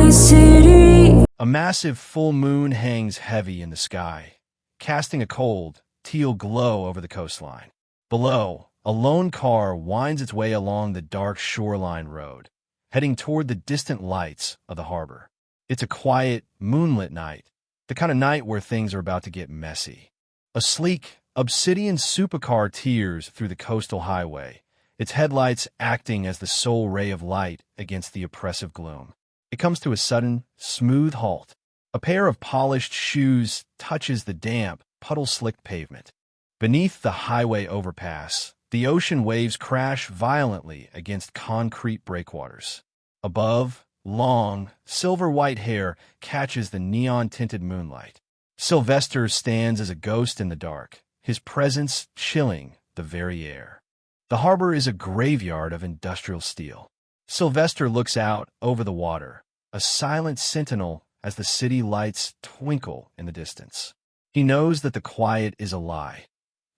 A massive full moon hangs heavy in the sky, casting a cold, teal glow over the coastline. Below, a lone car winds its way along the dark shoreline road, heading toward the distant lights of the harbor. It's a quiet, moonlit night, the kind of night where things are about to get messy. A sleek, obsidian supercar tears through the coastal highway, its headlights acting as the sole ray of light against the oppressive gloom. It comes to a sudden, smooth halt. A pair of polished shoes touches the damp, puddle-slicked pavement. Beneath the highway overpass, the ocean waves crash violently against concrete breakwaters. Above, long, silver-white hair catches the neon-tinted moonlight. Sylvester stands as a ghost in the dark, his presence chilling the very air. The harbor is a graveyard of industrial steel. Sylvester looks out over the water, a silent sentinel as the city lights twinkle in the distance. He knows that the quiet is a lie.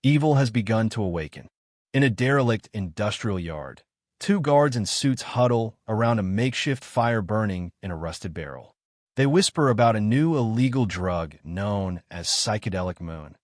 Evil has begun to awaken. In a derelict industrial yard, two guards in suits huddle around a makeshift fire burning in a rusted barrel. They whisper about a new illegal drug known as psychedelic moon,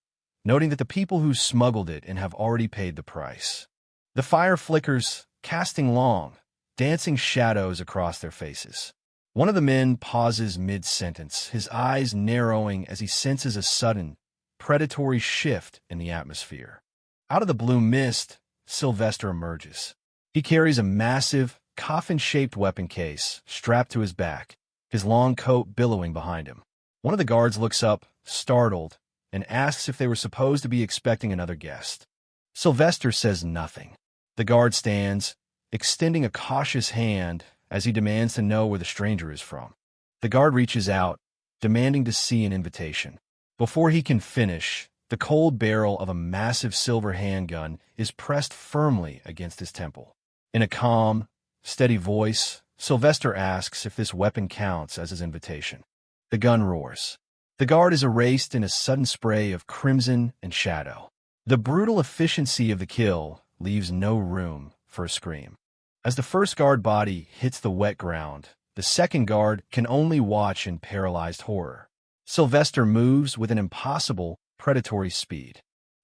noting that the people who smuggled it and have already paid the price. The fire flickers, casting long, dancing shadows across their faces. One of the men pauses mid-sentence, his eyes narrowing as he senses a sudden, predatory shift in the atmosphere. Out of the blue mist, Sylvester emerges. He carries a massive, coffin-shaped weapon case strapped to his back, his long coat billowing behind him. One of the guards looks up, startled, and asks if they were supposed to be expecting another guest. Sylvester says nothing. The guard stands, extending a cautious hand as he demands to know where the stranger is from. The guard reaches out, demanding to see an invitation. Before he can finish, the cold barrel of a massive silver handgun is pressed firmly against his temple. In a calm, steady voice, Sylvester asks if this weapon counts as his invitation. The gun roars. The guard is erased in a sudden spray of crimson and shadow. The brutal efficiency of the kill leaves no room for a scream. As the first guard body hits the wet ground, the second guard can only watch in paralyzed horror. Sylvester moves with an impossible, predatory speed.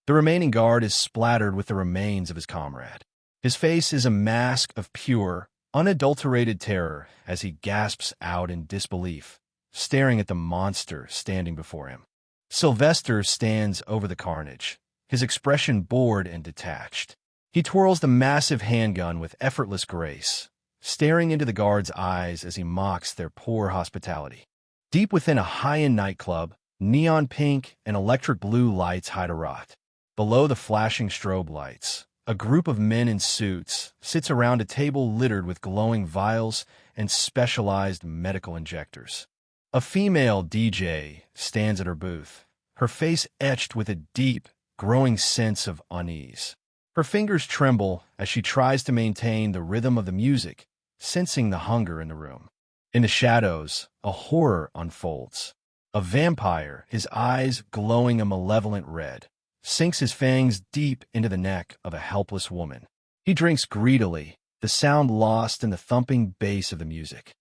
The remaining guard is splattered with the remains of his comrade. His face is a mask of pure, unadulterated terror as he gasps out in disbelief, staring at the monster standing before him. Sylvester stands over the carnage, his expression bored and detached. He twirls the massive handgun with effortless grace, staring into the guard's eyes as he mocks their poor hospitality. Deep within a high-end nightclub, neon pink and electric blue lights hide a rot. Below the flashing strobe lights, a group of men in suits sits around a table littered with glowing vials and specialized medical injectors. A female DJ stands at her booth, her face etched with a deep, growing sense of unease. Her fingers tremble as she tries to maintain the rhythm of the music, sensing the hunger in the room. In the shadows, a horror unfolds. A vampire, his eyes glowing a malevolent red, sinks his fangs deep into the neck of a helpless woman. He drinks greedily, the sound lost in the thumping bass of the music.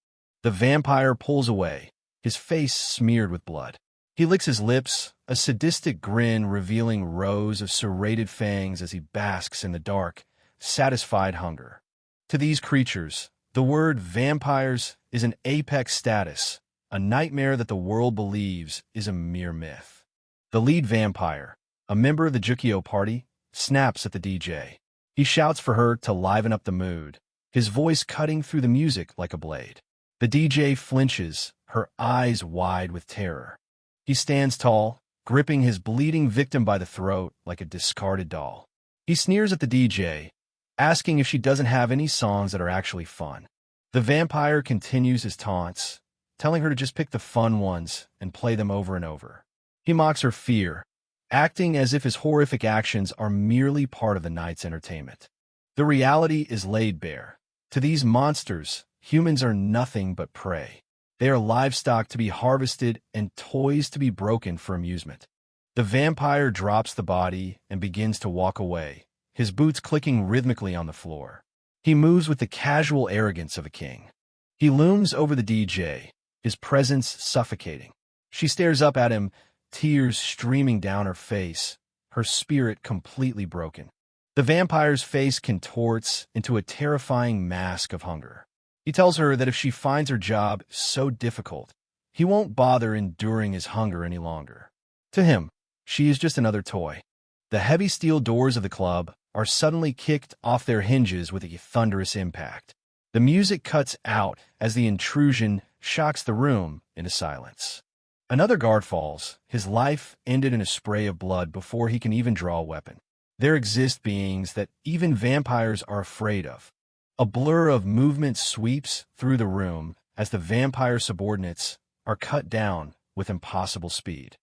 The vampire pulls away, his face smeared with blood. He licks his lips, a sadistic grin revealing rows of serrated fangs as he basks in the dark, satisfied hunger. To these creatures, the word vampires is an apex status, a nightmare that the world believes is a mere myth. The lead vampire, a member of the Jukio party, snaps at the DJ. He shouts for her to liven up the mood, his voice cutting through the music like a blade. The DJ flinches, her eyes wide with terror. He stands tall, gripping his bleeding victim by the throat like a discarded doll. He sneers at the DJ, asking if she doesn't have any songs that are actually fun. The vampire continues his taunts, telling her to just pick the fun ones and play them over and over. He mocks her fear, acting as if his horrific actions are merely part of the night's entertainment. The reality is laid bare. To these monsters, humans are nothing but prey. They are livestock to be harvested and toys to be broken for amusement. The vampire drops the body and begins to walk away, his boots clicking rhythmically on the floor. He moves with the casual arrogance of a king. He looms over the DJ, his presence suffocating. She stares up at him, tears streaming down her face, her spirit completely broken. The vampire's face contorts into a terrifying mask of hunger. He tells her that if she finds her job so difficult, he won't bother enduring his hunger any longer. To him, she is just another toy. The heavy steel doors of the club are suddenly kicked off their hinges with a thunderous impact. The music cuts out as the intrusion shocks the room into silence. Another guard falls, his life ended in a spray of blood before he can even draw a weapon. There exist beings that even vampires are afraid of. A blur of movement sweeps through the room as the vampire subordinates are cut down with impossible speed.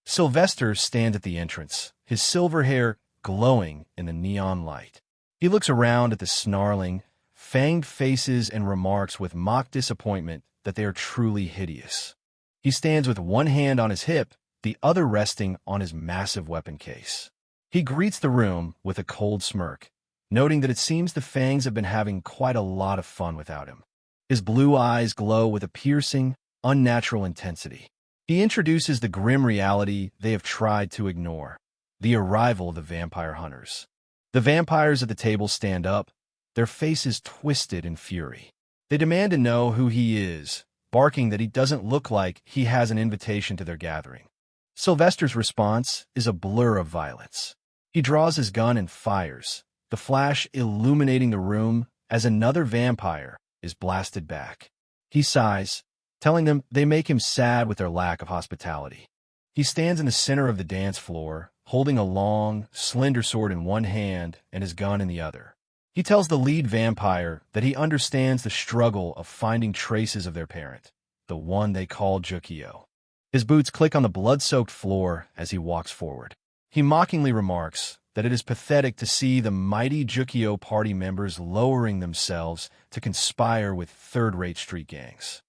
Sylvester stands at the entrance, his silver hair glowing in the neon light. He looks around at the snarling, fanged faces and remarks with mock disappointment that they are truly hideous. He stands with one hand on his hip, the other resting on his massive weapon case. He greets the room with a cold smirk, noting that it seems the fangs have been having quite a lot of fun without him. His blue eyes glow with a piercing, unnatural intensity. He introduces the grim reality they have tried to ignore, the arrival of the vampire hunters. The vampires at the table stand up, their faces twisted in fury. They demand to know who he is, barking that he doesn't look like he has an invitation to their gathering. Sylvester's response is a blur of violence. He draws his gun and fires, the flash illuminating the room as another vampire is blasted back. He sighs, telling them they make him sad with their lack of hospitality. He stands in the center of the dance floor, holding a long, slender sword in one hand and his gun in the other. He tells the lead vampire that he understands the struggle of finding traces of their parent, the one they call Jukio. His boots click on the blood-soaked floor as he walks forward. He mockingly remarks that it is pathetic to see the mighty Jukio party members lowering themselves to conspire with third-rate street gangs.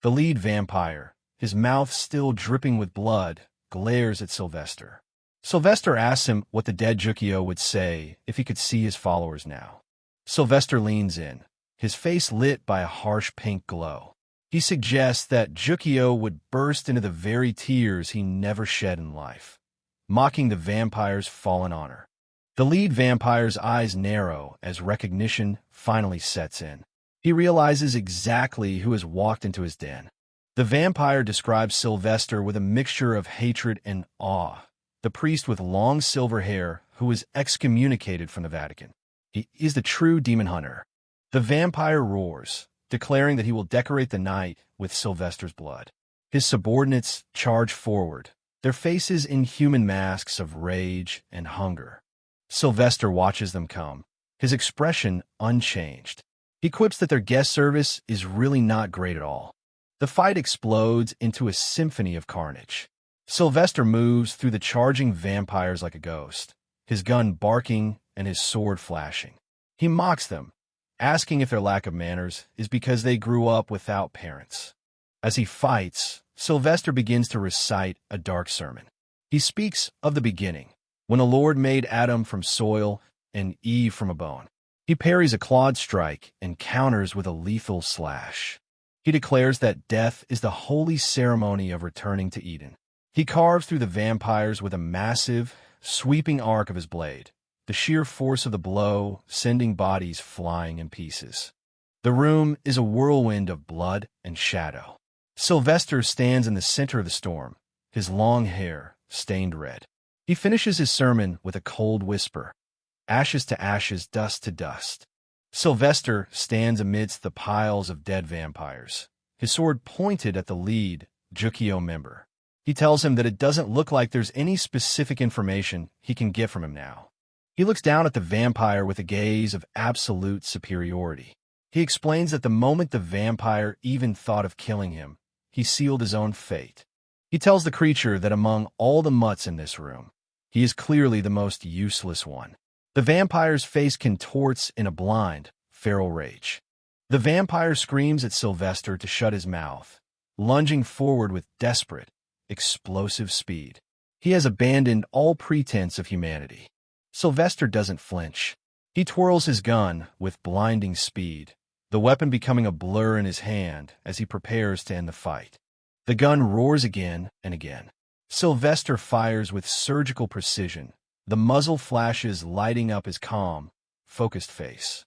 The lead vampire, his mouth still dripping with blood, glares at Sylvester. Sylvester asks him what the dead Jukio would say if he could see his followers now. Sylvester leans in, his face lit by a harsh pink glow. He suggests that Jukio would burst into the very tears he never shed in life, mocking the vampire's fallen honor. The lead vampire's eyes narrow as recognition finally sets in. He realizes exactly who has walked into his den. The vampire describes Sylvester with a mixture of hatred and awe, the priest with long silver hair who was excommunicated from the Vatican. He is the true demon hunter. The vampire roars, declaring that he will decorate the night with Sylvester's blood. His subordinates charge forward, their faces in human masks of rage and hunger. Sylvester watches them come, his expression unchanged. He quips that their guest service is really not great at all. The fight explodes into a symphony of carnage. Sylvester moves through the charging vampires like a ghost, his gun barking and his sword flashing. He mocks them, asking if their lack of manners is because they grew up without parents. As he fights, Sylvester begins to recite a dark sermon. He speaks of the beginning, when the Lord made Adam from soil and Eve from a bone. He parries a clawed strike and counters with a lethal slash. He declares that death is the holy ceremony of returning to Eden. He carves through the vampires with a massive, sweeping arc of his blade, the sheer force of the blow sending bodies flying in pieces. The room is a whirlwind of blood and shadow. Sylvester stands in the center of the storm, his long hair stained red. He finishes his sermon with a cold whisper, ashes to ashes, dust to dust. Sylvester stands amidst the piles of dead vampires, his sword pointed at the lead Jukio member. He tells him that it doesn't look like there's any specific information he can get from him now. He looks down at the vampire with a gaze of absolute superiority. He explains that the moment the vampire even thought of killing him, he sealed his own fate. He tells the creature that among all the mutts in this room, he is clearly the most useless one. The vampire's face contorts in a blind, feral rage. The vampire screams at Sylvester to shut his mouth, lunging forward with desperate, explosive speed. He has abandoned all pretense of humanity. Sylvester doesn't flinch. He twirls his gun with blinding speed, the weapon becoming a blur in his hand as he prepares to end the fight. The gun roars again and again. Sylvester fires with surgical precision, the muzzle flashes lighting up his calm, focused face.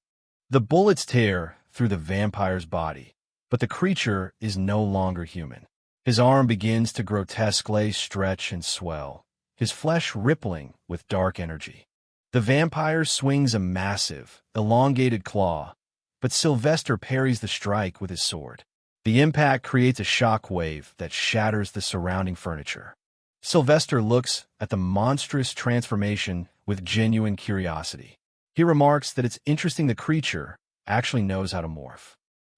The bullets tear through the vampire's body, but the creature is no longer human. His arm begins to grotesquely stretch and swell, his flesh rippling with dark energy. The vampire swings a massive, elongated claw, but Sylvester parries the strike with his sword. The impact creates a shock wave that shatters the surrounding furniture. Sylvester looks at the monstrous transformation with genuine curiosity. He remarks that it's interesting the creature actually knows how to morph.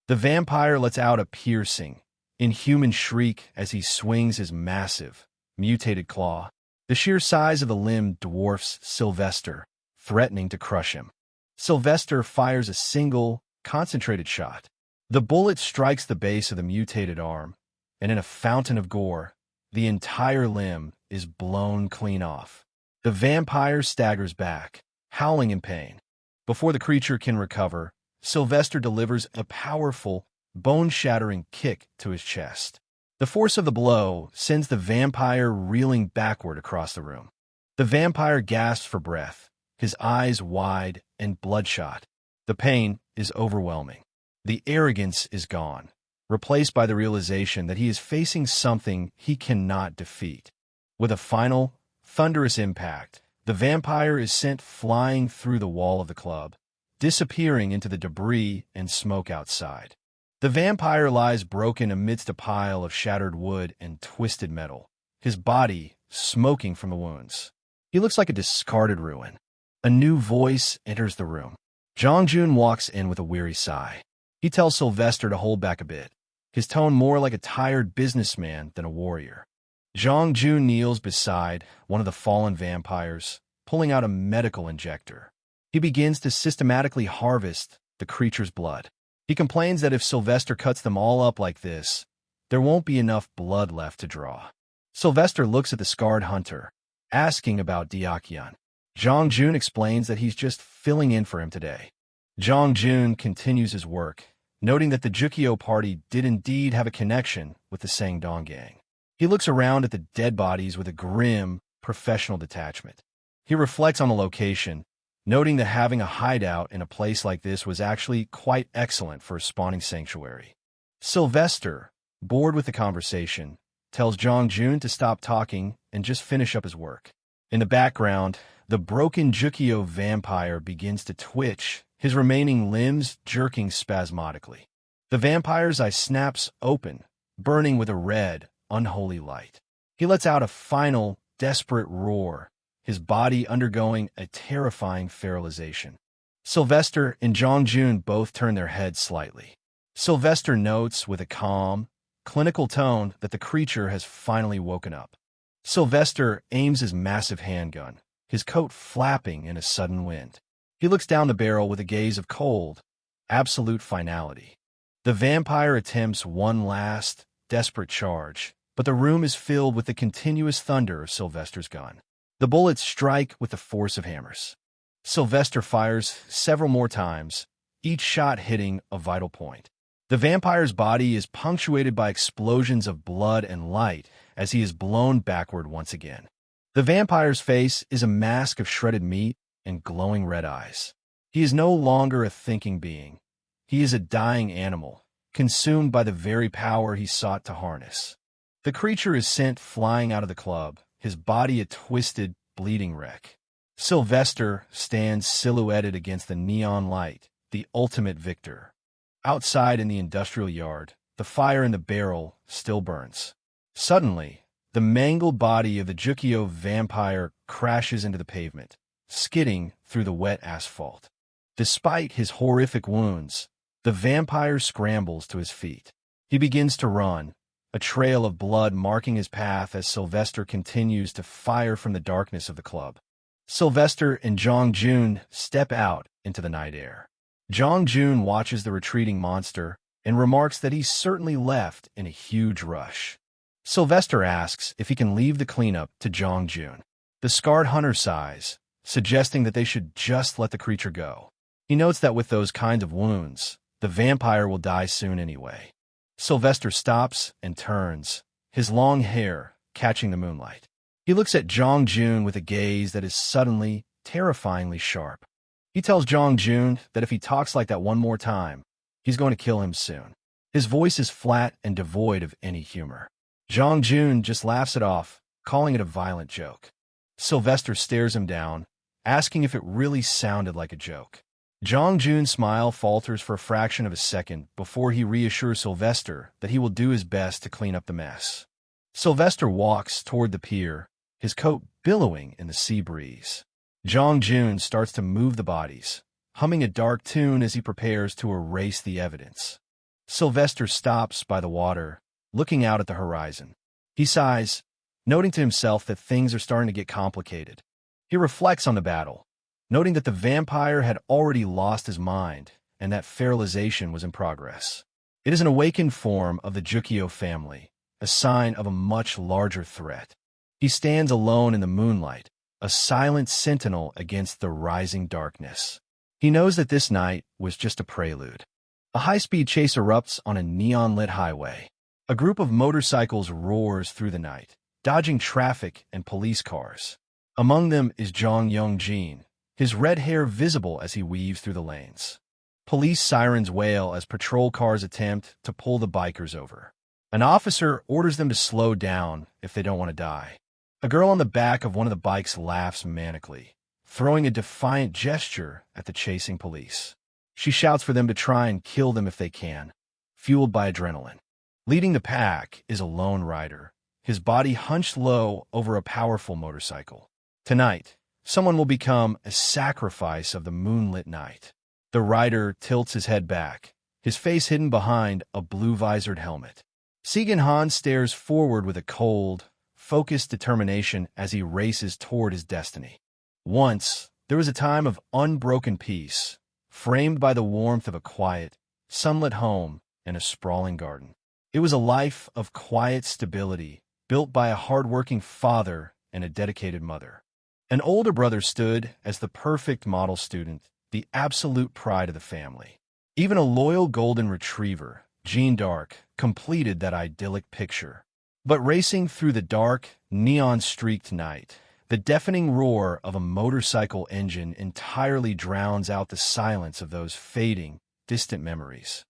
The vampire lets out a piercing, inhuman shriek as he swings his massive, mutated claw. The sheer size of the limb dwarfs Sylvester, threatening to crush him. Sylvester fires a single, concentrated shot. The bullet strikes the base of the mutated arm, and in a fountain of gore, the entire limb is blown clean off. The vampire staggers back, howling in pain. Before the creature can recover, Sylvester delivers a powerful, bone-shattering kick to his chest. The force of the blow sends the vampire reeling backward across the room. The vampire gasps for breath, his eyes wide and bloodshot. The pain is overwhelming. The arrogance is gone, replaced by the realization that he is facing something he cannot defeat. With a final, thunderous impact, the vampire is sent flying through the wall of the club, disappearing into the debris and smoke outside. The vampire lies broken amidst a pile of shattered wood and twisted metal, his body smoking from the wounds. He looks like a discarded ruin. A new voice enters the room. Jong-jun walks in with a weary sigh. He tells Sylvester to hold back a bit, his tone more like a tired businessman than a warrior. Jong-jun kneels beside one of the fallen vampires, pulling out a medical injector. He begins to systematically harvest the creature's blood. He complains that if Sylvester cuts them all up like this, there won't be enough blood left to draw. Sylvester looks at the scarred hunter, asking about Deokyeon. Jong-jun explains that he's just filling in for him today. Jong-jun continues his work, noting that the Jukyo party did indeed have a connection with the Sangdong gang. He looks around at the dead bodies with a grim, professional detachment. He reflects on the location, noting that having a hideout in a place like this was actually quite excellent for a spawning sanctuary. Sylvester, bored with the conversation, tells Jong-jun to stop talking and just finish up his work. In the background, the broken Jukyo vampire begins to twitch, his remaining limbs jerking spasmodically. The vampire's eye snaps open, burning with a red, unholy light. He lets out a final, desperate roar, his body undergoing a terrifying feralization. Sylvester and Jong-jun both turn their heads slightly. Sylvester notes with a calm, clinical tone that the creature has finally woken up. Sylvester aims his massive handgun, his coat flapping in a sudden wind. He looks down the barrel with a gaze of cold, absolute finality. The vampire attempts one last, desperate charge, but the room is filled with the continuous thunder of Sylvester's gun. The bullets strike with the force of hammers. Sylvester fires several more times, each shot hitting a vital point. The vampire's body is punctuated by explosions of blood and light as he is blown backward once again. The vampire's face is a mask of shredded meat and glowing red eyes. He is no longer a thinking being. He is a dying animal, consumed by the very power he sought to harness. The creature is sent flying out of the club, his body a twisted, bleeding wreck. Sylvester stands silhouetted against the neon light, the ultimate victor. Outside in the industrial yard, the fire in the barrel still burns. Suddenly, the mangled body of the Jukyo vampire crashes into the pavement, skidding through the wet asphalt. Despite his horrific wounds, the vampire scrambles to his feet. He begins to run, a trail of blood marking his path as Sylvester continues to fire from the darkness of the club. Sylvester and Jong-jun step out into the night air. Jong-jun watches the retreating monster and remarks that he's certainly left in a huge rush. Sylvester asks if he can leave the cleanup to Jong-jun. The scarred hunter sighs, suggesting that they should just let the creature go. He notes that with those kinds of wounds, the The vampire will die soon anyway. Sylvester stops and turns, his long hair catching the moonlight. He looks at Jong Jun with a gaze that is suddenly, terrifyingly sharp. He tells Jong Jun that if he talks like that one more time, he's going to kill him soon. His voice is flat and devoid of any humor. Jong Jun just laughs it off, calling it a violent joke. Sylvester stares him down, asking if it really sounded like a joke. Jong Jun's smile falters for a fraction of a second before he reassures Sylvester that he will do his best to clean up the mess. Sylvester walks toward the pier, his coat billowing in the sea breeze. Jong Jun starts to move the bodies, humming a dark tune as he prepares to erase the evidence. Sylvester stops by the water, looking out at the horizon. He sighs, noting to himself that things are starting to get complicated. He reflects on the battle, noting that the vampire had already lost his mind and that fertilization was in progress. It is an awakened form of the Jukio family, a sign of a much larger threat. He stands alone in the moonlight, a silent sentinel against the rising darkness. He knows that this night was just a prelude. A high-speed chase erupts on a neon-lit highway. A group of motorcycles roars through the night, dodging traffic and police cars. Among them is Jong Young-jin, his red hair visible as he weaves through the lanes. Police sirens wail as patrol cars attempt to pull the bikers over. An officer orders them to slow down if they don't want to die. A girl on the back of one of the bikes laughs manically, throwing a defiant gesture at the chasing police. She shouts for them to try and kill them if they can, fueled by adrenaline. Leading the pack is a lone rider, his body hunched low over a powerful motorcycle. Tonight, someone will become a sacrifice of the moonlit night. The rider tilts his head back, his face hidden behind a blue-visored helmet. Segun Han stares forward with a cold, focused determination as he races toward his destiny. Once, there was a time of unbroken peace, framed by the warmth of a quiet, sunlit home and a sprawling garden. It was a life of quiet stability, built by a hard-working father and a dedicated mother. An older brother stood as the perfect model student, the absolute pride of the family. Even a loyal golden retriever, Jean Dark, completed that idyllic picture. But racing through the dark, neon-streaked night, the deafening roar of a motorcycle engine entirely drowns out the silence of those fading, distant memories.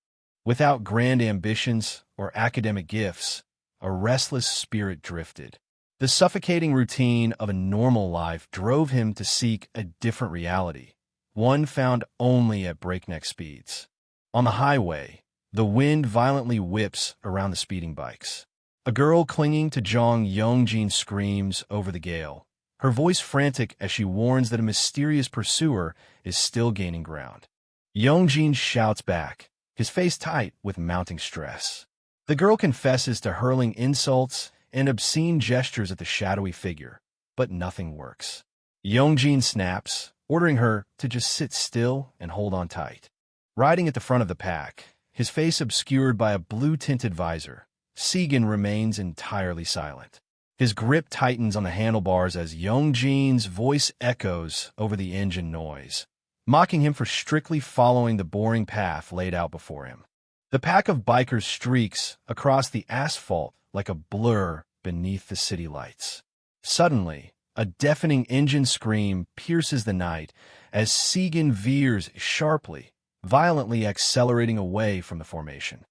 Without grand ambitions or academic gifts, a restless spirit drifted. The suffocating routine of a normal life drove him to seek a different reality, one found only at breakneck speeds. On the highway, the wind violently whips around the speeding bikes. A girl clinging to Jong Young-jin screams over the gale, her voice frantic as she warns that a mysterious pursuer is still gaining ground. Young-jin shouts back, his face tight with mounting stress. The girl confesses to hurling insults and obscene gestures at the shadowy figure, but nothing works. Young-jin snaps, ordering her to just sit still and hold on tight. Riding at the front of the pack, his face obscured by a blue-tinted visor, Segun remains entirely silent. His grip tightens on the handlebars as Young-jin's voice echoes over the engine noise, mocking him for strictly following the boring path laid out before him. The pack of bikers streaks across the asphalt like a blur beneath the city lights. Suddenly, a deafening engine scream pierces the night as Segun veers sharply, violently accelerating away from the formation.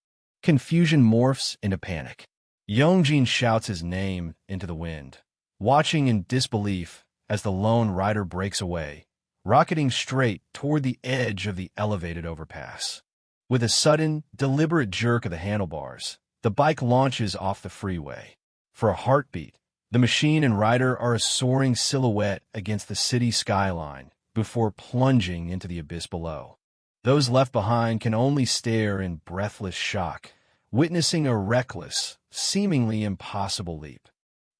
Confusion morphs into panic. Young-jin shouts his name into the wind, watching in disbelief as the lone rider breaks away, rocketing straight toward the edge of the elevated overpass. With a sudden, deliberate jerk of the handlebars, the bike launches off the freeway. For a heartbeat, the machine and rider are a soaring silhouette against the city skyline before plunging into the abyss below. Those left behind can only stare in breathless shock, witnessing a reckless, seemingly impossible leap.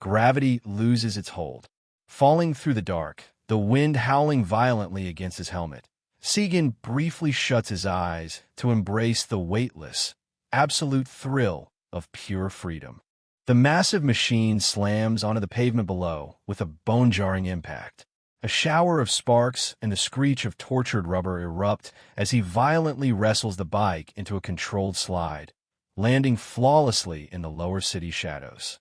Gravity loses its hold. Falling through the dark, the wind howling violently against his helmet, Segun briefly shuts his eyes to embrace the weightless, absolute thrill of pure freedom. The massive machine slams onto the pavement below with a bone-jarring impact. A shower of sparks and the screech of tortured rubber erupt as he violently wrestles the bike into a controlled slide, landing flawlessly in the lower city shadows.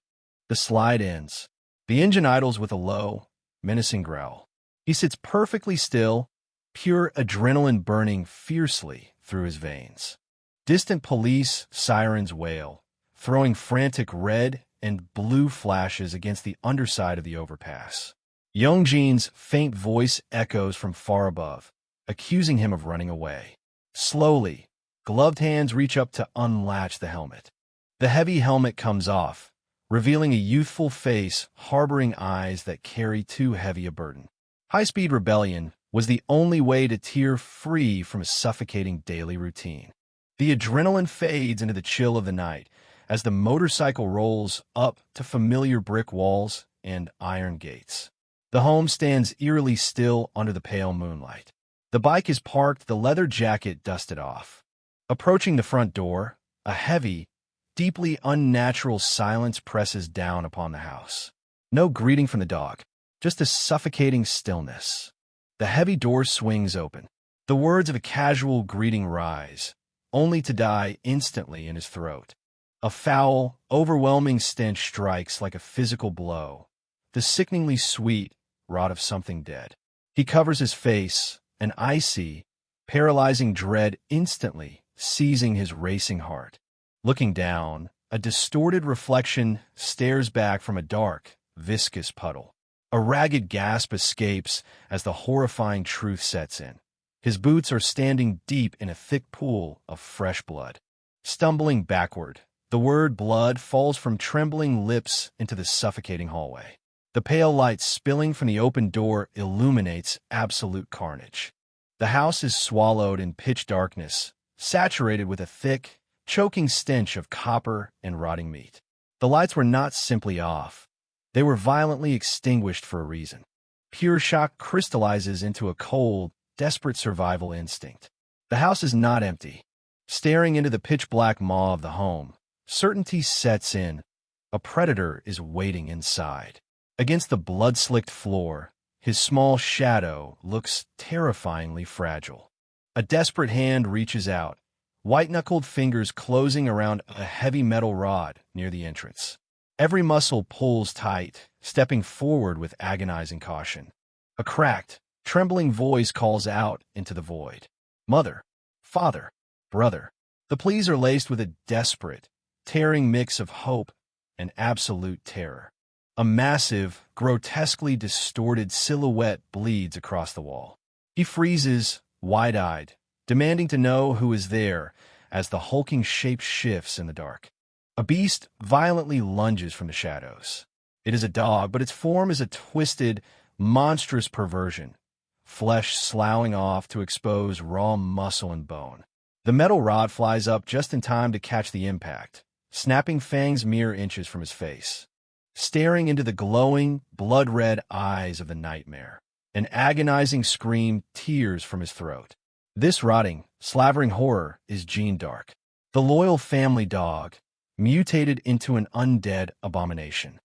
The slide ends. The engine idles with a low, menacing growl. He sits perfectly still, pure adrenaline burning fiercely through his veins. Distant police sirens wail, throwing frantic red and blue flashes against the underside of the overpass. Youngjin's faint voice echoes from far above, accusing him of running away. Slowly, gloved hands reach up to unlatch the helmet. The heavy helmet comes off, revealing a youthful face harboring eyes that carry too heavy a burden. High-speed rebellion was the only way to tear free from a suffocating daily routine. The adrenaline fades into the chill of the night as the motorcycle rolls up to familiar brick walls and iron gates. The home stands eerily still under the pale moonlight. The bike is parked, the leather jacket dusted off. Approaching the front door, a heavy, deeply unnatural silence presses down upon the house. No greeting from the dog, just a suffocating stillness. The heavy door swings open. The words of a casual greeting rise, only to die instantly in his throat. A foul, overwhelming stench strikes like a physical blow, the sickeningly sweet rot of something dead. He covers his face, an icy, paralyzing dread instantly seizing his racing heart. Looking down, a distorted reflection stares back from a dark, viscous puddle. A ragged gasp escapes as the horrifying truth sets in. His boots are standing deep in a thick pool of fresh blood. Stumbling backward, the word blood falls from trembling lips into the suffocating hallway. The pale light spilling from the open door illuminates absolute carnage. The house is swallowed in pitch darkness, saturated with a thick, choking stench of copper and rotting meat. The lights were not simply off. They were violently extinguished for a reason. Pure shock crystallizes into a cold, desperate survival instinct. The house is not empty. Staring into the pitch-black maw of the home, certainty sets in. A predator is waiting inside. Against the blood-slicked floor, his small shadow looks terrifyingly fragile. A desperate hand reaches out, white-knuckled fingers closing around a heavy metal rod near the entrance. Every muscle pulls tight, stepping forward with agonizing caution. A cracked, trembling voice calls out into the void. Mother, father, brother. The pleas are laced with a desperate, tearing mix of hope and absolute terror. A massive, grotesquely distorted silhouette bleeds across the wall. He freezes, wide-eyed, demanding to know who is there as the hulking shape shifts in the dark. A beast violently lunges from the shadows. It is a dog, but its form is a twisted, monstrous perversion, flesh sloughing off to expose raw muscle and bone. The metal rod flies up just in time to catch the impact, snapping fangs mere inches from his face. Staring into the glowing, blood-red eyes of the nightmare, an agonizing scream tears from his throat. This rotting, slavering horror is Gene Dark, the loyal family dog, mutated into an undead abomination.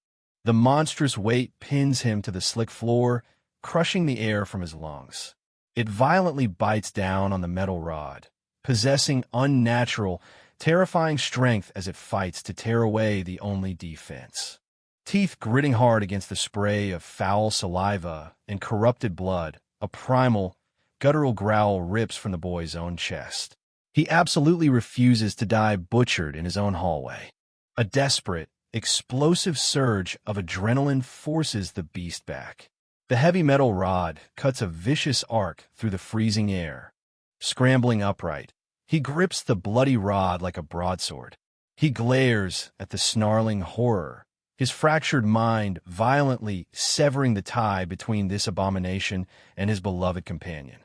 The monstrous weight pins him to the slick floor, crushing the air from his lungs. It violently bites down on the metal rod, possessing unnatural, terrifying strength as it fights to tear away the only defense. Teeth gritting hard against the spray of foul saliva and corrupted blood, a primal, guttural growl rips from the boy's own chest. He absolutely refuses to die butchered in his own hallway. A desperate, explosive surge of adrenaline forces the beast back. The heavy metal rod cuts a vicious arc through the freezing air. Scrambling upright, he grips the bloody rod like a broadsword. He glares at the snarling horror, his fractured mind violently severing the tie between this abomination and his beloved companion.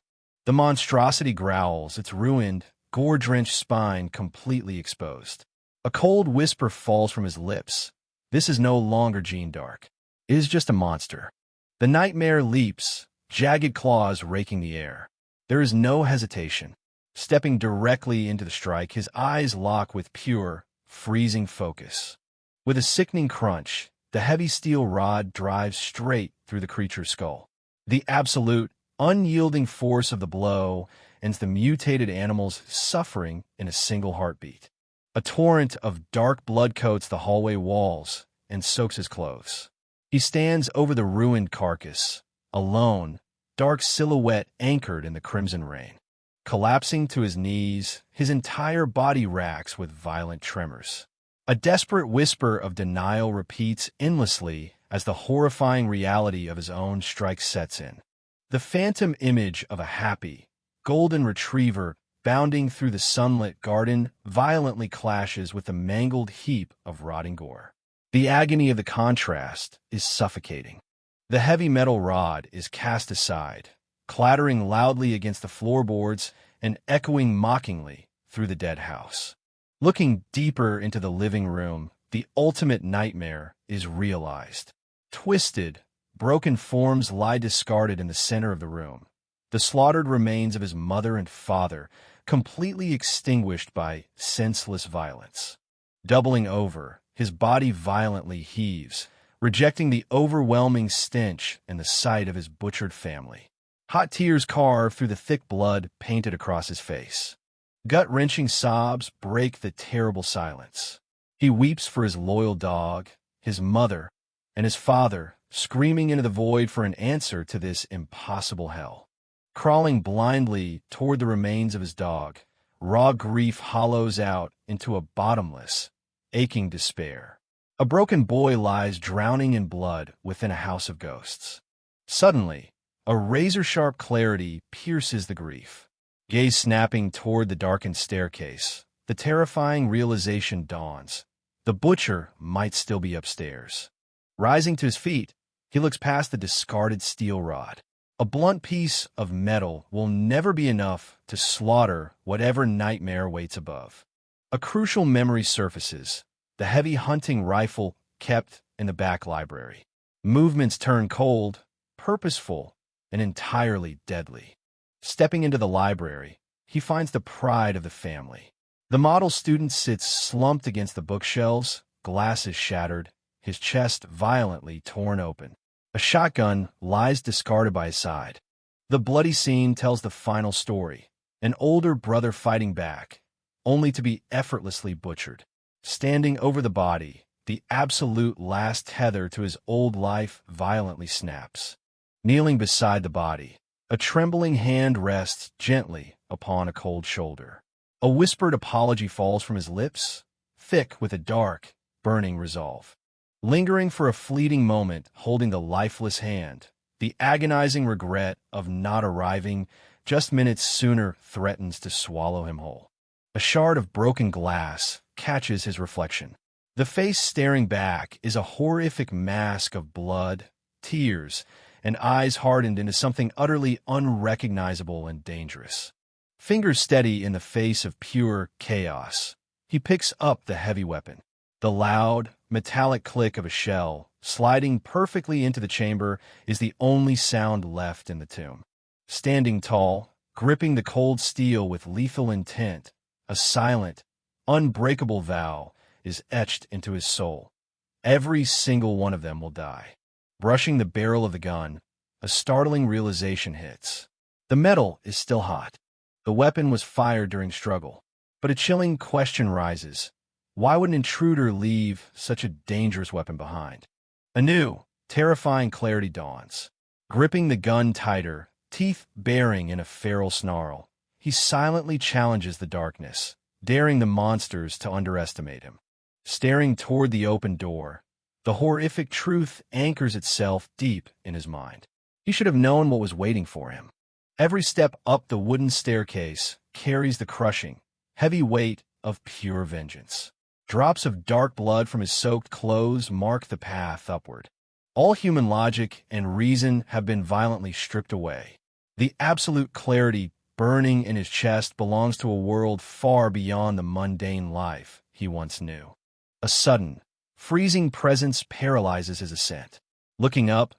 The monstrosity growls, its ruined, gore-drenched spine completely exposed. A cold whisper falls from his lips. This is no longer Gene Dark. It is just a monster. The nightmare leaps, jagged claws raking the air. There is no hesitation. Stepping directly into the strike, his eyes lock with pure, freezing focus. With a sickening crunch, the heavy steel rod drives straight through the creature's skull. The absolute, unyielding force of the blow ends the mutated animal's suffering in a single heartbeat. A torrent of dark blood coats the hallway walls and soaks his clothes. He stands over the ruined carcass, alone, dark silhouette anchored in the crimson rain. Collapsing to his knees, his entire body racks with violent tremors. A desperate whisper of denial repeats endlessly as the horrifying reality of his own strike sets in. The phantom image of a happy, golden retriever bounding through the sunlit garden violently clashes with the mangled heap of rotting gore. The agony of the contrast is suffocating. The heavy metal rod is cast aside, clattering loudly against the floorboards and echoing mockingly through the dead house. Looking deeper into the living room, the ultimate nightmare is realized. Twisted, broken forms lie discarded in the center of the room. The slaughtered remains of his mother and father, completely extinguished by senseless violence. Doubling over, his body violently heaves, rejecting the overwhelming stench and the sight of his butchered family. Hot tears carve through the thick blood painted across his face. Gut-wrenching sobs break the terrible silence. He weeps for his loyal dog, his mother, and his father, screaming into the void for an answer to this impossible hell. Crawling blindly toward the remains of his dog, raw grief hollows out into a bottomless, aching despair. A broken boy lies drowning in blood within a house of ghosts. Suddenly, a razor-sharp clarity pierces the grief. Gaze snapping toward the darkened staircase, the terrifying realization dawns. The butcher might still be upstairs. Rising to his feet, he looks past the discarded steel rod. A blunt piece of metal will never be enough to slaughter whatever nightmare waits above. A crucial memory surfaces, the heavy hunting rifle kept in the back library. Movements turn cold, purposeful, and entirely deadly. Stepping into the library, he finds the pride of the family. The model student sits slumped against the bookshelves, glasses shattered, his chest violently torn open. A shotgun lies discarded by his side. The bloody scene tells the final story, an older brother fighting back, only to be effortlessly butchered. Standing over the body, the absolute last tether to his old life violently snaps. Kneeling beside the body, a trembling hand rests gently upon a cold shoulder. A whispered apology falls from his lips, thick with a dark, burning resolve. Lingering for a fleeting moment, holding the lifeless hand, the agonizing regret of not arriving just minutes sooner threatens to swallow him whole. A shard of broken glass catches his reflection. The face staring back is a horrific mask of blood, tears, and eyes hardened into something utterly unrecognizable and dangerous. Fingers steady in the face of pure chaos, he picks up the heavy weapon. The loud, metallic click of a shell, sliding perfectly into the chamber, is the only sound left in the tomb. Standing tall, gripping the cold steel with lethal intent, a silent, unbreakable vow is etched into his soul. Every single one of them will die. Brushing the barrel of the gun, a startling realization hits. The metal is still hot. The weapon was fired during struggle. But a chilling question rises. Why would an intruder leave such a dangerous weapon behind? A new, terrifying clarity dawns. Gripping the gun tighter, teeth baring in a feral snarl, he silently challenges the darkness, daring the monsters to underestimate him. Staring toward the open door, the horrific truth anchors itself deep in his mind. He should have known what was waiting for him. Every step up the wooden staircase carries the crushing, heavy weight of pure vengeance. Drops of dark blood from his soaked clothes mark the path upward. All human logic and reason have been violently stripped away. The absolute clarity burning in his chest belongs to a world far beyond the mundane life he once knew. A sudden, freezing presence paralyzes his ascent. Looking up,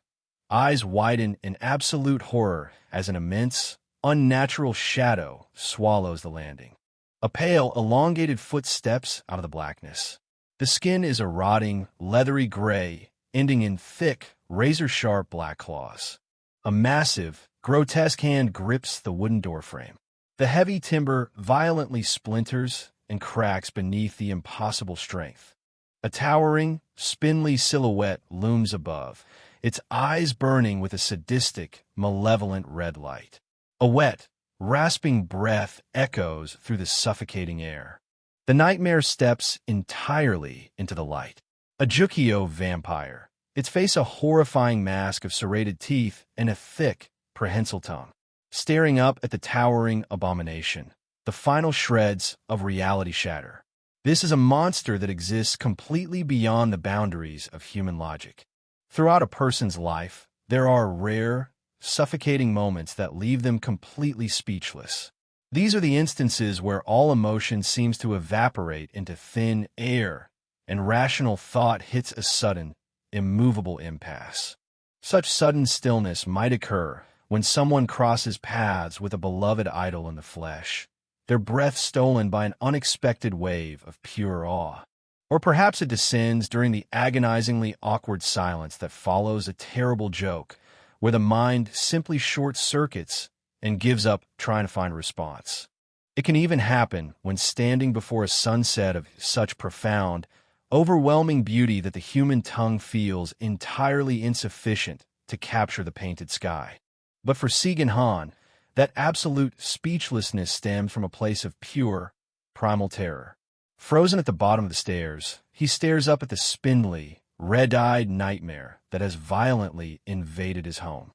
eyes widen in absolute horror as an immense, unnatural shadow swallows the landing. A pale, elongated foot steps out of the blackness. The skin is a rotting, leathery gray, ending in thick, razor-sharp black claws. A massive, grotesque hand grips the wooden doorframe. The heavy timber violently splinters and cracks beneath the impossible strength. A towering, spindly silhouette looms above, its eyes burning with a sadistic, malevolent red light. A wet, rasping breath echoes through the suffocating air. The nightmare steps entirely into the light. A Jukio vampire, its face a horrifying mask of serrated teeth and a thick, prehensile tongue, staring up at the towering abomination. The final shreds of reality shatter. This is a monster that exists completely beyond the boundaries of human logic. Throughout a person's life, there are rare, suffocating moments that leave them completely speechless. These are the instances where all emotion seems to evaporate into thin air, and rational thought hits a sudden, immovable impasse. Such sudden stillness might occur when someone crosses paths with a beloved idol in the flesh, their breath stolen by an unexpected wave of pure awe. Or perhaps it descends during the agonizingly awkward silence that follows a terrible joke, where the mind simply short-circuits and gives up trying to find a response. It can even happen when standing before a sunset of such profound, overwhelming beauty that the human tongue feels entirely insufficient to capture the painted sky. But for Segun Han, that absolute speechlessness stems from a place of pure, primal terror. Frozen at the bottom of the stairs, he stares up at the spindly, red-eyed nightmare that has violently invaded his home.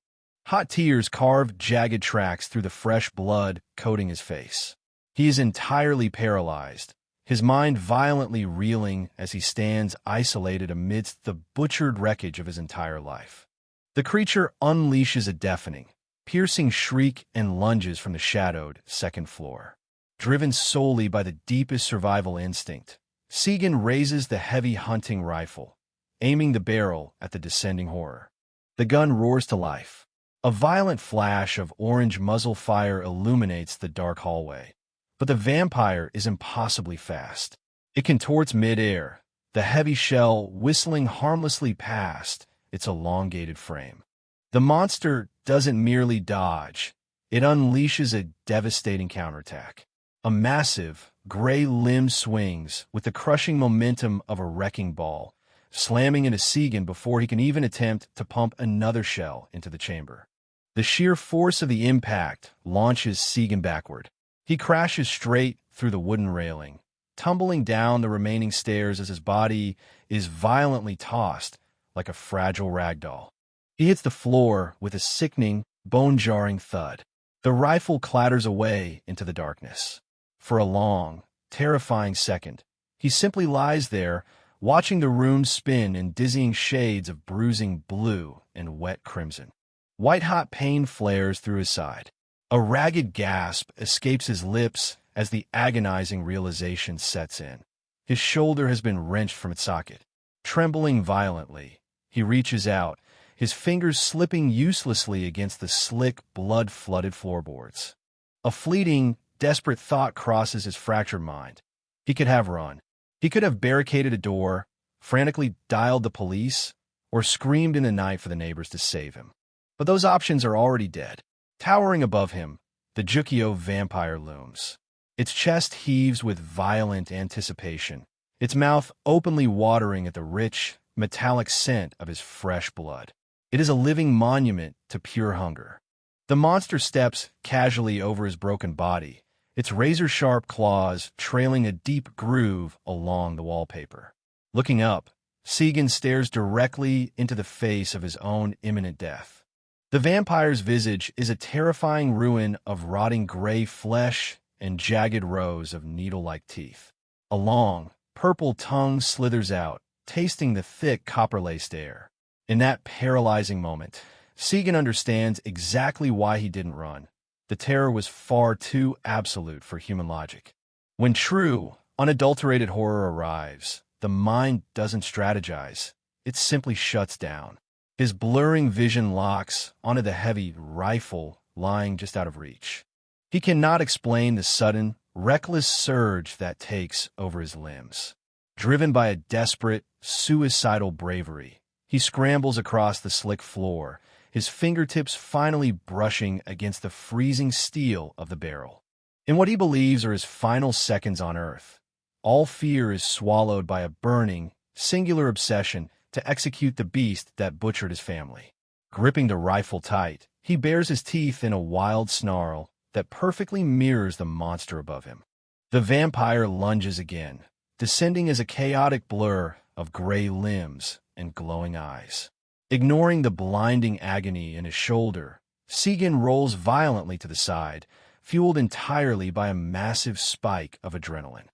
Hot tears carve jagged tracks through the fresh blood coating his face. He is entirely paralyzed, his mind violently reeling as he stands isolated amidst the butchered wreckage of his entire life. The creature unleashes a deafening, piercing shriek and lunges from the shadowed second floor. Driven solely by the deepest survival instinct, Segun raises the heavy hunting rifle, aiming the barrel at the descending horror. The gun roars to life. A violent flash of orange muzzle fire illuminates the dark hallway. But the vampire is impossibly fast. It contorts mid-air, the heavy shell whistling harmlessly past its elongated frame. The monster doesn't merely dodge, it unleashes a devastating counterattack. A massive, gray limb swings with the crushing momentum of a wrecking ball, slamming into Segun before he can even attempt to pump another shell into the chamber. The sheer force of the impact launches Segun backward. He crashes straight through the wooden railing, tumbling down the remaining stairs as his body is violently tossed like a fragile rag doll. He hits the floor with a sickening, bone-jarring thud. The rifle clatters away into the darkness. For a long, terrifying second, he simply lies there, watching the room spin in dizzying shades of bruising blue and wet crimson. White-hot pain flares through his side. A ragged gasp escapes his lips as the agonizing realization sets in. His shoulder has been wrenched from its socket. Trembling violently, he reaches out, his fingers slipping uselessly against the slick, blood-flooded floorboards. A fleeting, desperate thought crosses his fractured mind. He could have run. He could have barricaded a door, frantically dialed the police, or screamed in the night for the neighbors to save him. But those options are already dead. Towering above him, the Jukio vampire looms. Its chest heaves with violent anticipation, its mouth openly watering at the rich, metallic scent of his fresh blood. It is a living monument to pure hunger. The monster steps casually over his broken body, its razor-sharp claws trailing a deep groove along the wallpaper. Looking up, Segun stares directly into the face of his own imminent death. The vampire's visage is a terrifying ruin of rotting gray flesh and jagged rows of needle-like teeth. A long, purple tongue slithers out, tasting the thick copper-laced air. In that paralyzing moment, Segun understands exactly why he didn't run. The terror was far too absolute for human logic. When true, unadulterated horror arrives, the mind doesn't strategize. It simply shuts down. His blurring vision locks onto the heavy rifle lying just out of reach. He cannot explain the sudden, reckless surge that takes over his limbs. Driven by a desperate, suicidal bravery, he scrambles across the slick floor, his fingertips finally brushing against the freezing steel of the barrel. In what he believes are his final seconds on Earth, all fear is swallowed by a burning, singular obsession to execute the beast that butchered his family. Gripping the rifle tight, he bares his teeth in a wild snarl that perfectly mirrors the monster above him. The vampire lunges again, descending as a chaotic blur of gray limbs and glowing eyes. Ignoring the blinding agony in his shoulder, Segun rolls violently to the side, fueled entirely by a massive spike of adrenaline.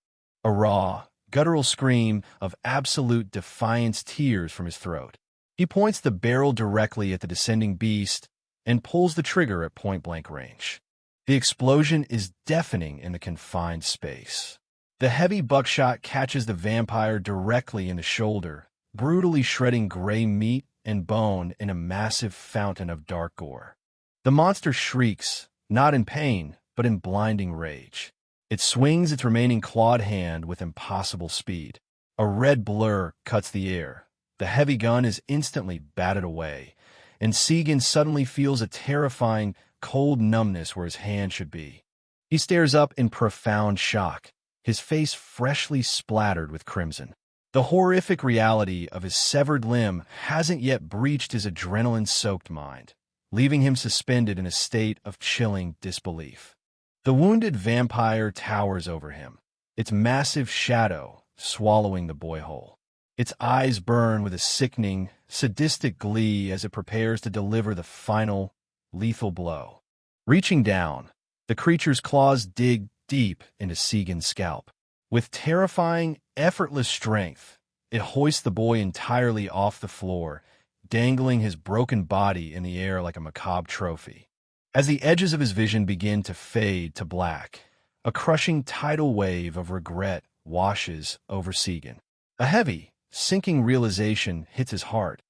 A raw, guttural scream of absolute defiance tears from his throat. He points the barrel directly at the descending beast and pulls the trigger at point-blank range. The explosion is deafening in the confined space. The heavy buckshot catches the vampire directly in the shoulder, brutally shredding gray meat and bone in a massive fountain of dark gore. The monster shrieks, not in pain, but in blinding rage. It swings its remaining clawed hand with impossible speed. A red blur cuts the air. The heavy gun is instantly batted away, and Segun suddenly feels a terrifying, cold numbness where his hand should be. He stares up in profound shock, his face freshly splattered with crimson. The horrific reality of his severed limb hasn't yet breached his adrenaline-soaked mind, leaving him suspended in a state of chilling disbelief. The wounded vampire towers over him, its massive shadow swallowing the boy whole. Its eyes burn with a sickening, sadistic glee as it prepares to deliver the final, lethal blow. Reaching down, the creature's claws dig deep into Segun's scalp. With terrifying, effortless strength, it hoists the boy entirely off the floor, dangling his broken body in the air like a macabre trophy. As the edges of his vision begin to fade to black, a crushing tidal wave of regret washes over Segun. A heavy, sinking realization hits his heart.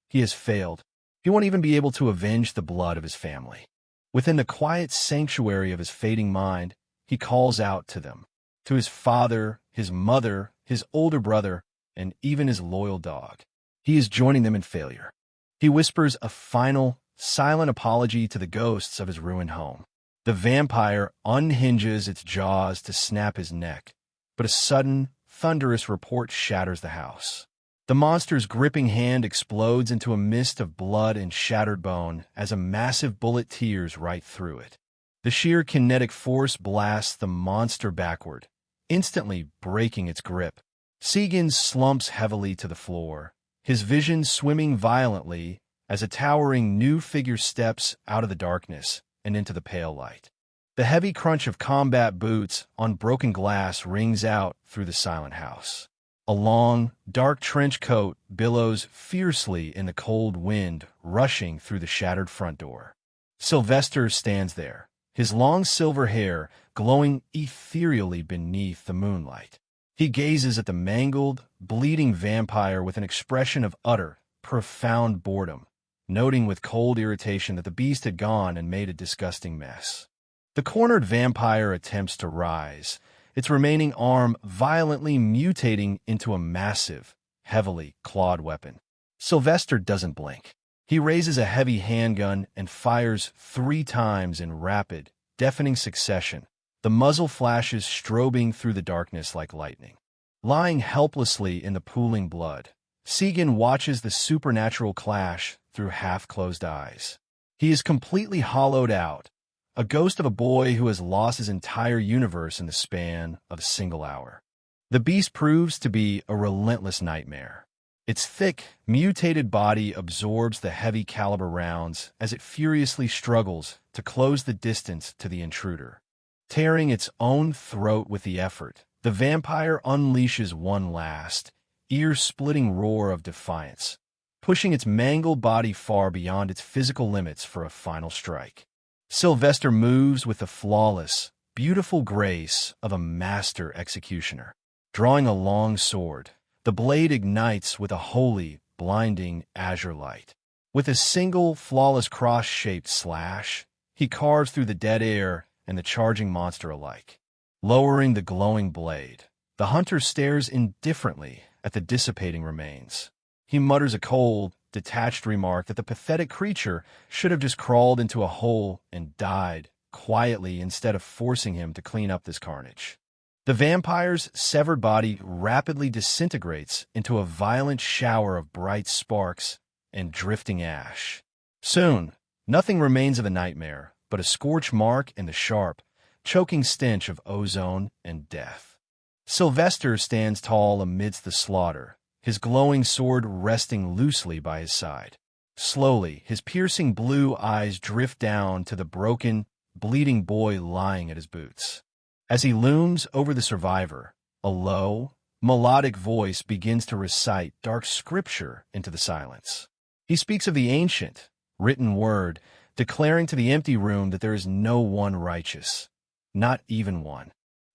He has failed. He won't even be able to avenge the blood of his family. Within the quiet sanctuary of his fading mind, he calls out to them, to his father, his mother, his older brother, and even his loyal dog. He is joining them in failure. He whispers a final, silent apology to the ghosts of his ruined home. The vampire unhinges its jaws to snap his neck, but a sudden, thunderous report shatters the house. The monster's gripping hand explodes into a mist of blood and shattered bone as a massive bullet tears right through it. The sheer kinetic force blasts the monster backward, instantly breaking its grip. Segun slumps heavily to the floor, his vision swimming violently as a towering new figure steps out of the darkness and into the pale light. The heavy crunch of combat boots on broken glass rings out through the silent house. A long, dark trench coat billows fiercely in the cold wind rushing through the shattered front door. Sylvester stands there, his long silver hair glowing ethereally beneath the moonlight. He gazes at the mangled, bleeding vampire with an expression of utter, profound boredom, noting with cold irritation that the beast had gone and made a disgusting mess. The cornered vampire attempts to rise, its remaining arm violently mutating into a massive, heavily clawed weapon. Sylvester doesn't blink. He raises a heavy handgun and fires 3 times in rapid, deafening succession, the muzzle flashes strobing through the darkness like lightning. Lying helplessly in the pooling blood, Segun watches the supernatural clash through half-closed eyes. He is completely hollowed out, a ghost of a boy who has lost his entire universe in the span of a single hour. The beast proves to be a relentless nightmare. Its thick, mutated body absorbs the heavy caliber rounds as it furiously struggles to close the distance to the intruder. Tearing its own throat with the effort, the vampire unleashes one last, ear-splitting roar of defiance, pushing its mangled body far beyond its physical limits for a final strike. Sylvester moves with the flawless, beautiful grace of a master executioner. Drawing a long sword, the blade ignites with a holy, blinding azure light. With a single, flawless cross-shaped slash, he carves through the dead air and the charging monster alike. Lowering the glowing blade, the hunter stares indifferently at the dissipating remains. He mutters a cold, detached remark that the pathetic creature should have just crawled into a hole and died quietly instead of forcing him to clean up this carnage. The vampire's severed body rapidly disintegrates into a violent shower of bright sparks and drifting ash. Soon, nothing remains of the nightmare but a scorch mark and the sharp, choking stench of ozone and death. Sylvester stands tall amidst the slaughter, his glowing sword resting loosely by his side. Slowly, his piercing blue eyes drift down to the broken, bleeding boy lying at his boots. As he looms over the survivor, a low, melodic voice begins to recite dark scripture into the silence. He speaks of the ancient, written word, declaring to the empty room that there is no one righteous, not even one.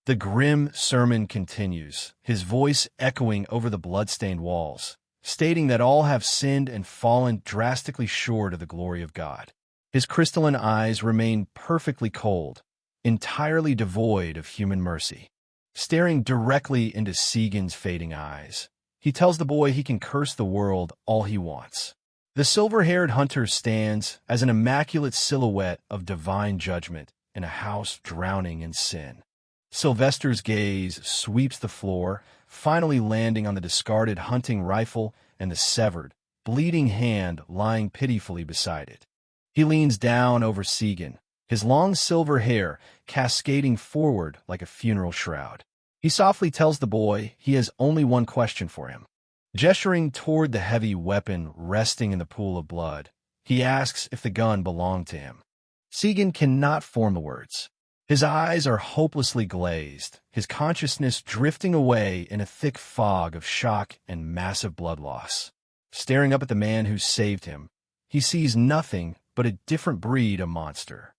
The grim sermon continues, his voice echoing over the blood-stained walls, stating that all have sinned and fallen drastically short of the glory of God. His crystalline eyes remain perfectly cold, entirely devoid of human mercy. Staring directly into Segun's fading eyes, he tells the boy he can curse the world all he wants. The silver-haired hunter stands as an immaculate silhouette of divine judgment in a house drowning in sin. Sylvester's gaze sweeps the floor, finally landing on the discarded hunting rifle and the severed, bleeding hand lying pitifully beside it. He leans down over Segun, his long silver hair cascading forward like a funeral shroud. He softly tells the boy he has only one question for him. Gesturing toward the heavy weapon resting in the pool of blood, he asks if the gun belonged to him. Segun cannot form the words. His eyes are hopelessly glazed, his consciousness drifting away in a thick fog of shock and massive blood loss. Staring up at the man who saved him, he sees nothing but a different breed of monster.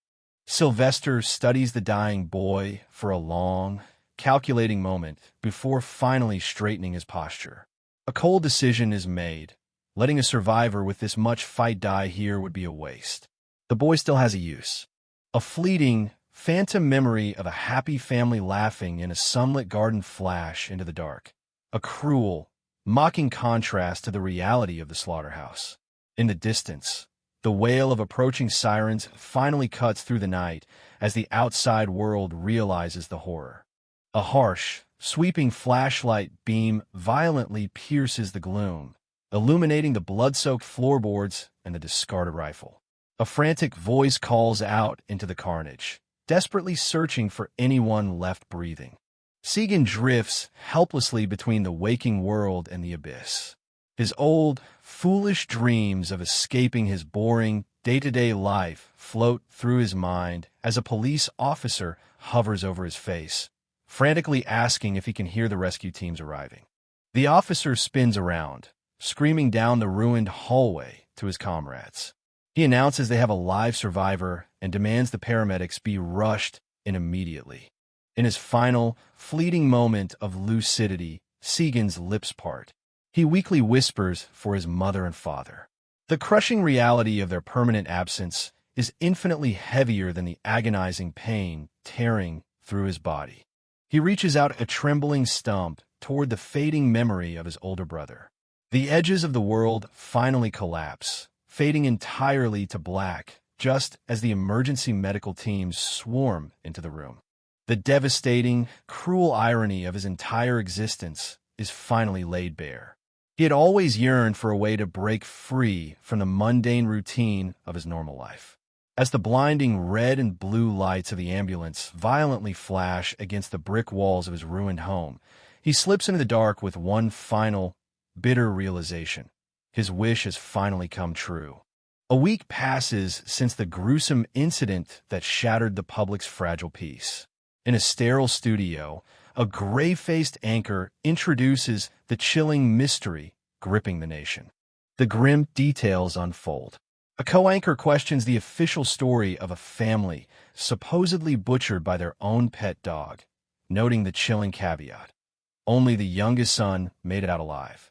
Sylvester studies the dying boy for a long, calculating moment before finally straightening his posture. A cold decision is made. Letting a survivor with this much fight die here would be a waste. The boy still has a use. A fleeting, phantom memory of a happy family laughing in a sunlit garden flash into the dark. A cruel, mocking contrast to the reality of the slaughterhouse. In the distance, the wail of approaching sirens finally cuts through the night as the outside world realizes the horror. A harsh, sweeping flashlight beam violently pierces the gloom, illuminating the blood-soaked floorboards and the discarded rifle. A frantic voice calls out into the carnage, desperately searching for anyone left breathing. Segun drifts helplessly between the waking world and the abyss. His old, foolish dreams of escaping his boring, day-to-day life float through his mind as a police officer hovers over his face, frantically asking if he can hear the rescue teams arriving. The officer spins around, screaming down the ruined hallway to his comrades. He announces they have a live survivor and demands the paramedics be rushed in immediately. In his final, fleeting moment of lucidity, Segun's lips part. He weakly whispers for his mother and father. The crushing reality of their permanent absence is infinitely heavier than the agonizing pain tearing through his body. He reaches out a trembling stump toward the fading memory of his older brother. The edges of the world finally collapse, fading entirely to black just as the emergency medical teams swarm into the room. The devastating, cruel irony of his entire existence is finally laid bare. He had always yearned for a way to break free from the mundane routine of his normal life. As the blinding red and blue lights of the ambulance violently flash against the brick walls of his ruined home, he slips into the dark with one final, bitter realization. His wish has finally come true. A week passes since the gruesome incident that shattered the public's fragile peace. In a sterile studio, a gray-faced anchor introduces the chilling mystery gripping the nation. The grim details unfold. A co-anchor questions the official story of a family supposedly butchered by their own pet dog, noting the chilling caveat. Only the youngest son made it out alive.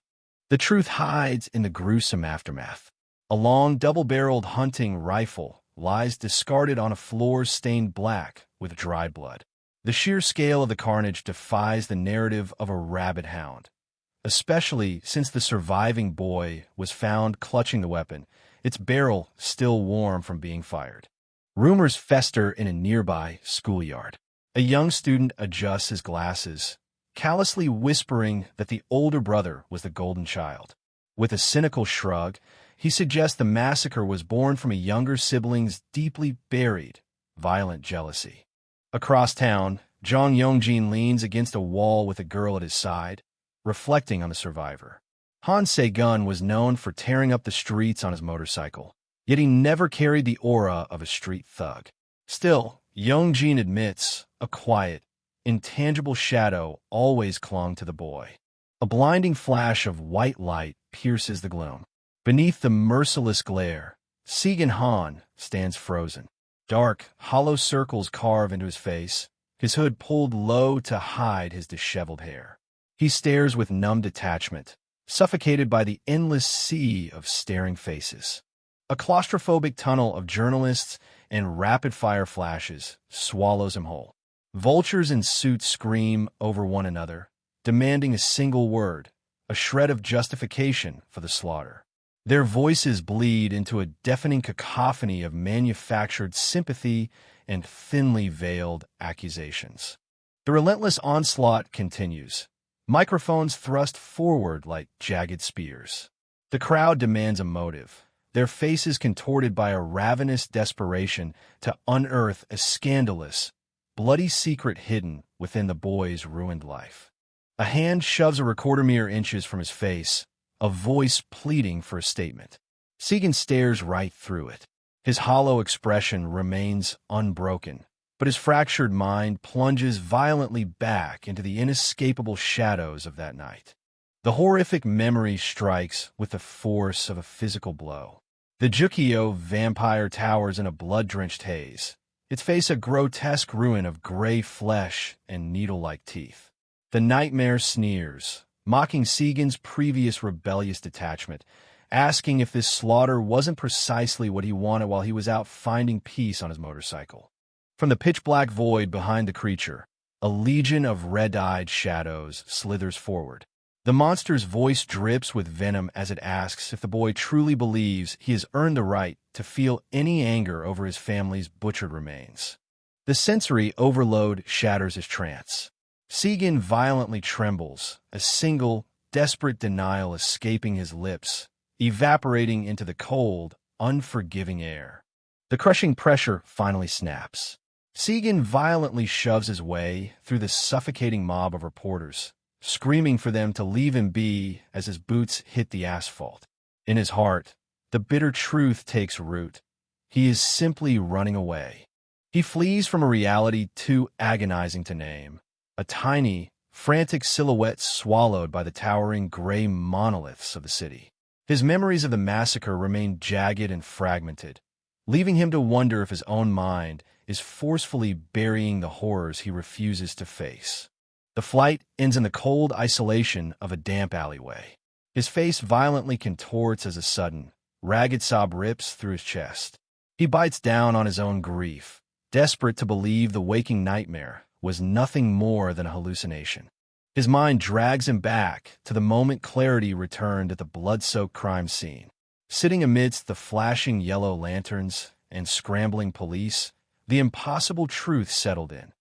The truth hides in the gruesome aftermath. A long, double-barreled hunting rifle lies discarded on a floor stained black with dried blood. The sheer scale of the carnage defies the narrative of a rabid hound. especially since the surviving boy was found clutching the weapon, its barrel still warm from being fired. Rumors fester in a nearby schoolyard. A young student adjusts his glasses, callously whispering that the older brother was the golden child. With a cynical shrug, he suggests the massacre was born from a younger sibling's deeply buried, violent jealousy. Across town, Jong Yongjin leans against a wall with a girl at his side, reflecting on the survivor. Han Segun was known for tearing up the streets on his motorcycle, yet he never carried the aura of a street thug. Still, Yongjin admits a quiet, intangible shadow always clung to the boy. A blinding flash of white light pierces the gloom. Beneath the merciless glare, Segun Han stands frozen. Dark, hollow circles carve into his face, his hood pulled low to hide his disheveled hair. He stares with numb detachment, suffocated by the endless sea of staring faces. A claustrophobic tunnel of journalists and rapid-fire flashes swallows him whole. Vultures in suits scream over one another, demanding a single word, a shred of justification for the slaughter. Their voices bleed into a deafening cacophony of manufactured sympathy and thinly veiled accusations. The relentless onslaught continues, microphones thrust forward like jagged spears. The crowd demands a motive, their faces contorted by a ravenous desperation to unearth a scandalous, bloody secret hidden within the boy's ruined life. A hand shoves a recorder mere inches from his face, a voice pleading for a statement. Segun stares right through it. His hollow expression remains unbroken, but his fractured mind plunges violently back into the inescapable shadows of that night. The horrific memory strikes with the force of a physical blow. The Jukio vampire towers in a blood-drenched haze, its face a grotesque ruin of gray flesh and needle-like teeth. The nightmare sneers, mocking Segun's previous rebellious detachment, asking if this slaughter wasn't precisely what he wanted while he was out finding peace on his motorcycle. From the pitch-black void behind the creature, a legion of red-eyed shadows slithers forward. The monster's voice drips with venom as it asks if the boy truly believes he has earned the right to feel any anger over his family's butchered remains. The sensory overload shatters his trance. Segun violently trembles, a single, desperate denial escaping his lips, evaporating into the cold, unforgiving air. The crushing pressure finally snaps. Segun violently shoves his way through the suffocating mob of reporters, screaming for them to leave him be as his boots hit the asphalt. In his heart, the bitter truth takes root. He is simply running away. He flees from a reality too agonizing to name, a tiny, frantic silhouette swallowed by the towering gray monoliths of the city. His memories of the massacre remain jagged and fragmented, leaving him to wonder if his own mind is forcefully burying the horrors he refuses to face. The flight ends in the cold isolation of a damp alleyway. His face violently contorts as a sudden, ragged sob rips through his chest. He bites down on his own grief, desperate to believe the waking nightmare was nothing more than a hallucination. His mind drags him back to the moment clarity returned at the blood-soaked crime scene. Sitting amidst the flashing yellow lanterns and scrambling police, the impossible truth settled in.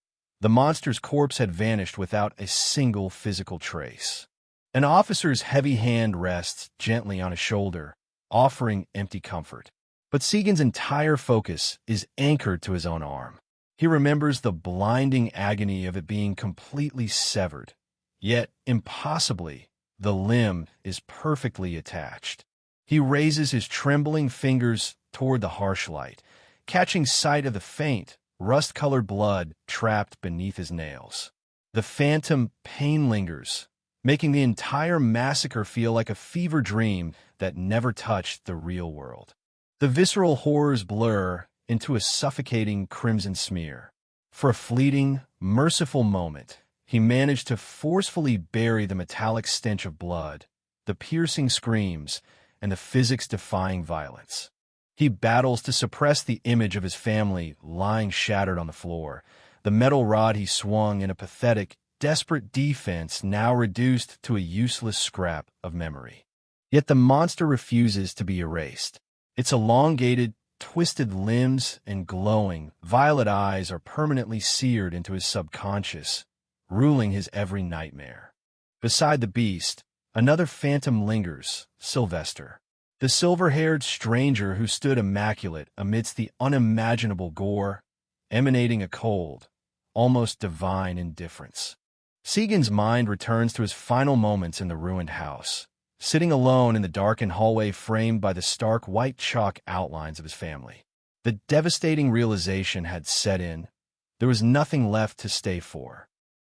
The monster's corpse had vanished without a single physical trace. An officer's heavy hand rests gently on his shoulder, offering empty comfort. But Segun's entire focus is anchored to his own arm. He remembers the blinding agony of it being completely severed. Yet, impossibly, the limb is perfectly attached. He raises his trembling fingers toward the harsh light, catching sight of the faint, rust-colored blood trapped beneath his nails. The phantom pain lingers, making the entire massacre feel like a fever dream that never touched the real world. The visceral horrors blur into a suffocating crimson smear. For a fleeting, merciful moment, he managed to forcefully bury the metallic stench of blood, the piercing screams, and the physics-defying violence. He battles to suppress the image of his family lying shattered on the floor, the metal rod he swung in a pathetic, desperate defense now reduced to a useless scrap of memory. Yet the monster refuses to be erased. Its elongated, twisted limbs and glowing, violet eyes are permanently seared into his subconscious, ruling his every nightmare. Beside the beast, another phantom lingers, Sylvester. The silver-haired stranger who stood immaculate amidst the unimaginable gore, emanating a cold, almost divine indifference. Segun's mind returns to his final moments in the ruined house, sitting alone in the darkened hallway framed by the stark white chalk outlines of his family. The devastating realization had set in. There was nothing left to stay for.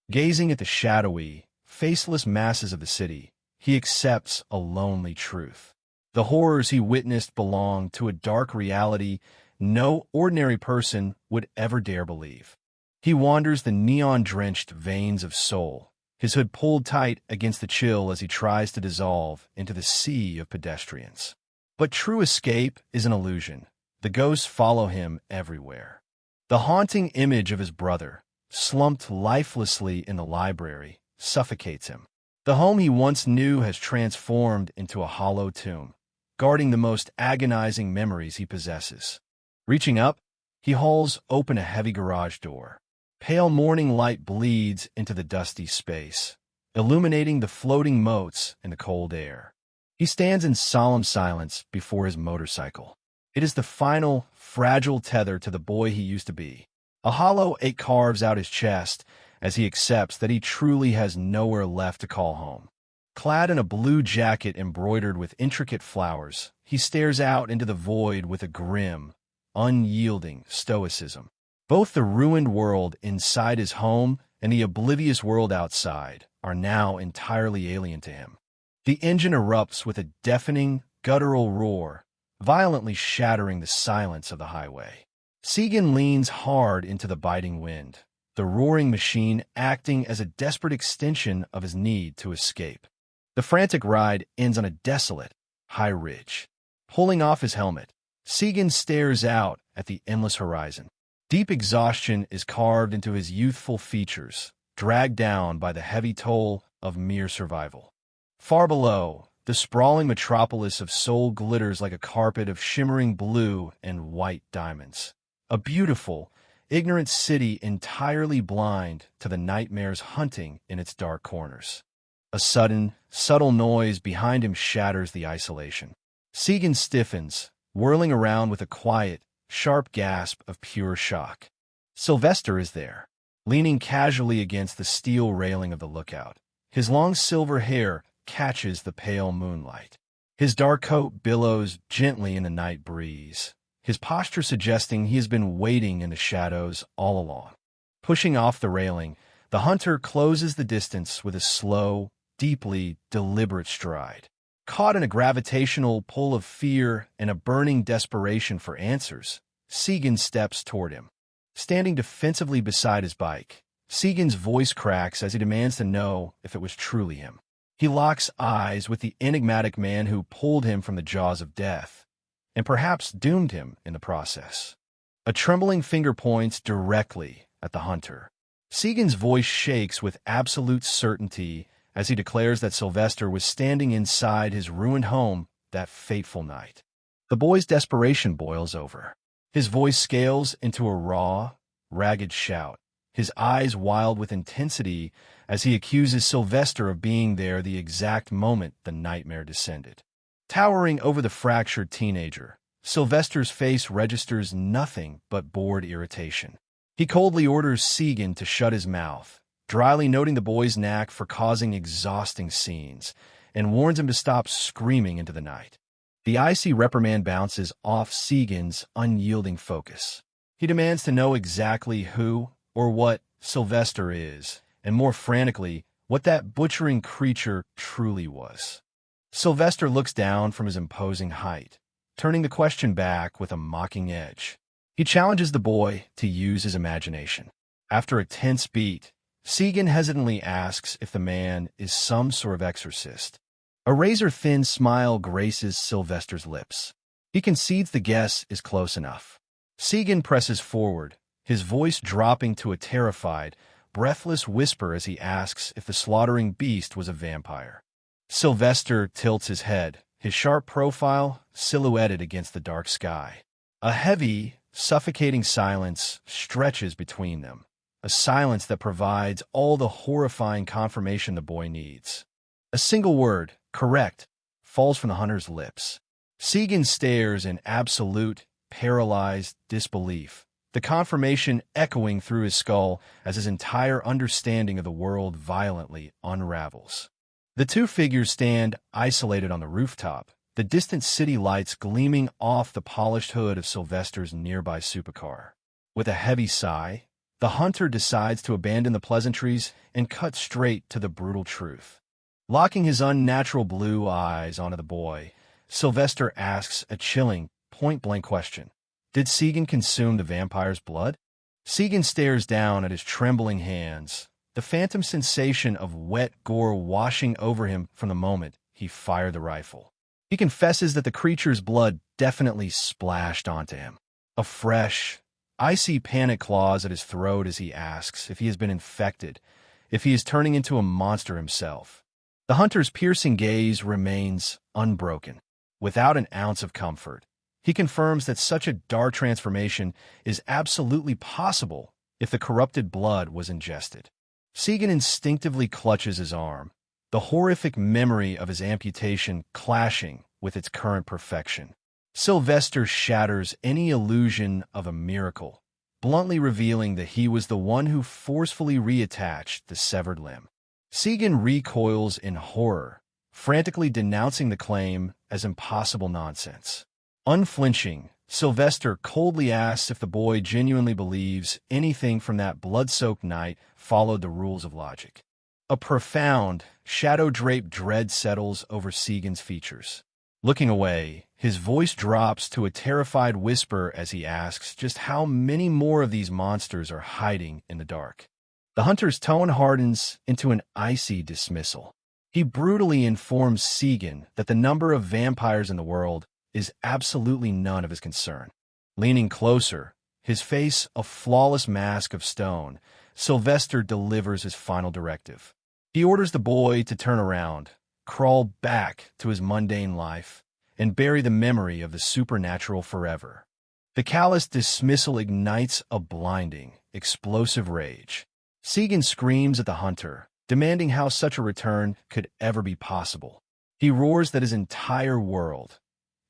Gazing at the shadowy, faceless masses of the city, he accepts a lonely truth. The horrors he witnessed belonged to a dark reality no ordinary person would ever dare believe. He wanders the neon-drenched veins of Seoul, his hood pulled tight against the chill as he tries to dissolve into the sea of pedestrians. But true escape is an illusion. The ghosts follow him everywhere. The haunting image of his brother, slumped lifelessly in the library, suffocates him. The home he once knew has transformed into a hollow tomb, guarding the most agonizing memories he possesses. Reaching up, he hauls open a heavy garage door. Pale morning light bleeds into the dusty space, illuminating the floating motes in the cold air. He stands in solemn silence before his motorcycle. It is the final, fragile tether to the boy he used to be. A hollow ache carves out his chest as he accepts that he truly has nowhere left to call home. Clad in a blue jacket embroidered with intricate flowers, he stares out into the void with a grim, unyielding stoicism. Both the ruined world inside his home and the oblivious world outside are now entirely alien to him. The engine erupts with a deafening, guttural roar, violently shattering the silence of the highway. Segun leans hard into the biting wind, the roaring machine acting as a desperate extension of his need to escape. The frantic ride ends on a desolate, high ridge. Pulling off his helmet, Segun stares out at the endless horizon. Deep exhaustion is carved into his youthful features, dragged down by the heavy toll of mere survival. Far below, the sprawling metropolis of Seoul glitters like a carpet of shimmering blue and white diamonds. A beautiful, ignorant city entirely blind to the nightmares hunting in its dark corners. A sudden, subtle noise behind him shatters the isolation. Segun stiffens, whirling around with a quiet, sharp gasp of pure shock. Sylvester is there, leaning casually against the steel railing of the lookout. His long silver hair catches the pale moonlight. His dark coat billows gently in the night breeze, his posture suggesting he has been waiting in the shadows all along. Pushing off the railing, the hunter closes the distance with a slow, deeply deliberate stride. Caught in a gravitational pull of fear and a burning desperation for answers, Segun steps toward him. Standing defensively beside his bike, Segun's voice cracks as he demands to know if it was truly him. He locks eyes with the enigmatic man who pulled him from the jaws of death, and perhaps doomed him in the process. A trembling finger points directly at the hunter. Segun's voice shakes with absolute certainty as he declares that Sylvester was standing inside his ruined home that fateful night. The boy's desperation boils over. His voice scales into a raw, ragged shout, his eyes wild with intensity as he accuses Sylvester of being there the exact moment the nightmare descended. Towering over the fractured teenager, Sylvester's face registers nothing but bored irritation. He coldly orders Segun to shut his mouth, dryly noting the boy's knack for causing exhausting scenes, and warns him to stop screaming into the night. The icy reprimand bounces off Segun's unyielding focus. He demands to know exactly who or what Sylvester is, and more frantically, what that butchering creature truly was. Sylvester looks down from his imposing height, turning the question back with a mocking edge. He challenges the boy to use his imagination. After a tense beat, Segun hesitantly asks if the man is some sort of exorcist. A razor-thin smile graces Sylvester's lips. He concedes the guess is close enough. Segun presses forward, his voice dropping to a terrified, breathless whisper as he asks if the slaughtering beast was a vampire. Sylvester tilts his head, his sharp profile silhouetted against the dark sky. A heavy, suffocating silence stretches between them, a silence that provides all the horrifying confirmation the boy needs. A single word, correct, falls from the hunter's lips. Segun stares in absolute, paralyzed disbelief, the confirmation echoing through his skull as his entire understanding of the world violently unravels. The two figures stand isolated on the rooftop, the distant city lights gleaming off the polished hood of Sylvester's nearby supercar. With a heavy sigh, the hunter decides to abandon the pleasantries and cut straight to the brutal truth. Locking his unnatural blue eyes onto the boy, Sylvester asks a chilling, point-blank question. Did Segun consume the vampire's blood? Segun stares down at his trembling hands, the phantom sensation of wet gore washing over him from the moment he fired the rifle. He confesses that the creature's blood definitely splashed onto him. A fresh, icy panic claws at his throat as he asks if he has been infected, if he is turning into a monster himself. The hunter's piercing gaze remains unbroken, without an ounce of comfort. He confirms that such a dark transformation is absolutely possible if the corrupted blood was ingested. Segun instinctively clutches his arm, the horrific memory of his amputation clashing with its current perfection. Sylvester shatters any illusion of a miracle, bluntly revealing that he was the one who forcefully reattached the severed limb. Segun recoils in horror, frantically denouncing the claim as impossible nonsense. Unflinching, Sylvester coldly asks if the boy genuinely believes anything from that blood-soaked night followed the rules of logic. A profound, shadow-draped dread settles over Segun's features. Looking away, his voice drops to a terrified whisper as he asks just how many more of these monsters are hiding in the dark. The hunter's tone hardens into an icy dismissal. He brutally informs Segun that the number of vampires in the world is absolutely none of his concern. Leaning closer, his face a flawless mask of stone, Sylvester delivers his final directive. He orders the boy to turn around, crawl back to his mundane life, and bury the memory of the supernatural forever. The callous dismissal ignites a blinding, explosive rage. Segun screams at the hunter, demanding how such a return could ever be possible. He roars that his entire world,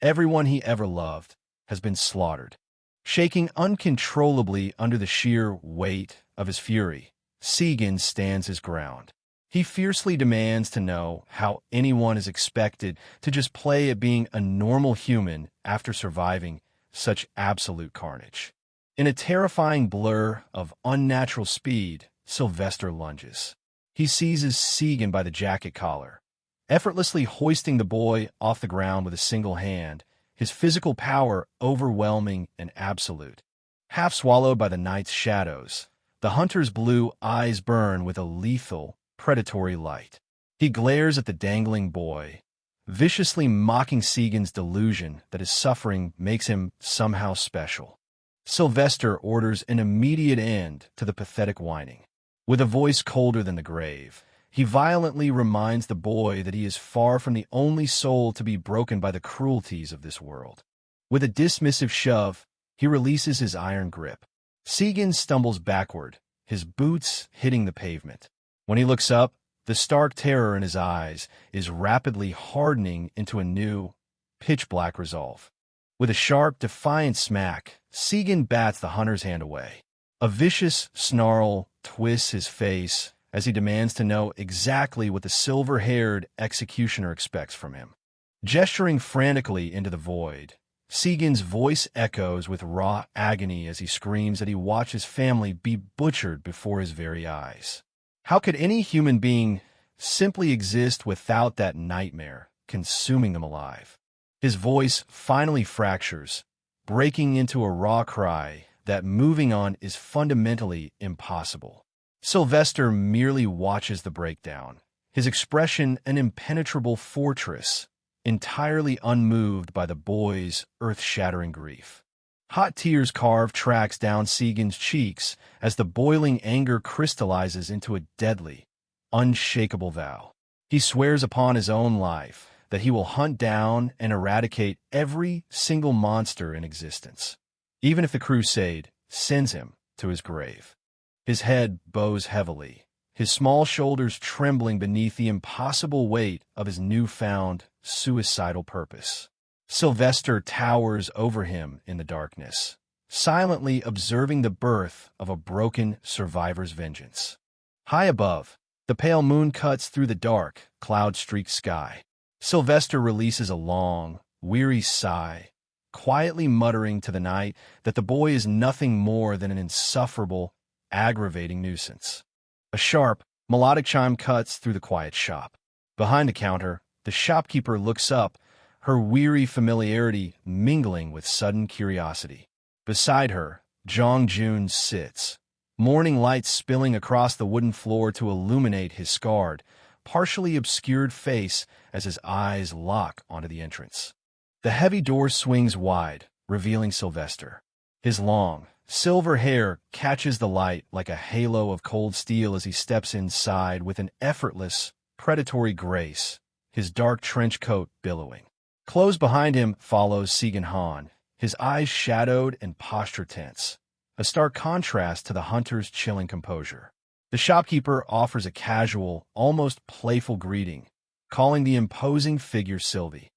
everyone he ever loved, has been slaughtered. Shaking uncontrollably under the sheer weight of his fury, Segun stands his ground. He fiercely demands to know how anyone is expected to just play at being a normal human after surviving such absolute carnage. In a terrifying blur of unnatural speed, Sylvester lunges. He seizes Segun by the jacket collar, effortlessly hoisting the boy off the ground with a single hand, his physical power overwhelming and absolute. Half swallowed by the night's shadows, the hunter's blue eyes burn with a lethal, predatory light. He glares at the dangling boy, viciously mocking Segun's delusion that his suffering makes him somehow special. Sylvester orders an immediate end to the pathetic whining. With a voice colder than the grave, he violently reminds the boy that he is far from the only soul to be broken by the cruelties of this world. With a dismissive shove, he releases his iron grip. Segun stumbles backward, his boots hitting the pavement. When he looks up, the stark terror in his eyes is rapidly hardening into a new, pitch-black resolve. With a sharp, defiant smack, Segun bats the hunter's hand away. A vicious snarl twists his face as he demands to know exactly what the silver-haired executioner expects from him. Gesturing frantically into the void, Segun's voice echoes with raw agony as he screams that he watched his family be butchered before his very eyes. How could any human being simply exist without that nightmare consuming them alive? His voice finally fractures, breaking into a raw cry that moving on is fundamentally impossible. Sylvester merely watches the breakdown, his expression an impenetrable fortress, entirely unmoved by the boy's earth-shattering grief. Hot tears carve tracks down Segun's cheeks as the boiling anger crystallizes into a deadly, unshakable vow. He swears upon his own life that he will hunt down and eradicate every single monster in existence, even if the crusade sends him to his grave. His head bows heavily, his small shoulders trembling beneath the impossible weight of his newfound suicidal purpose. Sylvester towers over him in the darkness, silently observing the birth of a broken survivor's vengeance. High above, the pale moon cuts through the dark, cloud-streaked sky. Sylvester releases a long, weary sigh, quietly muttering to the night that the boy is nothing more than an insufferable, aggravating nuisance. A sharp, melodic chime cuts through the quiet shop. Behind the counter, the shopkeeper looks up, her weary familiarity mingling with sudden curiosity. Beside her, Jong-jun sits, morning light spilling across the wooden floor to illuminate his scarred, partially obscured face as his eyes lock onto the entrance. The heavy door swings wide, revealing Sylvester. His long, silver hair catches the light like a halo of cold steel as he steps inside with an effortless, predatory grace, his dark trench coat billowing. Close behind him follows Segun Han, his eyes shadowed and posture tense, a stark contrast to the hunter's chilling composure. The shopkeeper offers a casual, almost playful greeting, calling the imposing figure Sylvie.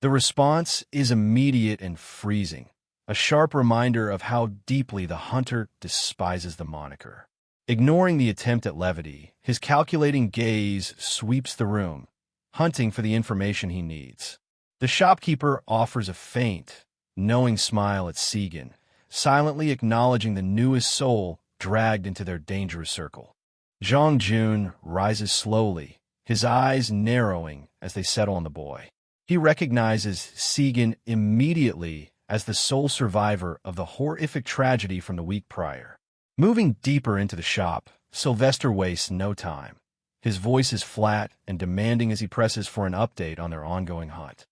The response is immediate and freezing, a sharp reminder of how deeply the hunter despises the moniker. Ignoring the attempt at levity, his calculating gaze sweeps the room, hunting for the information he needs. The shopkeeper offers a faint, knowing smile at Segun, silently acknowledging the newest soul dragged into their dangerous circle. Jong-jun rises slowly, his eyes narrowing as they settle on the boy. He recognizes Segun immediately as the sole survivor of the horrific tragedy from the week prior. Moving deeper into the shop, Sylvester wastes no time. His voice is flat and demanding as he presses for an update on their ongoing hunt.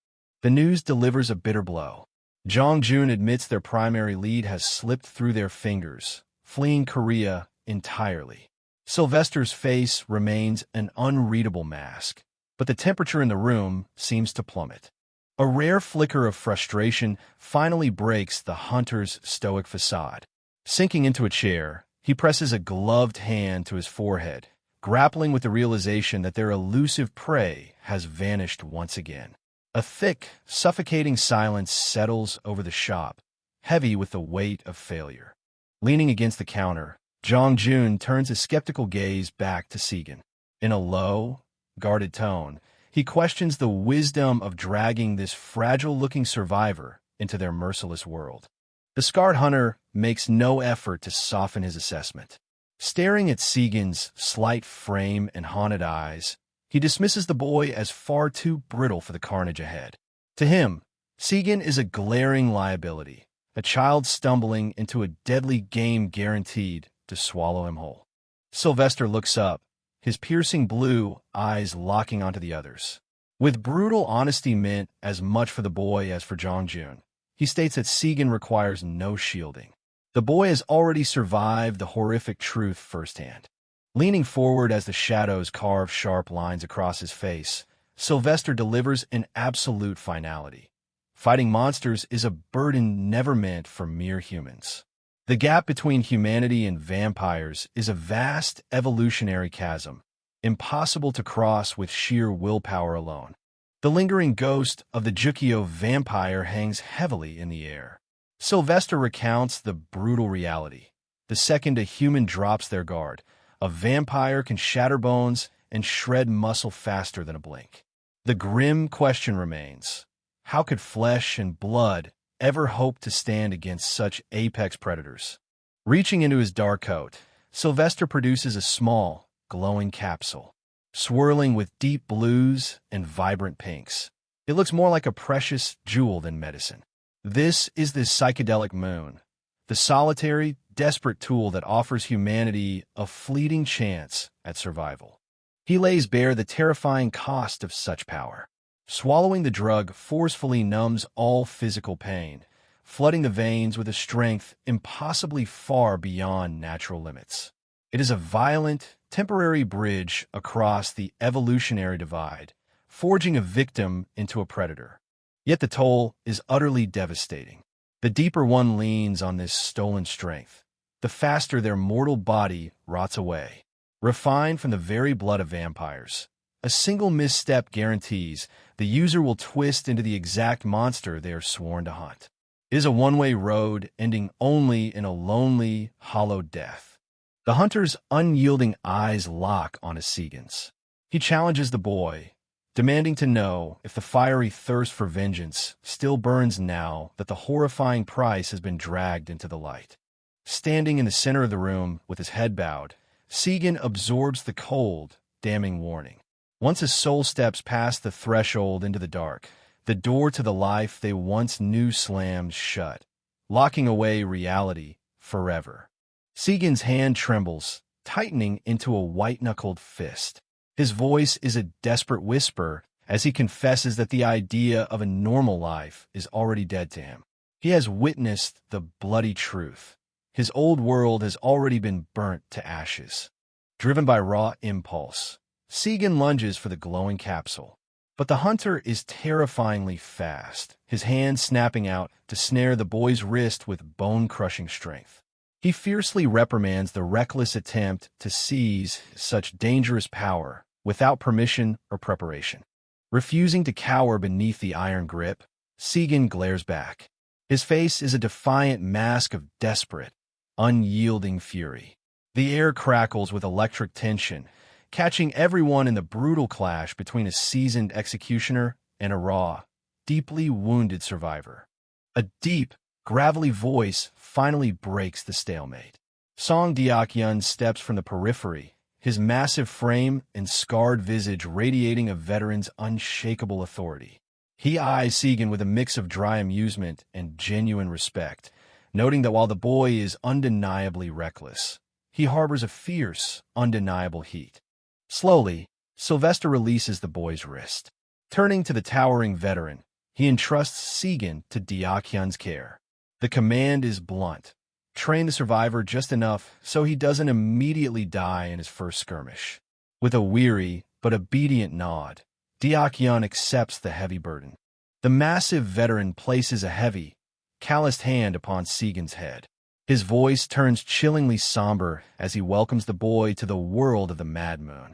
The news delivers a bitter blow. Jong-jun admits their primary lead has slipped through their fingers, fleeing Korea entirely. Sylvester's face remains an unreadable mask, but the temperature in the room seems to plummet. A rare flicker of frustration finally breaks the hunter's stoic facade. Sinking into a chair, he presses a gloved hand to his forehead, grappling with the realization that their elusive prey has vanished once again. A thick, suffocating silence settles over the shop, heavy with the weight of failure. Leaning against the counter, Jong-jun turns his skeptical gaze back to Segun. In a low, guarded tone, he questions the wisdom of dragging this fragile-looking survivor into their merciless world. The scarred hunter makes no effort to soften his assessment. Staring at Segun's slight frame and haunted eyes, he dismisses the boy as far too brittle for the carnage ahead. To him, Segun is a glaring liability, a child stumbling into a deadly game guaranteed to swallow him whole. Sylvester looks up, his piercing blue eyes locking onto the others. With brutal honesty meant as much for the boy as for Jong-jun, he states that Segun requires no shielding. The boy has already survived the horrific truth firsthand. Leaning forward as the shadows carve sharp lines across his face, Sylvester delivers an absolute finality. Fighting monsters is a burden never meant for mere humans. The gap between humanity and vampires is a vast evolutionary chasm, impossible to cross with sheer willpower alone. The lingering ghost of the Jukyo vampire hangs heavily in the air. Sylvester recounts the brutal reality. The second a human drops their guard, a vampire can shatter bones and shred muscle faster than a blink. The grim question remains, how could flesh and blood ever hope to stand against such apex predators? Reaching into his dark coat, Sylvester produces a small, glowing capsule, swirling with deep blues and vibrant pinks. It looks more like a precious jewel than medicine. This is the psychedelic moon, the solitary, desperate tool that offers humanity a fleeting chance at survival. He lays bare the terrifying cost of such power. Swallowing the drug forcefully numbs all physical pain, flooding the veins with a strength impossibly far beyond natural limits. It is a violent, temporary bridge across the evolutionary divide, forging a victim into a predator. Yet the toll is utterly devastating. The deeper one leans on this stolen strength, the faster their mortal body rots away. Refined from the very blood of vampires, a single misstep guarantees the user will twist into the exact monster they are sworn to hunt. It is a one-way road ending only in a lonely, hollow death. The hunter's unyielding eyes lock onto Segun's. He challenges the boy, demanding to know if the fiery thirst for vengeance still burns now that the horrifying price has been dragged into the light. Standing in the center of the room with his head bowed, Segun absorbs the cold, damning warning. Once his soul steps past the threshold into the dark, the door to the life they once knew slams shut, locking away reality forever. Segun's hand trembles, tightening into a white-knuckled fist. His voice is a desperate whisper as he confesses that the idea of a normal life is already dead to him. He has witnessed the bloody truth. His old world has already been burnt to ashes. Driven by raw impulse, Segun lunges for the glowing capsule. But the hunter is terrifyingly fast, his hand snapping out to snare the boy's wrist with bone-crushing strength. He fiercely reprimands the reckless attempt to seize such dangerous power without permission or preparation. Refusing to cower beneath the iron grip, Segun glares back. His face is a defiant mask of desperate, unyielding fury. The air crackles with electric tension, catching everyone in the brutal clash between a seasoned executioner and a raw, deeply wounded survivor. A deep, gravelly voice finally breaks the stalemate. Song Deok-yeon steps from the periphery, his massive frame and scarred visage radiating a veteran's unshakable authority. He eyes Segun with a mix of dry amusement and genuine respect, noting that while the boy is undeniably reckless, he harbors a fierce, undeniable heat. Slowly, Sylvester releases the boy's wrist. Turning to the towering veteran, he entrusts Segun to Deok-yeon's care. The command is blunt. Train the survivor just enough so he doesn't immediately die in his first skirmish. With a weary but obedient nod, Deok-yeon accepts the heavy burden. The massive veteran places a heavy, calloused hand upon Segun's head. His voice turns chillingly somber as he welcomes the boy to the world of the Mad Moon.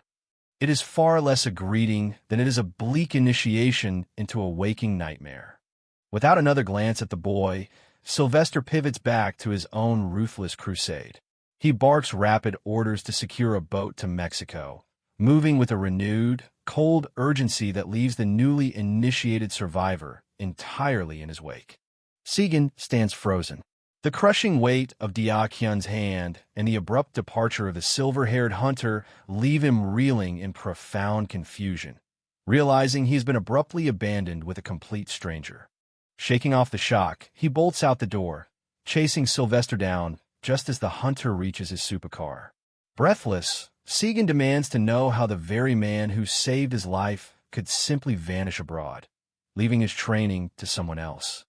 It is far less a greeting than it is a bleak initiation into a waking nightmare. Without another glance at the boy, Sylvester pivots back to his own ruthless crusade. He barks rapid orders to secure a boat to Mexico, moving with a renewed, cold urgency that leaves the newly initiated survivor entirely in his wake. Segun stands frozen. The crushing weight of Deok-yeon's hand and the abrupt departure of the silver-haired hunter leave him reeling in profound confusion, realizing he's been abruptly abandoned with a complete stranger. Shaking off the shock, he bolts out the door, chasing Sylvester down just as the hunter reaches his supercar. Breathless, Segun demands to know how the very man who saved his life could simply vanish abroad, leaving his training to someone else.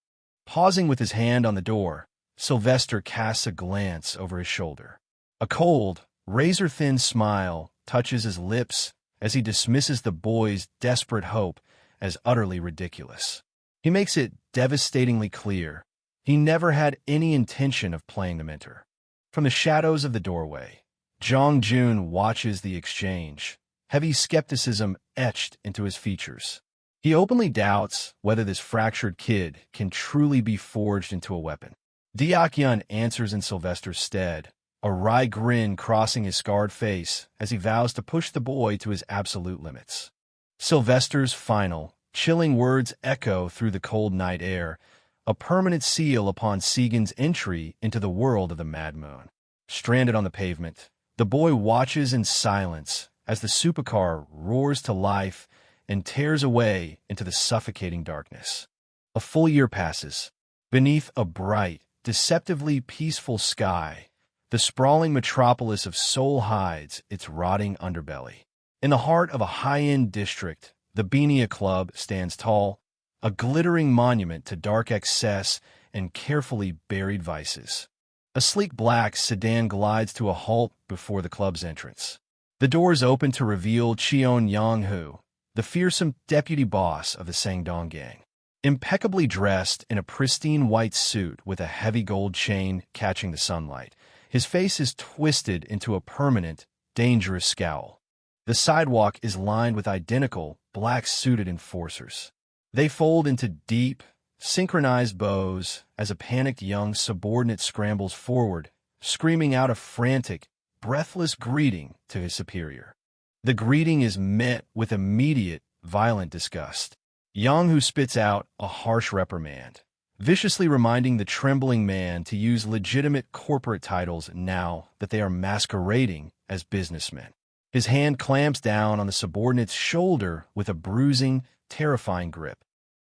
Pausing with his hand on the door, Sylvester casts a glance over his shoulder. A cold, razor-thin smile touches his lips as he dismisses the boy's desperate hope as utterly ridiculous. He makes it devastatingly clear he never had any intention of playing the mentor. From the shadows of the doorway, Jong-jun watches the exchange, heavy skepticism etched into his features. He openly doubts whether this fractured kid can truly be forged into a weapon. Deok-yeon answers in Sylvester's stead, a wry grin crossing his scarred face as he vows to push the boy to his absolute limits. Sylvester's final, chilling words echo through the cold night air, a permanent seal upon Segun's entry into the world of the Mad Moon. Stranded on the pavement, the boy watches in silence as the supercar roars to life and tears away into the suffocating darkness. A full year passes. Beneath a bright, deceptively peaceful sky, the sprawling metropolis of Seoul hides its rotting underbelly. In the heart of a high-end district, the Beania Club stands tall, a glittering monument to dark excess and carefully buried vices. A sleek black sedan glides to a halt before the club's entrance. The doors open to reveal Cheon Yong-hoo, the fearsome deputy boss of the Sangdong gang. Impeccably dressed in a pristine white suit with a heavy gold chain catching the sunlight, his face is twisted into a permanent, dangerous scowl. The sidewalk is lined with identical, black-suited enforcers. They fold into deep, synchronized bows as a panicked young subordinate scrambles forward, screaming out a frantic, breathless greeting to his superior. The greeting is met with immediate, violent disgust. Yang-hoo spits out a harsh reprimand, viciously reminding the trembling man to use legitimate corporate titles now that they are masquerading as businessmen. His hand clamps down on the subordinate's shoulder with a bruising, terrifying grip.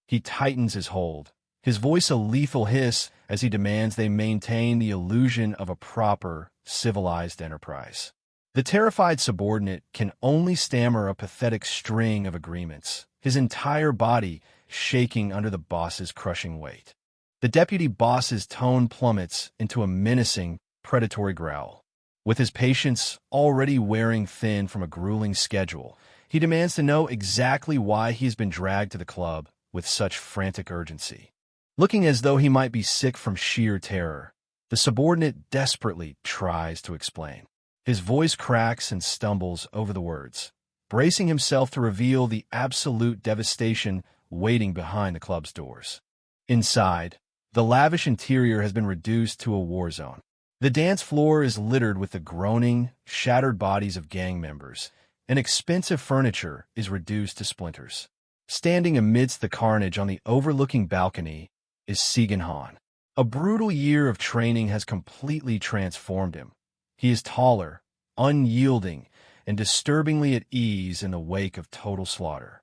He tightens his hold, his voice a lethal hiss as he demands they maintain the illusion of a proper, civilized enterprise. The terrified subordinate can only stammer a pathetic string of agreements, his entire body shaking under the boss's crushing weight. The deputy boss's tone plummets into a menacing, predatory growl. With his patience already wearing thin from a grueling schedule, he demands to know exactly why he has been dragged to the club with such frantic urgency. Looking as though he might be sick from sheer terror, the subordinate desperately tries to explain. His voice cracks and stumbles over the words, bracing himself to reveal the absolute devastation waiting behind the club's doors. Inside, the lavish interior has been reduced to a war zone. The dance floor is littered with the groaning, shattered bodies of gang members, and expensive furniture is reduced to splinters. Standing amidst the carnage on the overlooking balcony is Segun Han. A brutal year of training has completely transformed him. He is taller, unyielding, and disturbingly at ease in the wake of total slaughter.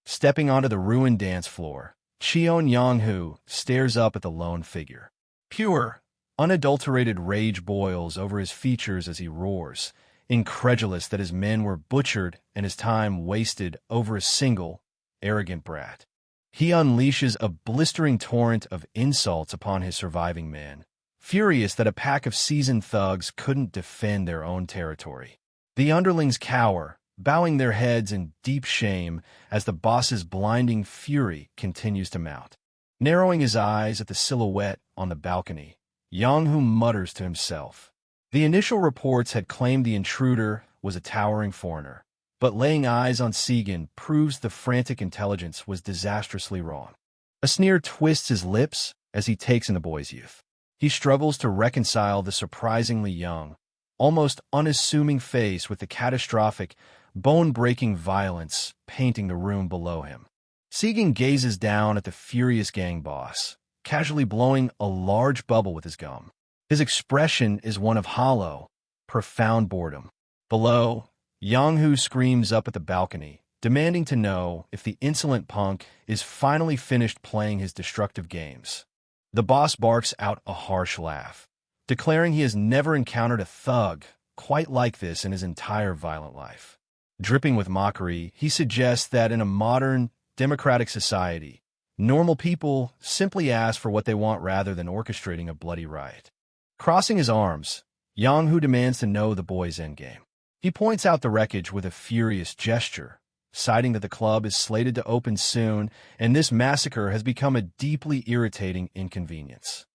Stepping onto the ruined dance floor, Cheon Yong-hoo stares up at the lone figure. Pure, unadulterated rage boils over his features as he roars, incredulous that his men were butchered and his time wasted over a single, arrogant brat. He unleashes a blistering torrent of insults upon his surviving men, furious that a pack of seasoned thugs couldn't defend their own territory. The underlings cower, bowing their heads in deep shame as the boss's blinding fury continues to mount. Narrowing his eyes at the silhouette on the balcony, Yang-hoo mutters to himself. The initial reports had claimed the intruder was a towering foreigner, but laying eyes on Segun proves the frantic intelligence was disastrously wrong. A sneer twists his lips as he takes in the boy's youth. He struggles to reconcile the surprisingly young, almost unassuming face with the catastrophic, bone-breaking violence painting the room below him. Segun gazes down at the furious gang boss, casually blowing a large bubble with his gum. His expression is one of hollow, profound boredom. Below, Yang-hoo screams up at the balcony, demanding to know if the insolent punk is finally finished playing his destructive games. The boss barks out a harsh laugh, declaring he has never encountered a thug quite like this in his entire violent life. Dripping with mockery, he suggests that in a modern, democratic society, normal people simply ask for what they want rather than orchestrating a bloody riot. Crossing his arms, Yang-hoo demands to know the boy's endgame. He points out the wreckage with a furious gesture, citing that the club is slated to open soon and this massacre has become a deeply irritating inconvenience.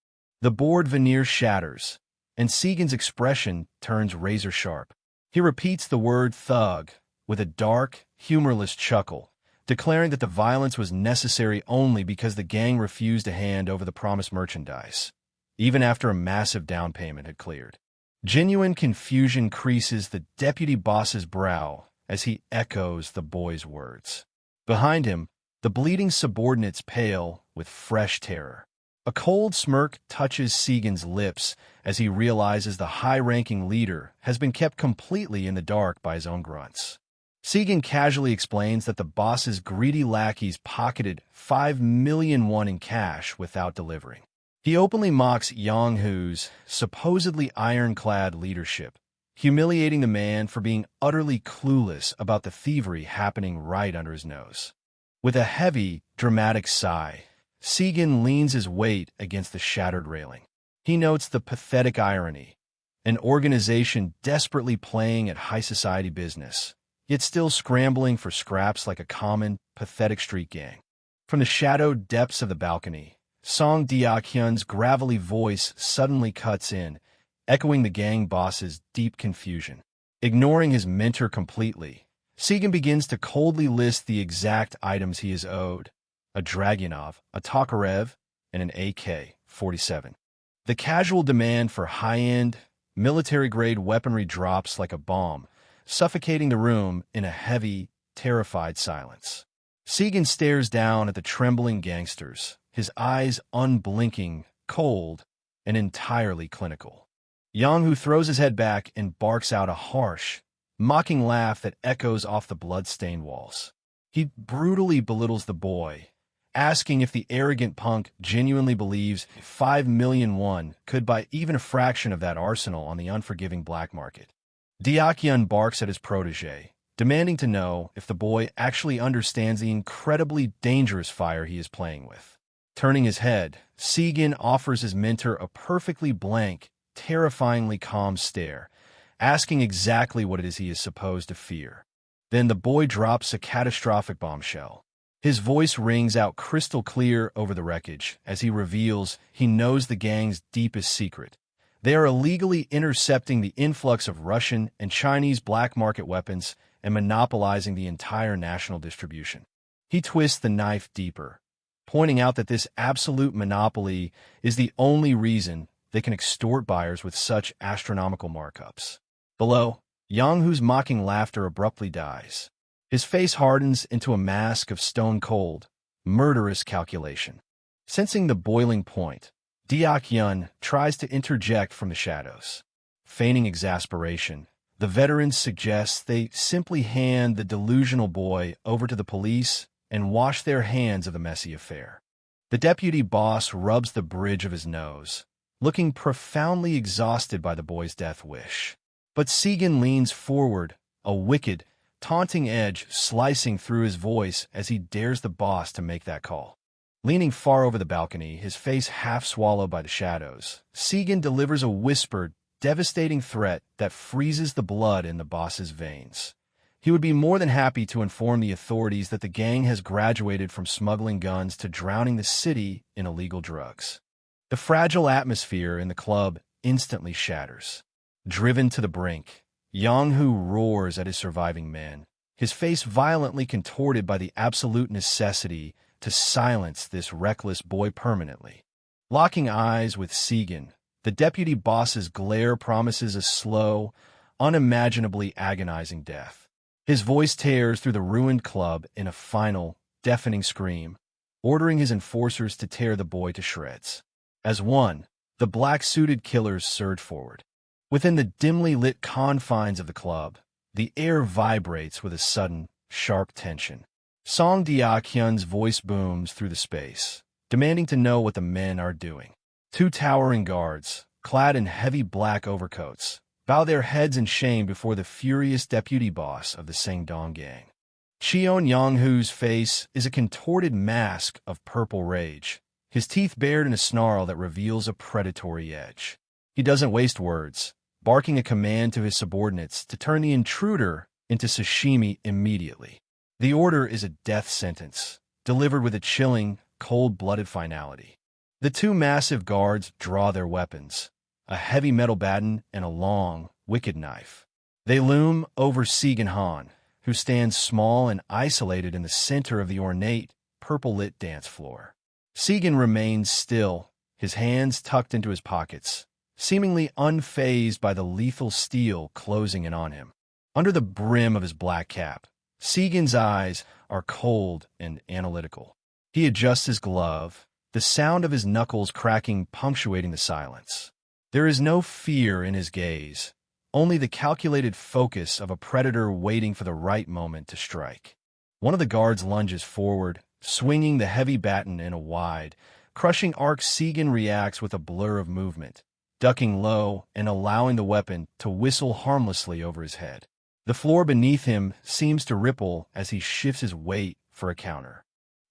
The board veneer shatters, and Segun's expression turns razor-sharp. He repeats the word thug with a dark, humorless chuckle, declaring that the violence was necessary only because the gang refused to hand over the promised merchandise, even after a massive down payment had cleared. Genuine confusion creases the deputy boss's brow as he echoes the boy's words. Behind him, the bleeding subordinates pale with fresh terror. A cold smirk touches Segun's lips as he realizes the high-ranking leader has been kept completely in the dark by his own grunts. Segun casually explains that the boss's greedy lackeys pocketed 5 million won in cash without delivering. He openly mocks Yang-hoo's supposedly ironclad leadership, humiliating the man for being utterly clueless about the thievery happening right under his nose. With a heavy, dramatic sigh, Segun leans his weight against the shattered railing. He notes the pathetic irony. An organization desperately playing at high society business, yet still scrambling for scraps like a common, pathetic street gang. From the shadowed depths of the balcony, Song Dya-kyun's gravelly voice suddenly cuts in, echoing the gang boss's deep confusion. Ignoring his mentor completely, Segun begins to coldly list the exact items he is owed: a Dragunov, a Tokarev, and an AK-47. The casual demand for high-end, military-grade weaponry drops like a bomb, suffocating the room in a heavy, terrified silence. Segun stares down at the trembling gangsters, his eyes unblinking, cold, and entirely clinical. Yang-hu throws his head back and barks out a harsh, mocking laugh that echoes off the blood-stained walls. He brutally belittles the boy, asking if the arrogant punk genuinely believes 5 million won could buy even a fraction of that arsenal on the unforgiving black market. Dya-kyun barks at his protege, demanding to know if the boy actually understands the incredibly dangerous fire he is playing with. Turning his head, Segun offers his mentor a perfectly blank, terrifyingly calm stare, asking exactly what it is he is supposed to fear. Then the boy drops a catastrophic bombshell. His voice rings out crystal clear over the wreckage as he reveals he knows the gang's deepest secret. They are illegally intercepting the influx of Russian and Chinese black market weapons and monopolizing the entire national distribution. He twists the knife deeper, pointing out that this absolute monopoly is the only reason they can extort buyers with such astronomical markups. Below, Yang-hu's mocking laughter abruptly dies. His face hardens into a mask of stone-cold, murderous calculation. Sensing the boiling point, Dya-kyun tries to interject from the shadows. Feigning exasperation, the veterans suggest they simply hand the delusional boy over to the police and wash their hands of the messy affair. The deputy boss rubs the bridge of his nose, looking profoundly exhausted by the boy's death wish. But Segun leans forward, a wicked, taunting edge slicing through his voice as he dares the boss to make that call. Leaning far over the balcony, his face half swallowed by the shadows, Segun delivers a whispered, devastating threat that freezes the blood in the boss's veins. He would be more than happy to inform the authorities that the gang has graduated from smuggling guns to drowning the city in illegal drugs. The fragile atmosphere in the club instantly shatters. Driven to the brink, Yang-hu roars at his surviving men, his face violently contorted by the absolute necessity to silence this reckless boy permanently. Locking eyes with Segun, the deputy boss's glare promises a slow, unimaginably agonizing death. His voice tears through the ruined club in a final, deafening scream, ordering his enforcers to tear the boy to shreds. As one, the black-suited killers surge forward. Within the dimly lit confines of the club, the air vibrates with a sudden, sharp tension. Song Dya-kyun's voice booms through the space, demanding to know what the men are doing. Two towering guards, clad in heavy black overcoats, bow their heads in shame before the furious deputy boss of the Sangdong gang. Cheon Yang-hu's face is a contorted mask of purple rage, his teeth bared in a snarl that reveals a predatory edge. He doesn't waste words, barking a command to his subordinates to turn the intruder into sashimi immediately. The order is a death sentence, delivered with a chilling, cold-blooded finality. The two massive guards draw their weapons, a heavy metal baton and a long, wicked knife. They loom over Segun Han, who stands small and isolated in the center of the ornate, purple-lit dance floor. Segun remains still, his hands tucked into his pockets, seemingly unfazed by the lethal steel closing in on him. Under the brim of his black cap, Segun's eyes are cold and analytical. He adjusts his glove, the sound of his knuckles cracking punctuating the silence. There is no fear in his gaze, only the calculated focus of a predator waiting for the right moment to strike. One of the guards lunges forward, swinging the heavy baton in a wide, crushing arc. Segun reacts with a blur of movement, ducking low and allowing the weapon to whistle harmlessly over his head. The floor beneath him seems to ripple as he shifts his weight for a counter.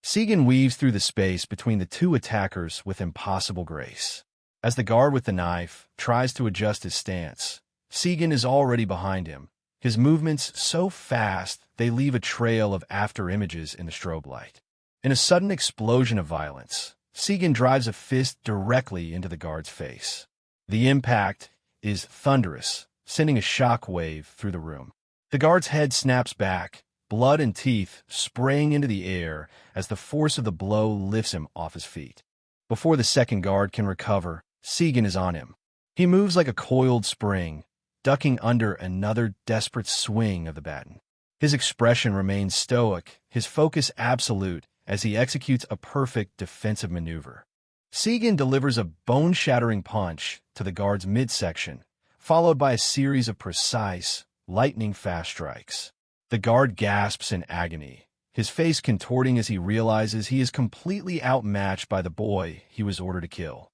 Segun weaves through the space between the two attackers with impossible grace. As the guard with the knife tries to adjust his stance, Segun is already behind him, his movements so fast they leave a trail of after-images in the strobe light. In a sudden explosion of violence, Segun drives a fist directly into the guard's face. The impact is thunderous, sending a shock wave through the room. The guard's head snaps back, blood and teeth spraying into the air as the force of the blow lifts him off his feet. Before the second guard can recover, Segun is on him. He moves like a coiled spring, ducking under another desperate swing of the baton. His expression remains stoic, his focus absolute, as he executes a perfect defensive maneuver. Segun delivers a bone-shattering punch to the guard's midsection, followed by a series of precise, lightning-fast strikes. The guard gasps in agony, his face contorting as he realizes he is completely outmatched by the boy he was ordered to kill.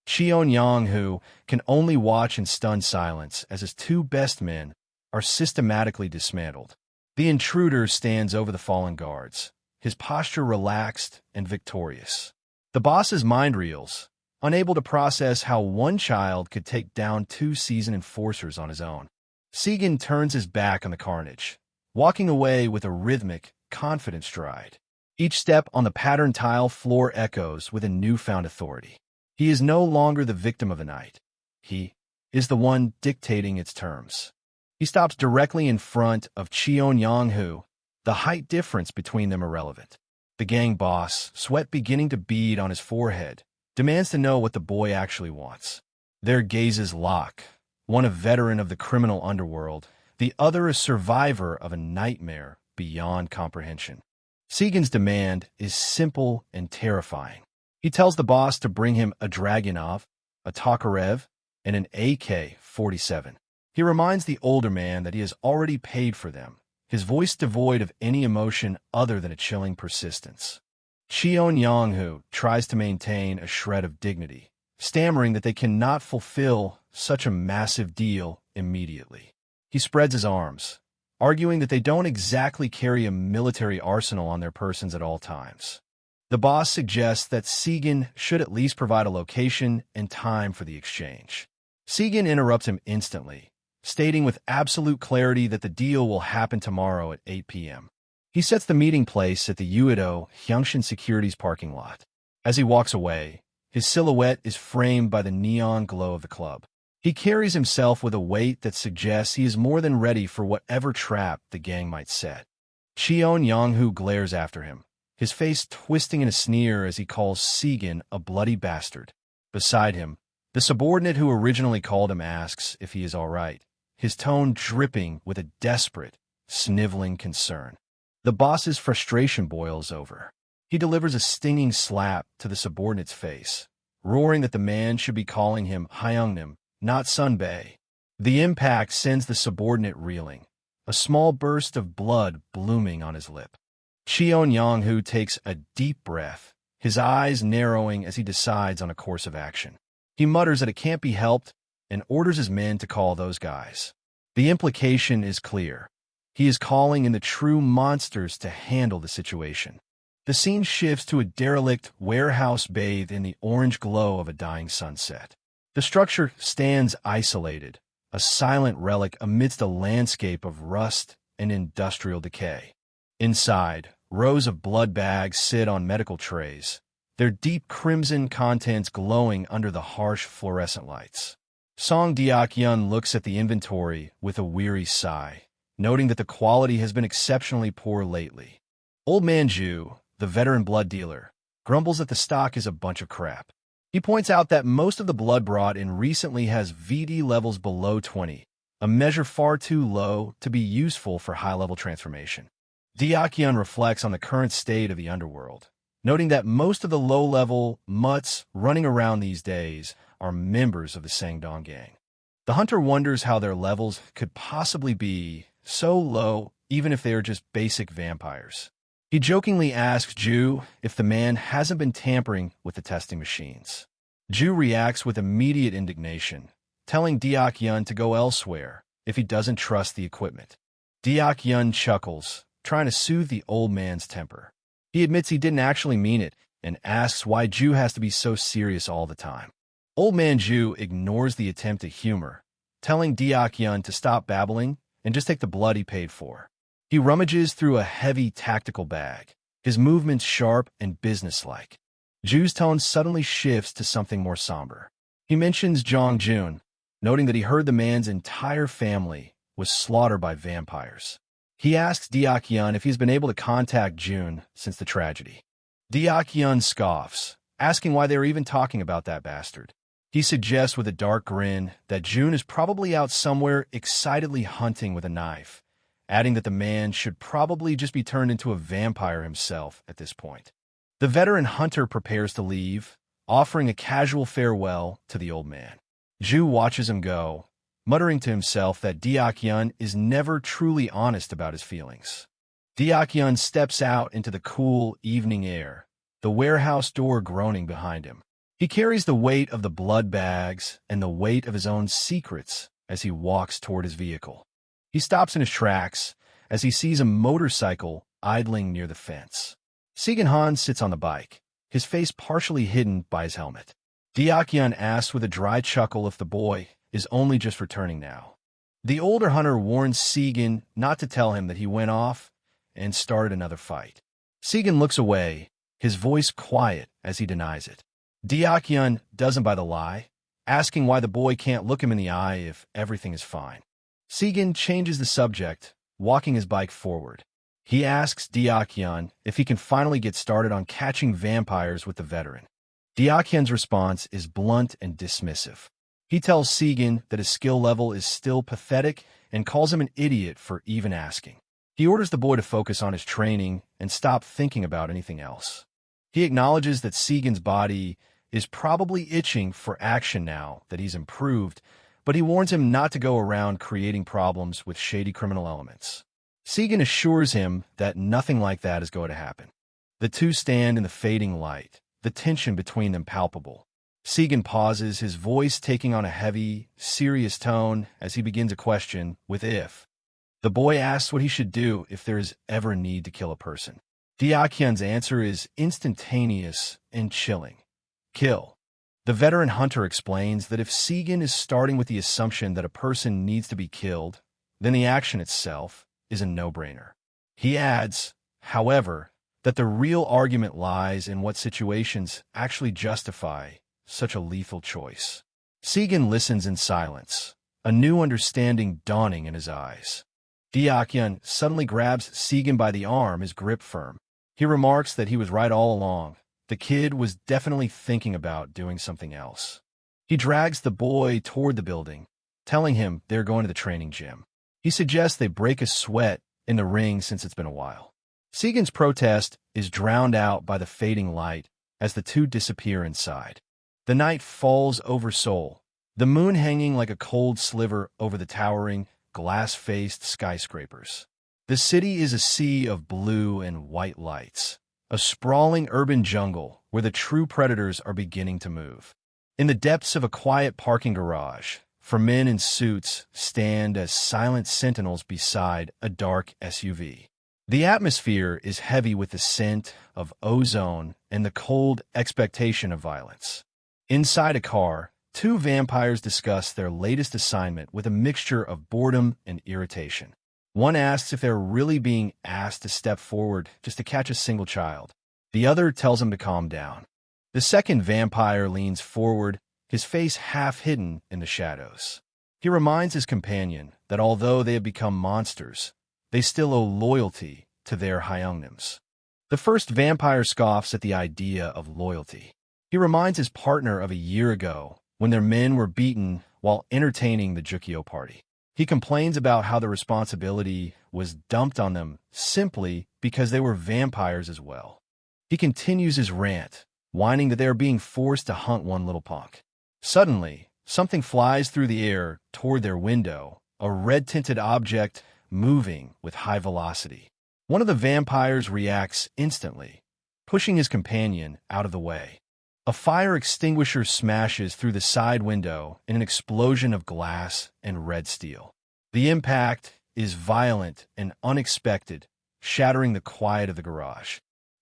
Cheon-yang, who can only watch in stunned silence as his two best men are systematically dismantled. The intruder stands over the fallen guards, his posture relaxed and victorious. The boss's mind reels, unable to process how one child could take down two seasoned enforcers on his own. Segun turns his back on the carnage, walking away with a rhythmic, confident stride. Each step on the patterned tile floor echoes with a newfound authority. He is no longer the victim of the night. He is the one dictating its terms. He stops directly in front of Cheon-yang, who, the height difference between them irrelevant. The gang boss, sweat beginning to bead on his forehead, demands to know what the boy actually wants. Their gazes lock, one a veteran of the criminal underworld, the other a survivor of a nightmare beyond comprehension. Segun's demand is simple and terrifying. He tells the boss to bring him a Dragunov, a Tokarev, and an AK-47. He reminds the older man that he has already paid for them, his voice devoid of any emotion other than a chilling persistence. Cheon-yang, who tries to maintain a shred of dignity, stammering that they cannot fulfill such a massive deal immediately. He spreads his arms, arguing that they don't exactly carry a military arsenal on their persons at all times. The boss suggests that Segun should at least provide a location and time for the exchange. Segun interrupts him instantly, stating with absolute clarity that the deal will happen tomorrow at 8 p.m. He sets the meeting place at the Uedo Hyungshin Securities parking lot. As he walks away, his silhouette is framed by the neon glow of the club. He carries himself with a weight that suggests he is more than ready for whatever trap the gang might set. Cheon-yang glares after him, his face twisting in a sneer as he calls Segun a bloody bastard. Beside him, the subordinate who originally called him asks if he is all right, his tone dripping with a desperate, sniveling concern. The boss's frustration boils over. He delivers a stinging slap to the subordinate's face, roaring that the man should be calling him Hyungnim, not Sunbae. The impact sends the subordinate reeling, a small burst of blood blooming on his lip. Cheon-yang takes a deep breath, his eyes narrowing as he decides on a course of action. He mutters that it can't be helped and orders his men to call those guys. The implication is clear. He is calling in the true monsters to handle the situation. The scene shifts to a derelict warehouse bathed in the orange glow of a dying sunset. The structure stands isolated, a silent relic amidst a landscape of rust and industrial decay. Inside, rows of blood bags sit on medical trays, their deep crimson contents glowing under the harsh fluorescent lights. Song Deok-yun looks at the inventory with a weary sigh, noting that the quality has been exceptionally poor lately. Old Man Ju, the veteran blood dealer, grumbles that the stock is a bunch of crap. He points out that most of the blood brought in recently has VD levels below 20, a measure far too low to be useful for high-level transformation. Deok-yun reflects on the current state of the underworld, noting that most of the low-level mutts running around these days are members of the Sangdong gang. The hunter wonders how their levels could possibly be so low even if they are just basic vampires. He jokingly asks Ju if the man hasn't been tampering with the testing machines. Ju reacts with immediate indignation, telling Deok-yun to go elsewhere if he doesn't trust the equipment. Deok-yun chuckles, trying to soothe the old man's temper. He admits he didn't actually mean it and asks why Ju has to be so serious all the time. Old man Ju ignores the attempt at humor, telling Deok-yeon to stop babbling and just take the blood he paid for. He rummages through a heavy tactical bag, his movements sharp and businesslike. Ju's tone suddenly shifts to something more somber. He mentions Jong-jun, noting that he heard the man's entire family was slaughtered by vampires. He asks Deok-yeon if he's been able to contact Jun since the tragedy. Deok-yeon scoffs, asking why they were even talking about that bastard. He suggests with a dark grin that Jun is probably out somewhere excitedly hunting with a knife, adding that the man should probably just be turned into a vampire himself at this point. The veteran hunter prepares to leave, offering a casual farewell to the old man. Ju watches him go, muttering to himself that Deok-yeon is never truly honest about his feelings. Deok-yeon steps out into the cool evening air, the warehouse door groaning behind him. He carries the weight of the blood bags and the weight of his own secrets as he walks toward his vehicle. He stops in his tracks as he sees a motorcycle idling near the fence. Segun Han sits on the bike, his face partially hidden by his helmet. Deok-yeon asks with a dry chuckle if the boy is only just returning now. The older hunter warns Segun not to tell him that he went off and started another fight. Segun looks away, his voice quiet as he denies it. Deok-yeon doesn't buy the lie, asking why the boy can't look him in the eye if everything is fine. Segun changes the subject, walking his bike forward. He asks Deok-yeon if he can finally get started on catching vampires with the veteran. Deok-yeon's response is blunt and dismissive. He tells Segun that his skill level is still pathetic and calls him an idiot for even asking. He orders the boy to focus on his training and stop thinking about anything else. He acknowledges that Segun's body is probably itching for action now that he's improved, but he warns him not to go around creating problems with shady criminal elements. Segun assures him that nothing like that is going to happen. The two stand in the fading light, the tension between them palpable. Segun pauses, his voice taking on a heavy, serious tone as he begins a question with if. The boy asks what he should do if there is ever a need to kill a person. Deok-yeon's answer is instantaneous and chilling. Kill. The veteran hunter explains that if Segun is starting with the assumption that a person needs to be killed, then the action itself is a no-brainer. He adds, however, that the real argument lies in what situations actually justify such a lethal choice. Segun listens in silence, a new understanding dawning in his eyes. Deok-yeon suddenly grabs Segun by the arm, his grip firm. He remarks that he was right all along. The kid was definitely thinking about doing something else. He drags the boy toward the building, telling him they're going to the training gym. He suggests they break a sweat in the ring since it's been a while. Segun's protest is drowned out by the fading light as the two disappear inside. The night falls over Seoul, the moon hanging like a cold sliver over the towering, glass-faced skyscrapers. The city is a sea of blue and white lights, a sprawling urban jungle where the true predators are beginning to move. In the depths of a quiet parking garage, four men in suits stand as silent sentinels beside a dark SUV. The atmosphere is heavy with the scent of ozone and the cold expectation of violence. Inside a car, two vampires discuss their latest assignment with a mixture of boredom and irritation. One asks if they're really being asked to step forward just to catch a single child. The other tells him to calm down. The second vampire leans forward, his face half hidden in the shadows. He reminds his companion that although they have become monsters, they still owe loyalty to their hyungnims. The first vampire scoffs at the idea of loyalty. He reminds his partner of a year ago when their men were beaten while entertaining the Jukyo party. He complains about how the responsibility was dumped on them simply because they were vampires as well. He continues his rant, whining that they are being forced to hunt one little punk. Suddenly, something flies through the air toward their window, a red-tinted object moving with high velocity. One of the vampires reacts instantly, pushing his companion out of the way. A fire extinguisher smashes through the side window in an explosion of glass and red steel. The impact is violent and unexpected, shattering the quiet of the garage.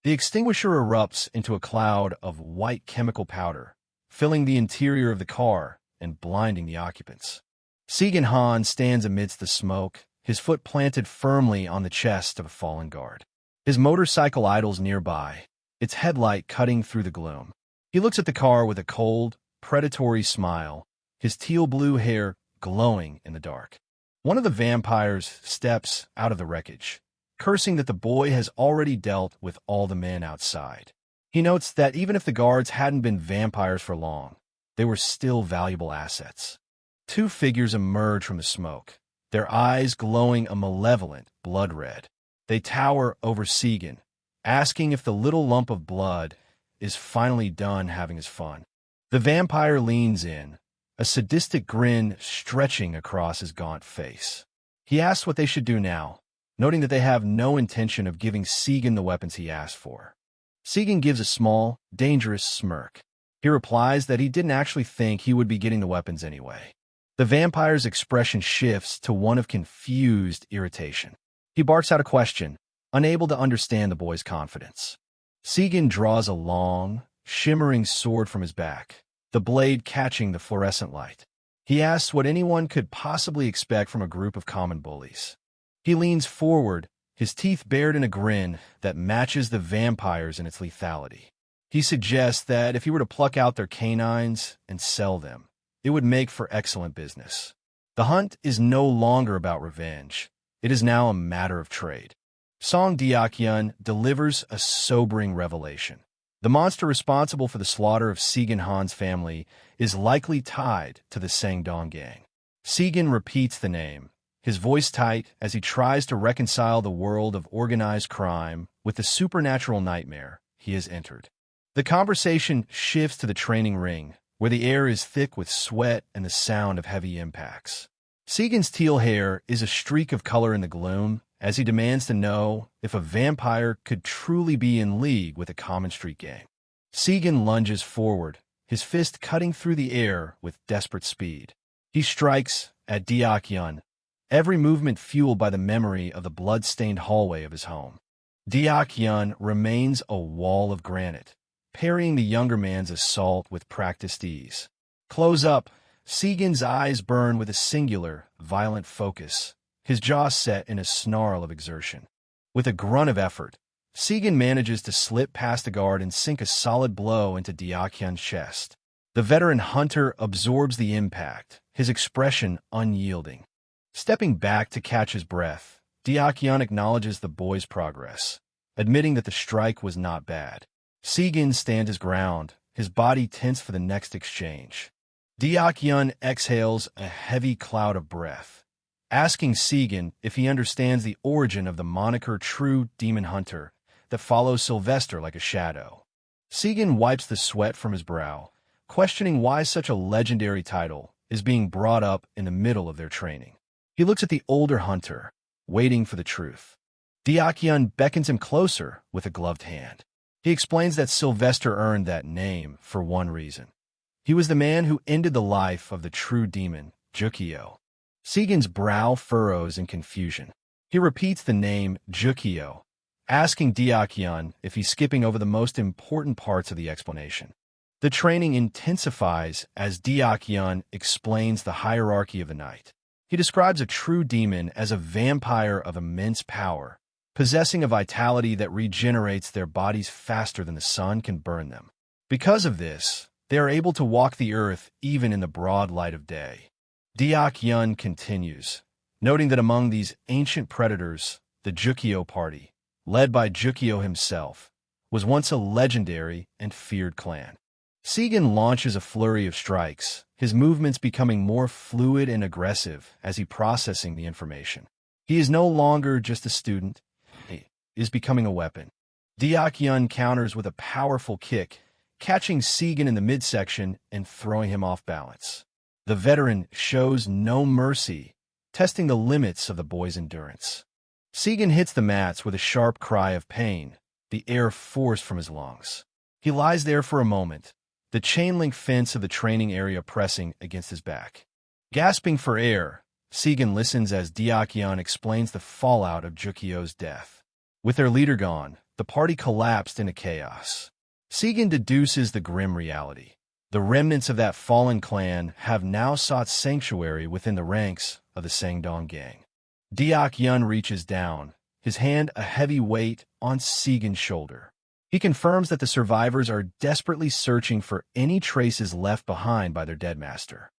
The extinguisher erupts into a cloud of white chemical powder, filling the interior of the car and blinding the occupants. Segun Han stands amidst the smoke, his foot planted firmly on the chest of a fallen guard. His motorcycle idles nearby, its headlight cutting through the gloom. He looks at the car with a cold, predatory smile, his teal-blue hair glowing in the dark. One of the vampires steps out of the wreckage, cursing that the boy has already dealt with all the men outside. He notes that even if the guards hadn't been vampires for long, they were still valuable assets. Two figures emerge from the smoke, their eyes glowing a malevolent blood red. They tower over Segun, asking if the little lump of blood is finally done having his fun. The vampire leans in, a sadistic grin stretching across his gaunt face. He asks what they should do now, noting that they have no intention of giving Segun the weapons he asked for. Segun gives a small, dangerous smirk. He replies that he didn't actually think he would be getting the weapons anyway. The vampire's expression shifts to one of confused irritation. He barks out a question, unable to understand the boy's confidence. Segun draws a long, shimmering sword from his back, the blade catching the fluorescent light. He asks what anyone could possibly expect from a group of common bullies. He leans forward, his teeth bared in a grin that matches the vampire's in its lethality. He suggests that if he were to pluck out their canines and sell them, it would make for excellent business. The hunt is no longer about revenge. It is now a matter of trade. Song Deok-yeon delivers a sobering revelation. The monster responsible for the slaughter of Segun Han's family is likely tied to the Sangdong gang. Segun repeats the name, his voice tight as he tries to reconcile the world of organized crime with the supernatural nightmare he has entered. The conversation shifts to the training ring, where the air is thick with sweat and the sound of heavy impacts. Segun's teal hair is a streak of color in the gloom as he demands to know if a vampire could truly be in league with a common street gang. Segun lunges forward, his fist cutting through the air with desperate speed. He strikes at Deok-yeon, every movement fueled by the memory of the blood-stained hallway of his home. Deok-yeon remains a wall of granite, parrying the younger man's assault with practiced ease. Close up, Segun's eyes burn with a singular, violent focus, his jaw set in a snarl of exertion. With a grunt of effort, Segun manages to slip past the guard and sink a solid blow into Deok-yeon's chest. The veteran hunter absorbs the impact, his expression unyielding. Stepping back to catch his breath, Deok-yeon acknowledges the boy's progress, admitting that the strike was not bad. Segun stands his ground, his body tense for the next exchange. Deok-yeon exhales a heavy cloud of breath, asking Segun if he understands the origin of the moniker True Demon Hunter that follows Sylvester like a shadow. Segun wipes the sweat from his brow, questioning why such a legendary title is being brought up in the middle of their training. He looks at the older hunter, waiting for the truth. Deok-yeon beckons him closer with a gloved hand. He explains that Sylvester earned that name for one reason. He was the man who ended the life of the true demon, Jukyo. Segun's brow furrows in confusion. He repeats the name Jukyo, asking Deok-yeon if he's skipping over the most important parts of the explanation. The training intensifies as Deok-yeon explains the hierarchy of the night. He describes a true demon as a vampire of immense power, possessing a vitality that regenerates their bodies faster than the sun can burn them. Because of this, they are able to walk the earth even in the broad light of day. Deok-yeon continues, noting that among these ancient predators, the Jukyo party, led by Jukyo himself, was once a legendary and feared clan. Segun launches a flurry of strikes, his movements becoming more fluid and aggressive as he processing the information. He is no longer just a student, he is becoming a weapon. Deok-yeon counters with a powerful kick, catching Segun in the midsection and throwing him off balance. The veteran shows no mercy, testing the limits of the boy's endurance. Segun hits the mats with a sharp cry of pain, the air forced from his lungs. He lies there for a moment, the chain-link fence of the training area pressing against his back. Gasping for air, Segun listens as Deok-yeon explains the fallout of Jukyo's death. With their leader gone, the party collapsed into chaos. Segun deduces the grim reality. The remnants of that fallen clan have now sought sanctuary within the ranks of the Sangdong gang. Deok Yun reaches down, his hand a heavy weight on Segun's shoulder. He confirms that the survivors are desperately searching for any traces left behind by their dead master.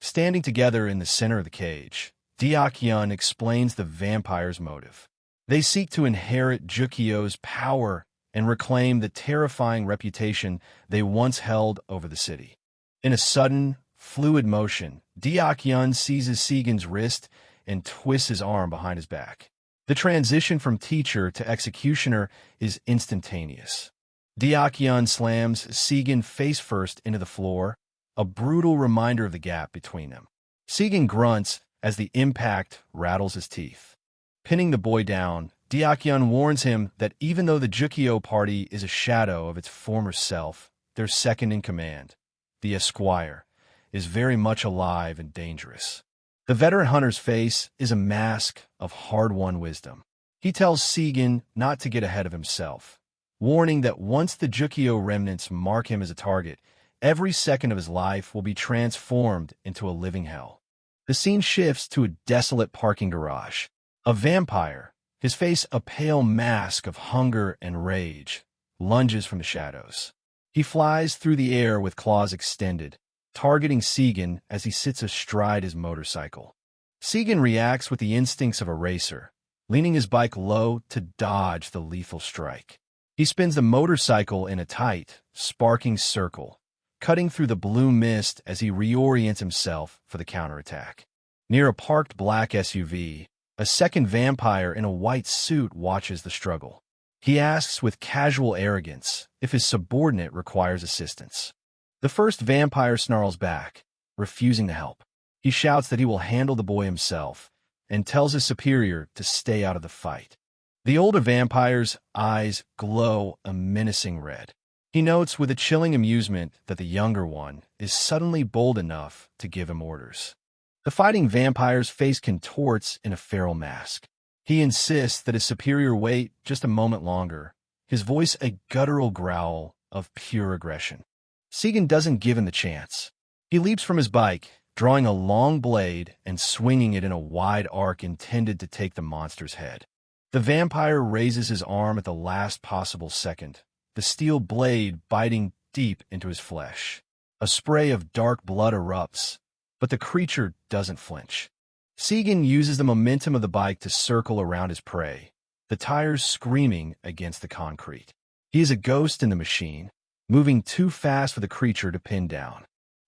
Standing together in the center of the cage, Deok Yun explains the vampire's motive. They seek to inherit Jukyo's power and reclaim the terrifying reputation they once held over the city. In a sudden, fluid motion, Deok Yun seizes Segun's wrist and twists his arm behind his back. The transition from teacher to executioner is instantaneous. Deok Yun slams Segun face first into the floor, a brutal reminder of the gap between them. Segun grunts as the impact rattles his teeth. Pinning the boy down, Deok Yun warns him that even though the Jukyo party is a shadow of its former self, their second-in-command, the Esquire, is very much alive and dangerous. The veteran hunter's face is a mask of hard-won wisdom. He tells Segun not to get ahead of himself, warning that once the Jukyo remnants mark him as a target, every second of his life will be transformed into a living hell. The scene shifts to a desolate parking garage. A vampire, his face a pale mask of hunger and rage, lunges from the shadows. He flies through the air with claws extended, targeting Segun as he sits astride his motorcycle. Segun reacts with the instincts of a racer, leaning his bike low to dodge the lethal strike. He spins the motorcycle in a tight, sparking circle, cutting through the blue mist as he reorients himself for the counterattack. Near a parked black SUV, a second vampire in a white suit watches the struggle. He asks with casual arrogance if his subordinate requires assistance. The first vampire snarls back, refusing to help. He shouts that he will handle the boy himself and tells his superior to stay out of the fight. The older vampire's eyes glow a menacing red. He notes with a chilling amusement that the younger one is suddenly bold enough to give him orders. The fighting vampire's face contorts in a feral mask. He insists that his superior wait just a moment longer, his voice a guttural growl of pure aggression. Segun doesn't give him the chance. He leaps from his bike, drawing a long blade and swinging it in a wide arc intended to take the monster's head. The vampire raises his arm at the last possible second, the steel blade biting deep into his flesh. A spray of dark blood erupts, but the creature doesn't flinch. Segun uses the momentum of the bike to circle around his prey, the tires screaming against the concrete. He is a ghost in the machine, moving too fast for the creature to pin down.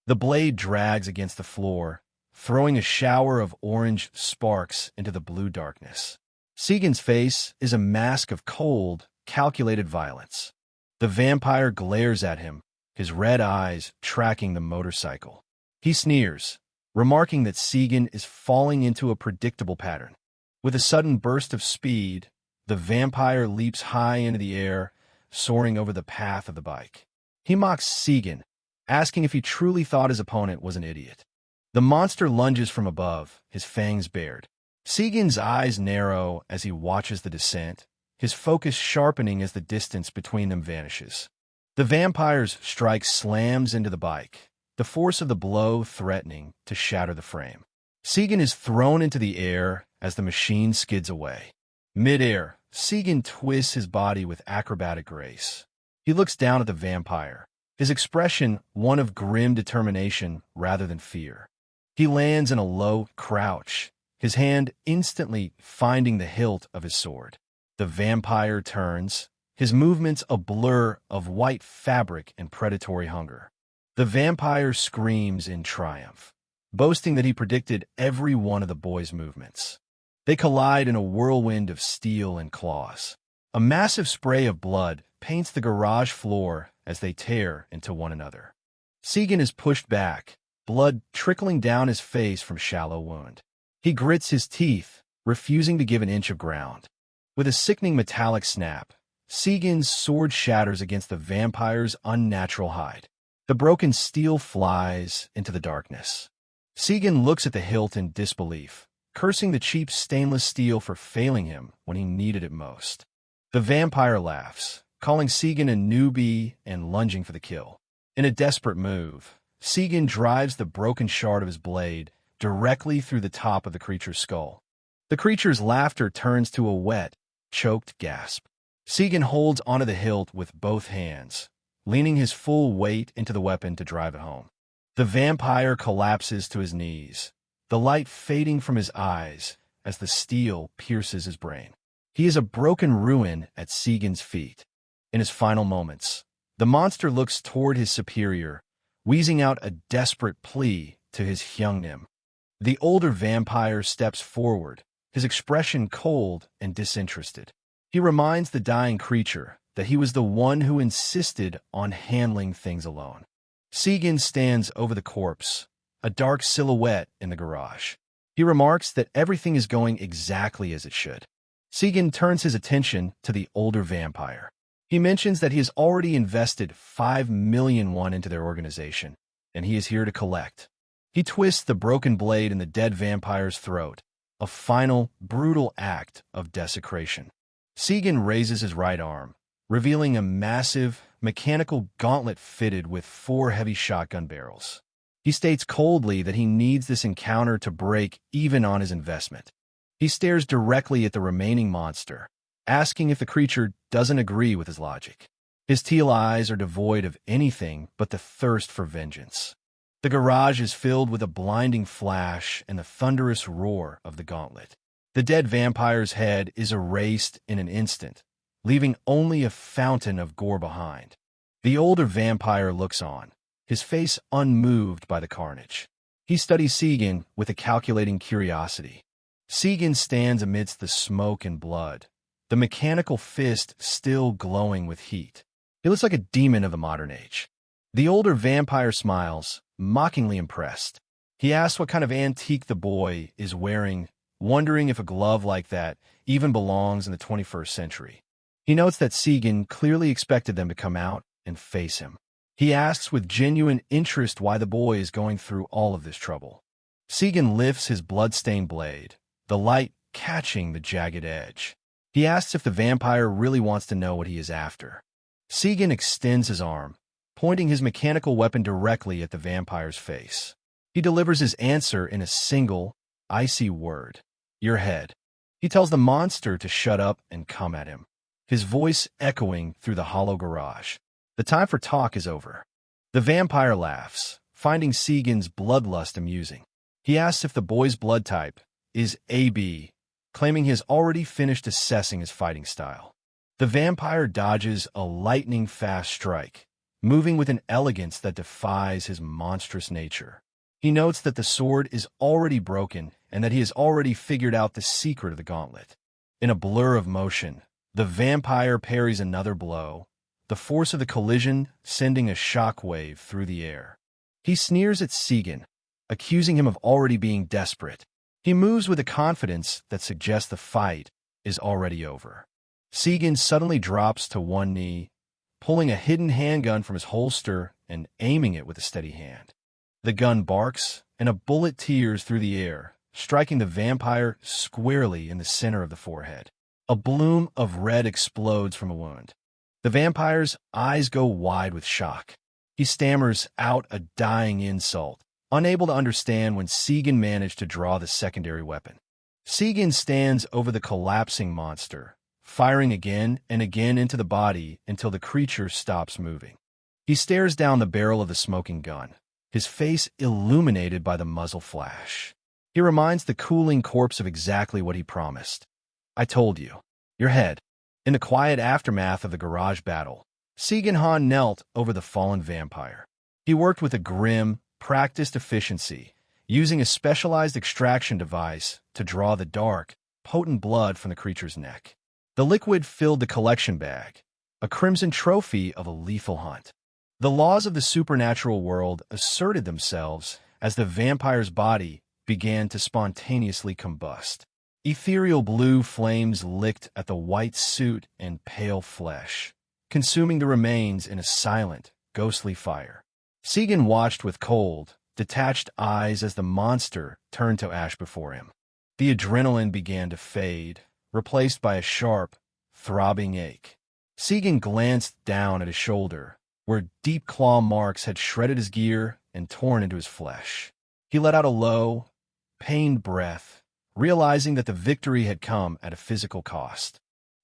The blade drags against the floor, throwing a shower of orange sparks into the blue darkness. Segun's face is a mask of cold, calculated violence. The vampire glares at him, his red eyes tracking the motorcycle. He sneers, remarking that Segun is falling into a predictable pattern. With a sudden burst of speed, the vampire leaps high into the air, soaring over the path of the bike. He mocks Segun, asking if he truly thought his opponent was an idiot. The monster lunges from above, his fangs bared. Segun's eyes narrow as he watches the descent, his focus sharpening as the distance between them vanishes. The vampire's strike slams into the bike, the force of the blow threatening to shatter the frame. Segun is thrown into the air as the machine skids away. Mid-air, Segun twists his body with acrobatic grace. He looks down at the vampire, his expression one of grim determination rather than fear. He lands in a low crouch, his hand instantly finding the hilt of his sword. The vampire turns, his movements a blur of white fabric and predatory hunger. The vampire screams in triumph, boasting that he predicted every one of the boy's movements. They collide in a whirlwind of steel and claws. A massive spray of blood paints the garage floor as they tear into one another. Segun is pushed back, blood trickling down his face from shallow wound. He grits his teeth, refusing to give an inch of ground. With a sickening metallic snap, Segun's sword shatters against the vampire's unnatural hide. The broken steel flies into the darkness. Segun looks at the hilt in disbelief, cursing the cheap stainless steel for failing him when he needed it most. The vampire laughs, calling Segun a newbie and lunging for the kill. In a desperate move, Segun drives the broken shard of his blade directly through the top of the creature's skull. The creature's laughter turns to a wet, choked gasp. Segun holds onto the hilt with both hands, leaning his full weight into the weapon to drive it home. The vampire collapses to his knees, the light fading from his eyes as the steel pierces his brain. He is a broken ruin at Segun's feet. In his final moments, the monster looks toward his superior, wheezing out a desperate plea to his Hyungnim. The older vampire steps forward, his expression cold and disinterested. He reminds the dying creature that he was the one who insisted on handling things alone. Segun stands over the corpse, a dark silhouette in the garage. He remarks that everything is going exactly as it should. Segun turns his attention to the older vampire. He mentions that he has already invested 5 million won into their organization, and he is here to collect. He twists the broken blade in the dead vampire's throat, a final, brutal act of desecration. Segun raises his right arm, revealing a massive, mechanical gauntlet fitted with 4 heavy shotgun barrels. He states coldly that he needs this encounter to break even on his investment. He stares directly at the remaining monster, asking if the creature doesn't agree with his logic. His teal eyes are devoid of anything but the thirst for vengeance. The garage is filled with a blinding flash and the thunderous roar of the gauntlet. The dead vampire's head is erased in an instant, leaving only a fountain of gore behind. The older vampire looks on, his face unmoved by the carnage. He studies Segun with a calculating curiosity. Segun stands amidst the smoke and blood, the mechanical fist still glowing with heat. He looks like a demon of the modern age. The older vampire smiles, mockingly impressed. He asks what kind of antique the boy is wearing, wondering if a glove like that even belongs in the 21st century. He notes that Segun clearly expected them to come out and face him. He asks with genuine interest why the boy is going through all of this trouble. Segun lifts his blood-stained blade, the light catching the jagged edge. He asks if the vampire really wants to know what he is after. Segun extends his arm, pointing his mechanical weapon directly at the vampire's face. He delivers his answer in a single, icy word: "Your head." He tells the monster to shut up and come at him, his voice echoing through the hollow garage. The time for talk is over. The vampire laughs, finding Segun's bloodlust amusing. He asks if the boy's blood type is AB, claiming he has already finished assessing his fighting style. The vampire dodges a lightning-fast strike, moving with an elegance that defies his monstrous nature. He notes that the sword is already broken and that he has already figured out the secret of the gauntlet. In a blur of motion, the vampire parries another blow, the force of the collision sending a shockwave through the air. He sneers at Segun, accusing him of already being desperate. He moves with a confidence that suggests the fight is already over. Segun suddenly drops to one knee, pulling a hidden handgun from his holster and aiming it with a steady hand. The gun barks, and a bullet tears through the air, striking the vampire squarely in the center of the forehead. A bloom of red explodes from a wound. The vampire's eyes go wide with shock. He stammers out a dying insult, unable to understand when Segun managed to draw the secondary weapon. Segun stands over the collapsing monster, firing again and again into the body until the creature stops moving. He stares down the barrel of the smoking gun, his face illuminated by the muzzle flash. He reminds the cooling corpse of exactly what he promised. "I told you. Your head." In the quiet aftermath of the garage battle, Segun Han knelt over the fallen vampire. He worked with a grim, practiced efficiency, using a specialized extraction device to draw the dark, potent blood from the creature's neck. The liquid filled the collection bag, a crimson trophy of a lethal hunt. The laws of the supernatural world asserted themselves as the vampire's body began to spontaneously combust. Ethereal blue flames licked at the white suit and pale flesh, consuming the remains in a silent, ghostly fire. Segun watched with cold, detached eyes as the monster turned to ash before him. The adrenaline began to fade, replaced by a sharp, throbbing ache. Segun glanced down at his shoulder, where deep claw marks had shredded his gear and torn into his flesh. He let out a low, pained breath, realizing that the victory had come at a physical cost.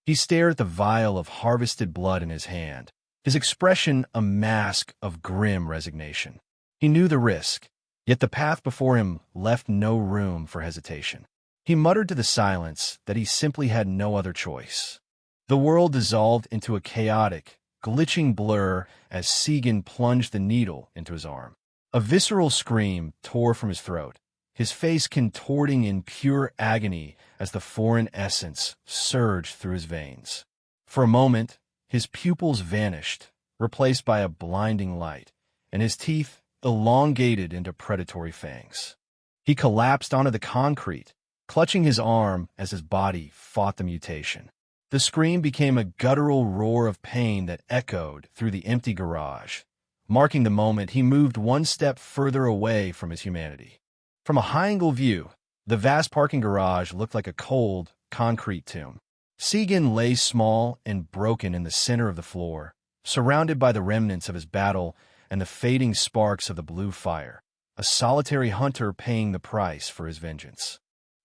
He stared at the vial of harvested blood in his hand, his expression a mask of grim resignation. He knew the risk, yet the path before him left no room for hesitation. He muttered to the silence that he simply had no other choice. The world dissolved into a chaotic, glitching blur as Segun plunged the needle into his arm. A visceral scream tore from his throat, his face contorting in pure agony as the foreign essence surged through his veins. For a moment, his pupils vanished, replaced by a blinding light, and his teeth elongated into predatory fangs. He collapsed onto the concrete, clutching his arm as his body fought the mutation. The scream became a guttural roar of pain that echoed through the empty garage, marking the moment he moved one step further away from his humanity. From a high-angle view, the vast parking garage looked like a cold, concrete tomb. Segun lay small and broken in the center of the floor, surrounded by the remnants of his battle and the fading sparks of the blue fire, a solitary hunter paying the price for his vengeance.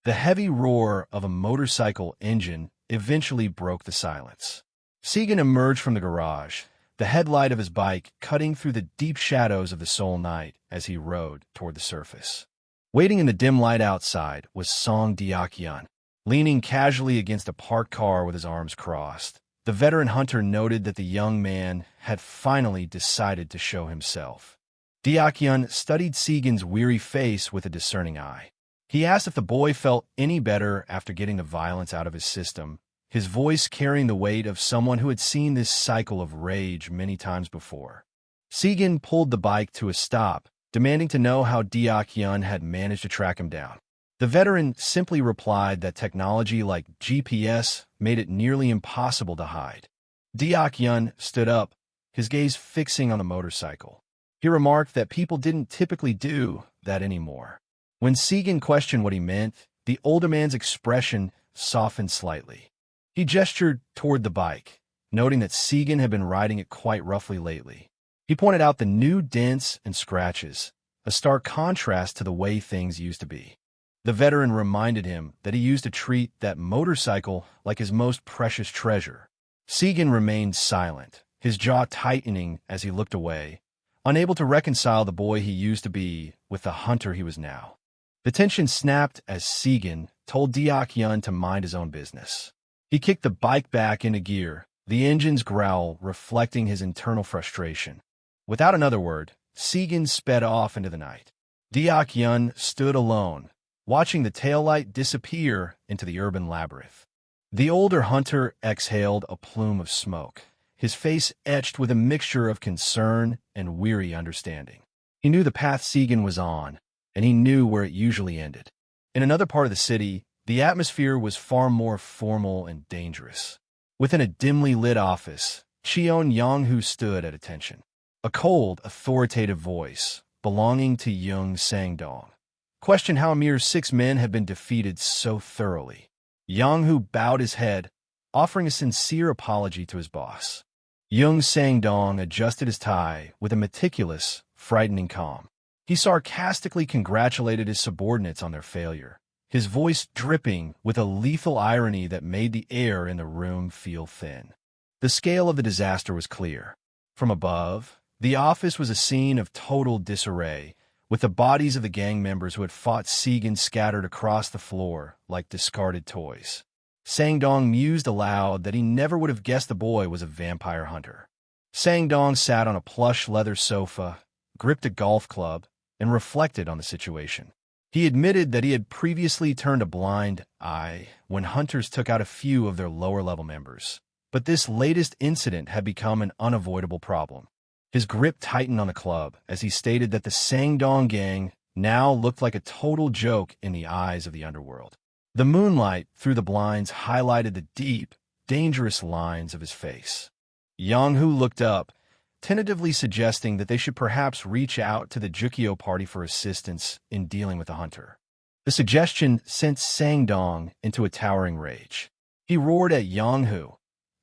The heavy roar of a motorcycle engine eventually broke the silence. Segun emerged from the garage, the headlight of his bike cutting through the deep shadows of the Seoul night as he rode toward the surface. Waiting in the dim light outside was Song Deokyeon, leaning casually against a parked car with his arms crossed. The veteran hunter noted that the young man had finally decided to show himself. Deokyeon studied Segun's weary face with a discerning eye. He asked if the boy felt any better after getting the violence out of his system, his voice carrying the weight of someone who had seen this cycle of rage many times before. Segun pulled the bike to a stop, demanding to know how Deokyeon had managed to track him down. The veteran simply replied that technology like GPS made it nearly impossible to hide. Deokyeon stood up, his gaze fixing on the motorcycle. He remarked that people didn't typically do that anymore. When Segun questioned what he meant, the older man's expression softened slightly. He gestured toward the bike, noting that Segun had been riding it quite roughly lately. He pointed out the new dents and scratches, a stark contrast to the way things used to be. The veteran reminded him that he used to treat that motorcycle like his most precious treasure. Segun remained silent, his jaw tightening as he looked away, unable to reconcile the boy he used to be with the hunter he was now. The tension snapped as Segun told Deokyeon to mind his own business. He kicked the bike back into gear, the engine's growl reflecting his internal frustration. Without another word, Segun sped off into the night. Deokyeon stood alone, watching the taillight disappear into the urban labyrinth. The older hunter exhaled a plume of smoke, his face etched with a mixture of concern and weary understanding. He knew the path Segun was on, and he knew where it usually ended. In another part of the city, the atmosphere was far more formal and dangerous. Within a dimly lit office, Cheon Yong-hoo stood at attention. A cold, authoritative voice, belonging to Young Sang-dong, questioned how a mere 6 men had been defeated so thoroughly. Yong-hoo bowed his head, offering a sincere apology to his boss. Young Sang-dong adjusted his tie with a meticulous, frightening calm. He sarcastically congratulated his subordinates on their failure, his voice dripping with a lethal irony that made the air in the room feel thin. The scale of the disaster was clear. From above, the office was a scene of total disarray, with the bodies of the gang members who had fought Segun scattered across the floor like discarded toys. Sang-dong mused aloud that he never would have guessed the boy was a vampire hunter. Sang-dong sat on a plush leather sofa, gripped a golf club, and reflected on the situation. He admitted that he had previously turned a blind eye when hunters took out a few of their lower-level members, but this latest incident had become an unavoidable problem. His grip tightened on the club as he stated that the Sang-dong gang now looked like a total joke in the eyes of the underworld. The moonlight through the blinds highlighted the deep, dangerous lines of his face. Yong-hoo looked up, tentatively suggesting that they should perhaps reach out to the Jukyo party for assistance in dealing with the hunter. The suggestion sent Sang-dong into a towering rage. He roared at Yong-hoo,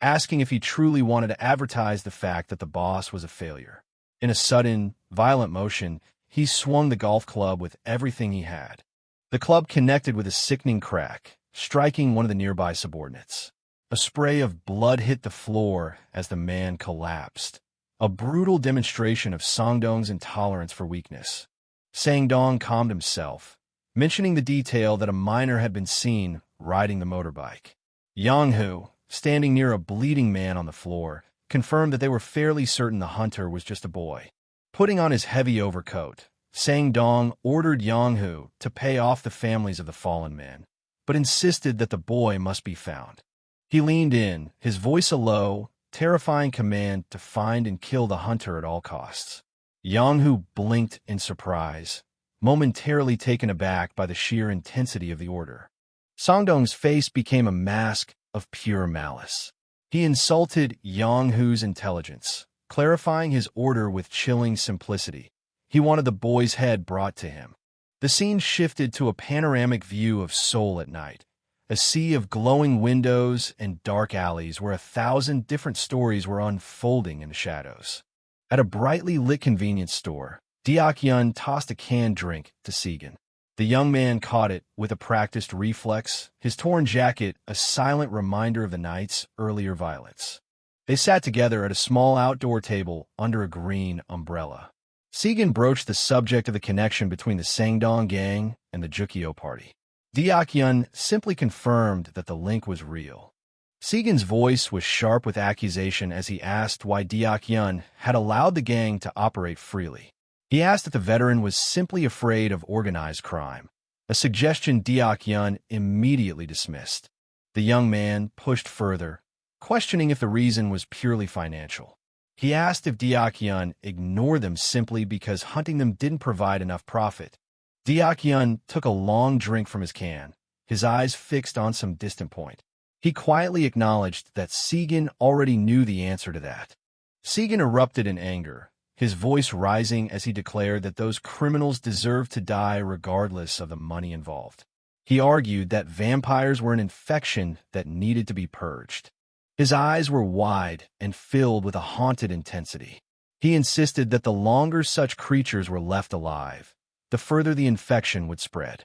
asking if he truly wanted to advertise the fact that the boss was a failure. In a sudden, violent motion, he swung the golf club with everything he had. The club connected with a sickening crack, striking one of the nearby subordinates. A spray of blood hit the floor as the man collapsed, a brutal demonstration of Sangdong's intolerance for weakness. Sangdong calmed himself, mentioning the detail that a minor had been seen riding the motorbike. Yang Hu, standing near a bleeding man on the floor, confirmed that they were fairly certain the hunter was just a boy. Putting on his heavy overcoat, Sangdong ordered Yang Hu to pay off the families of the fallen men, but insisted that the boy must be found. He leaned in, his voice a low, terrifying command to find and kill the hunter at all costs. Yang Hu blinked in surprise, momentarily taken aback by the sheer intensity of the order. Sangdong's face became a mask of pure malice. He insulted Yang Hu's intelligence, clarifying his order with chilling simplicity. He wanted the boy's head brought to him. The scene shifted to a panoramic view of Seoul at night, a sea of glowing windows and dark alleys where 1,000 different stories were unfolding in the shadows. At a brightly lit convenience store, Deok-yun tossed a canned drink to Segun. The young man caught it with a practiced reflex, his torn jacket a silent reminder of the night's earlier violence. They sat together at a small outdoor table under a green umbrella. Segun broached the subject of the connection between the Sangdong gang and the Jukyo party. Deok-yun simply confirmed that the link was real. Segun's voice was sharp with accusation as he asked why Deok-yun had allowed the gang to operate freely. He asked if the veteran was simply afraid of organized crime, a suggestion Deok-yun immediately dismissed. The young man pushed further, questioning if the reason was purely financial. He asked if Deok-yun ignored them simply because hunting them didn't provide enough profit. Deok-yun took a long drink from his can, his eyes fixed on some distant point. He quietly acknowledged that Segun already knew the answer to that. Segun erupted in anger, his voice rising as he declared that those criminals deserved to die regardless of the money involved. He argued that vampires were an infection that needed to be purged. His eyes were wide and filled with a haunted intensity. He insisted that the longer such creatures were left alive, the further the infection would spread.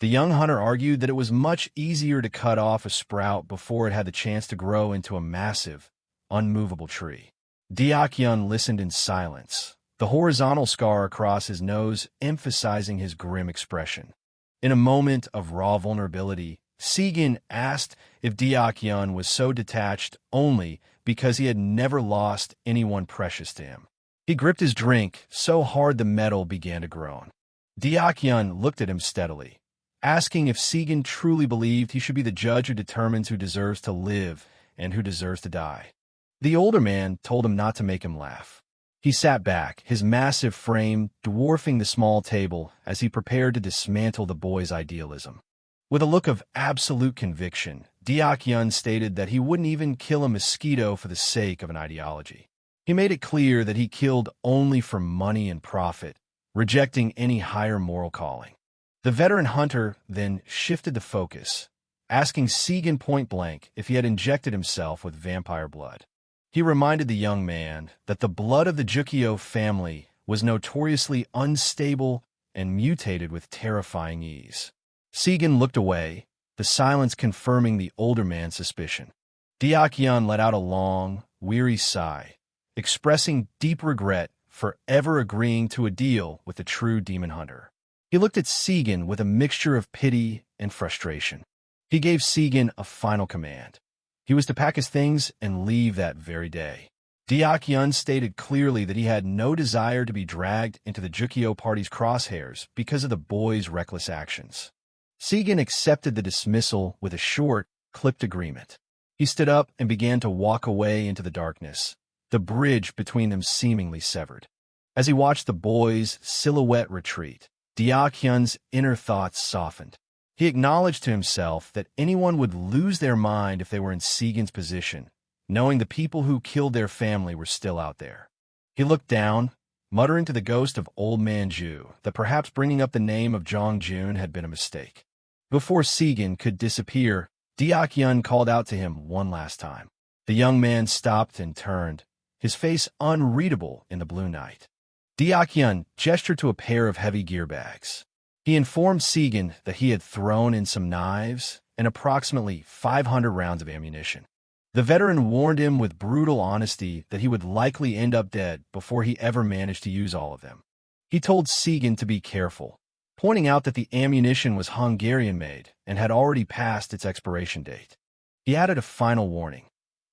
The young hunter argued that it was much easier to cut off a sprout before it had the chance to grow into a massive, unmovable tree. Deok-yun listened in silence, the horizontal scar across his nose emphasizing his grim expression. In a moment of raw vulnerability, Segun asked if Deok-yun was so detached only because he had never lost anyone precious to him. He gripped his drink so hard the metal began to groan. Deok-yun looked at him steadily, asking if Segun truly believed he should be the judge who determines who deserves to live and who deserves to die. The older man told him not to make him laugh. He sat back, his massive frame dwarfing the small table as he prepared to dismantle the boy's idealism. With a look of absolute conviction, Deok-yun stated that he wouldn't even kill a mosquito for the sake of an ideology. He made it clear that he killed only for money and profit, rejecting any higher moral calling. The veteran hunter then shifted the focus, asking Segun point-blank if he had injected himself with vampire blood. He reminded the young man that the blood of the Jukyo family was notoriously unstable and mutated with terrifying ease. Segun looked away, the silence confirming the older man's suspicion. Deok-yun let out a long, weary sigh, expressing deep regret for ever agreeing to a deal with the true demon hunter. He looked at Segun with a mixture of pity and frustration. He gave Segun a final command. He was to pack his things and leave that very day. Deok-yun stated clearly that he had no desire to be dragged into the Jukyo party's crosshairs because of the boy's reckless actions. Segun accepted the dismissal with a short, clipped agreement. He stood up and began to walk away into the darkness, the bridge between them seemingly severed. As he watched the boy's silhouette retreat, Deok-yun's inner thoughts softened. He acknowledged to himself that anyone would lose their mind if they were in Segun's position, knowing the people who killed their family were still out there. He looked down, muttering to the ghost of Old Man Ju that perhaps bringing up the name of Jong-jun had been a mistake. Before Segun could disappear, Deok-yun called out to him one last time. The young man stopped and turned, his face unreadable in the blue night. Deok-yun gestured to a pair of heavy gear bags. He informed Segun that he had thrown in some knives and approximately 500 rounds of ammunition. The veteran warned him with brutal honesty that he would likely end up dead before he ever managed to use all of them. He told Segun to be careful, pointing out that the ammunition was Hungarian-made and had already passed its expiration date. He added a final warning.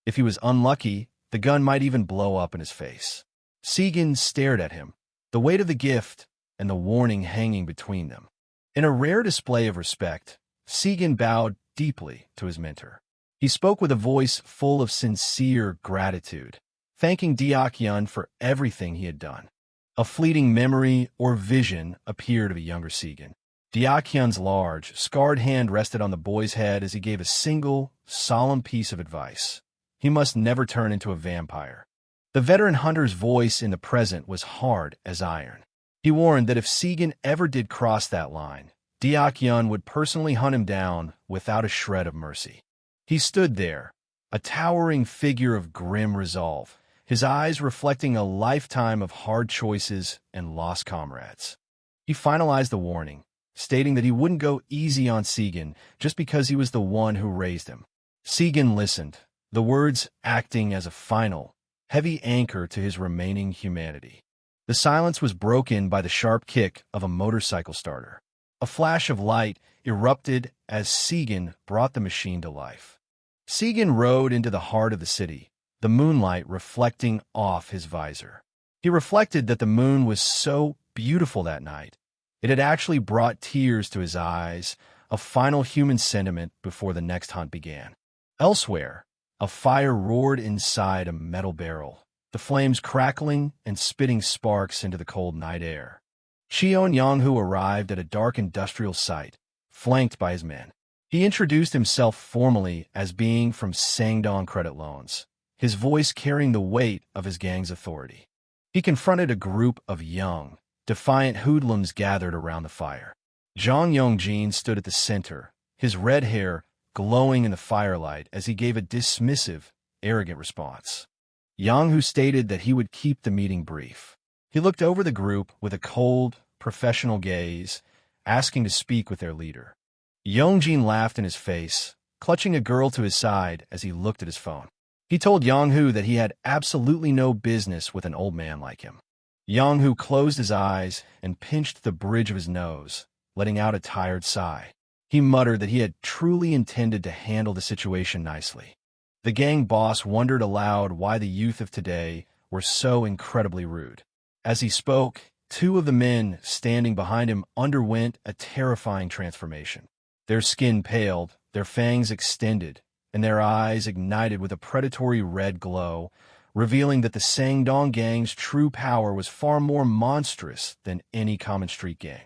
If he was unlucky, the gun might even blow up in his face. Segun stared at him, the weight of the gift and the warning hanging between them. In a rare display of respect, Segun bowed deeply to his mentor. He spoke with a voice full of sincere gratitude, thanking Deok-yun for everything he had done. A fleeting memory or vision appeared of a younger Segun. Deok-yun's large, scarred hand rested on the boy's head as he gave a single, solemn piece of advice. He must never turn into a vampire. The veteran hunter's voice in the present was hard as iron. He warned that if Segun ever did cross that line, Deok-yun would personally hunt him down without a shred of mercy. He stood there, a towering figure of grim resolve, his eyes reflecting a lifetime of hard choices and lost comrades. He finalized the warning, stating that he wouldn't go easy on Segun just because he was the one who raised him. Segun listened, the words acting as a final, heavy anchor to his remaining humanity. The silence was broken by the sharp kick of a motorcycle starter. A flash of light erupted as Segun brought the machine to life. Segun rode into the heart of the city, the moonlight reflecting off his visor. He reflected that the moon was so beautiful that night. It had actually brought tears to his eyes, a final human sentiment before the next hunt began. Elsewhere, a fire roared inside a metal barrel, the flames crackling and spitting sparks into the cold night air. Cheon Yonghu arrived at a dark industrial site, flanked by his men. He introduced himself formally as being from Sangdong Credit Loans, his voice carrying the weight of his gang's authority. He confronted a group of young, defiant hoodlums gathered around the fire. Zhang Yongjin stood at the center, his red hair glowing in the firelight as he gave a dismissive, arrogant response. Yonghu stated that he would keep the meeting brief. He looked over the group with a cold, professional gaze, asking to speak with their leader. Yongjin laughed in his face, clutching a girl to his side as he looked at his phone. He told Yonghu that he had absolutely no business with an old man like him. Yonghu closed his eyes and pinched the bridge of his nose, letting out a tired sigh. He muttered that he had truly intended to handle the situation nicely. The gang boss wondered aloud why the youth of today were so incredibly rude. As he spoke, two of the men standing behind him underwent a terrifying transformation. Their skin paled, their fangs extended, and their eyes ignited with a predatory red glow, revealing that the Sangdong gang's true power was far more monstrous than any common street gang.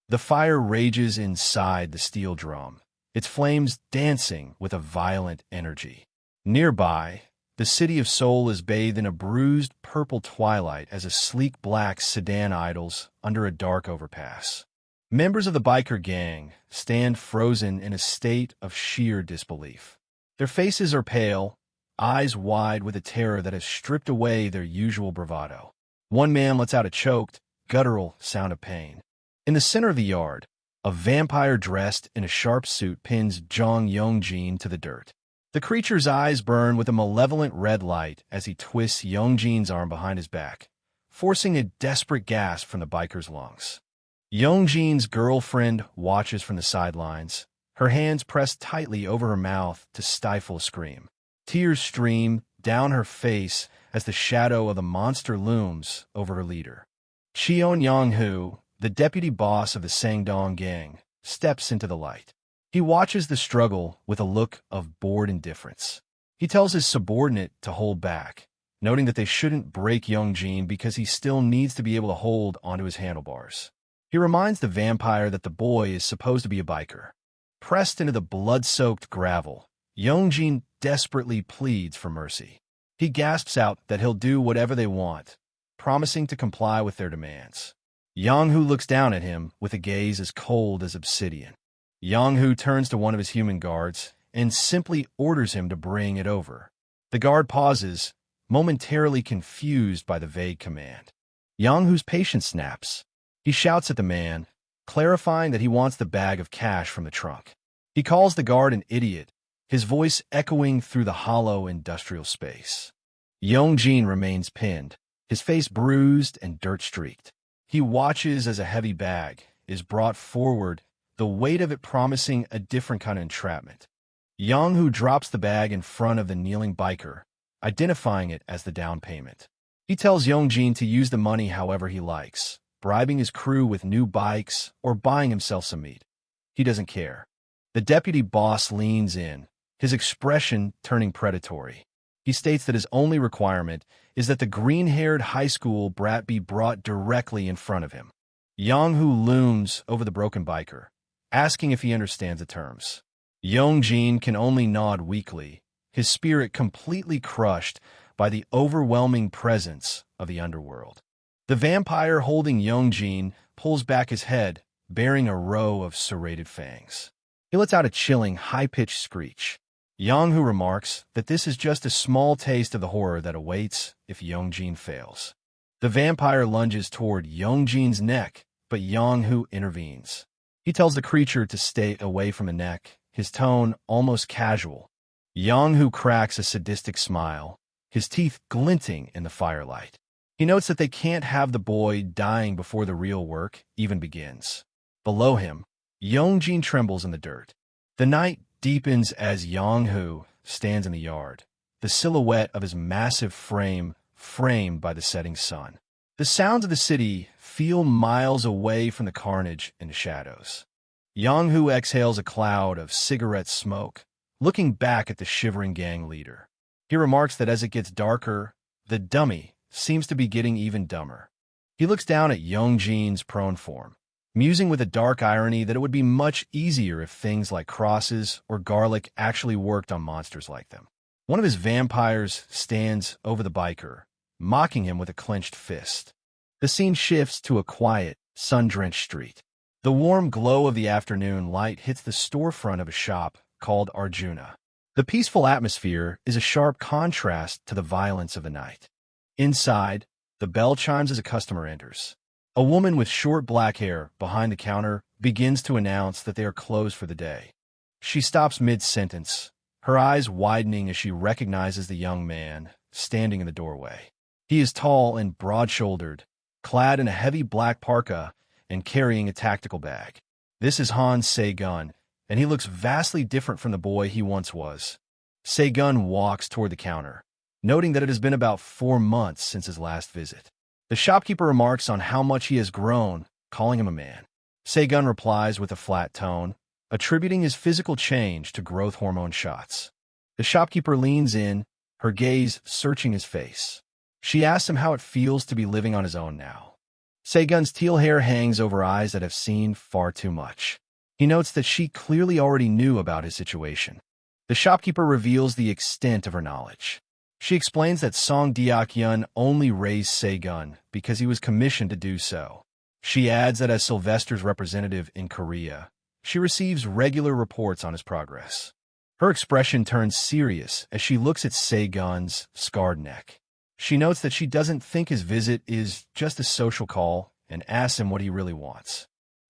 The fire rages inside the steel drum, its flames dancing with a violent energy. Nearby, the city of Seoul is bathed in a bruised purple twilight as a sleek black sedan idles under a dark overpass. Members of the biker gang stand frozen in a state of sheer disbelief. Their faces are pale, eyes wide with a terror that has stripped away their usual bravado. One man lets out a choked, guttural sound of pain. In the center of the yard, a vampire dressed in a sharp suit pins Zhang Yongjin to the dirt. The creature's eyes burn with a malevolent red light as he twists Yongjin's arm behind his back, forcing a desperate gasp from the biker's lungs. Yongjin's girlfriend watches from the sidelines, her hands pressed tightly over her mouth to stifle a scream. Tears stream down her face as the shadow of the monster looms over her leader. Cheon Yonghu, the deputy boss of the Sangdong gang, steps into the light. He watches the struggle with a look of bored indifference. He tells his subordinate to hold back, noting that they shouldn't break Yongjin because he still needs to be able to hold onto his handlebars. He reminds the vampire that the boy is supposed to be a biker. Pressed into the blood-soaked gravel, Yongjin desperately pleads for mercy. He gasps out that he'll do whatever they want, promising to comply with their demands. Yonghu looks down at him with a gaze as cold as obsidian. Yonghu turns to one of his human guards and simply orders him to bring it over. The guard pauses, momentarily confused by the vague command. Yang-Hu's patience snaps. He shouts at the man, clarifying that he wants the bag of cash from the trunk. He calls the guard an idiot, his voice echoing through the hollow industrial space. Yongjin remains pinned, his face bruised and dirt-streaked. He watches as a heavy bag is brought forward, the weight of it promising a different kind of entrapment. Yang-Hu drops the bag in front of the kneeling biker, identifying it as the down payment. He tells Yongjin to use the money however he likes, bribing his crew with new bikes or buying himself some meat. He doesn't care. The deputy boss leans in, his expression turning predatory. He states that his only requirement is that the green-haired high school brat be brought directly in front of him. Yang-Hu looms over the broken biker, asking if he understands the terms. Yongjin can only nod weakly, his spirit completely crushed by the overwhelming presence of the underworld. The vampire holding Yongjin pulls back his head, bearing a row of serrated fangs. He lets out a chilling, high-pitched screech. Yang-Hu remarks that this is just a small taste of the horror that awaits if Yongjin fails. The vampire lunges toward Yongjin's neck, but Yang-Hu intervenes. He tells the creature to stay away from the neck, his tone almost casual. Yang-Hu cracks a sadistic smile, his teeth glinting in the firelight. He notes that they can't have the boy dying before the real work even begins. Below him, Yongjin trembles in the dirt. The night deepens as Yang-Hu stands in the yard, the silhouette of his massive frame framed by the setting sun. The sounds of the city feel miles away from the carnage in the shadows. Yang-Hu exhales a cloud of cigarette smoke, looking back at the shivering gang leader. He remarks that as it gets darker, the dummy seems to be getting even dumber. He looks down at Yongjin's prone form, musing with a dark irony that it would be much easier if things like crosses or garlic actually worked on monsters like them. One of his vampires stands over the biker, mocking him with a clenched fist. The scene shifts to a quiet, sun-drenched street. The warm glow of the afternoon light hits the storefront of a shop called Arjuna. The peaceful atmosphere is a sharp contrast to the violence of the night. Inside, the bell chimes as a customer enters. A woman with short black hair behind the counter begins to announce that they are closed for the day. She stops mid-sentence, her eyes widening as she recognizes the young man standing in the doorway. He is tall and broad-shouldered, clad in a heavy black parka and carrying a tactical bag. This is Han Segun, and he looks vastly different from the boy he once was. Segun walks toward the counter, noting that it has been about 4 months since his last visit. The shopkeeper remarks on how much he has grown, calling him a man. Segun replies with a flat tone, attributing his physical change to growth hormone shots. The shopkeeper leans in, her gaze searching his face. She asks him how it feels to be living on his own now. Segun's teal hair hangs over eyes that have seen far too much. He notes that she clearly already knew about his situation. The shopkeeper reveals the extent of her knowledge. She explains that Song Deok-yun only raised Segun because he was commissioned to do so. She adds that as Sylvester's representative in Korea, she receives regular reports on his progress. Her expression turns serious as she looks at Segun's scarred neck. She notes that she doesn't think his visit is just a social call and asks him what he really wants.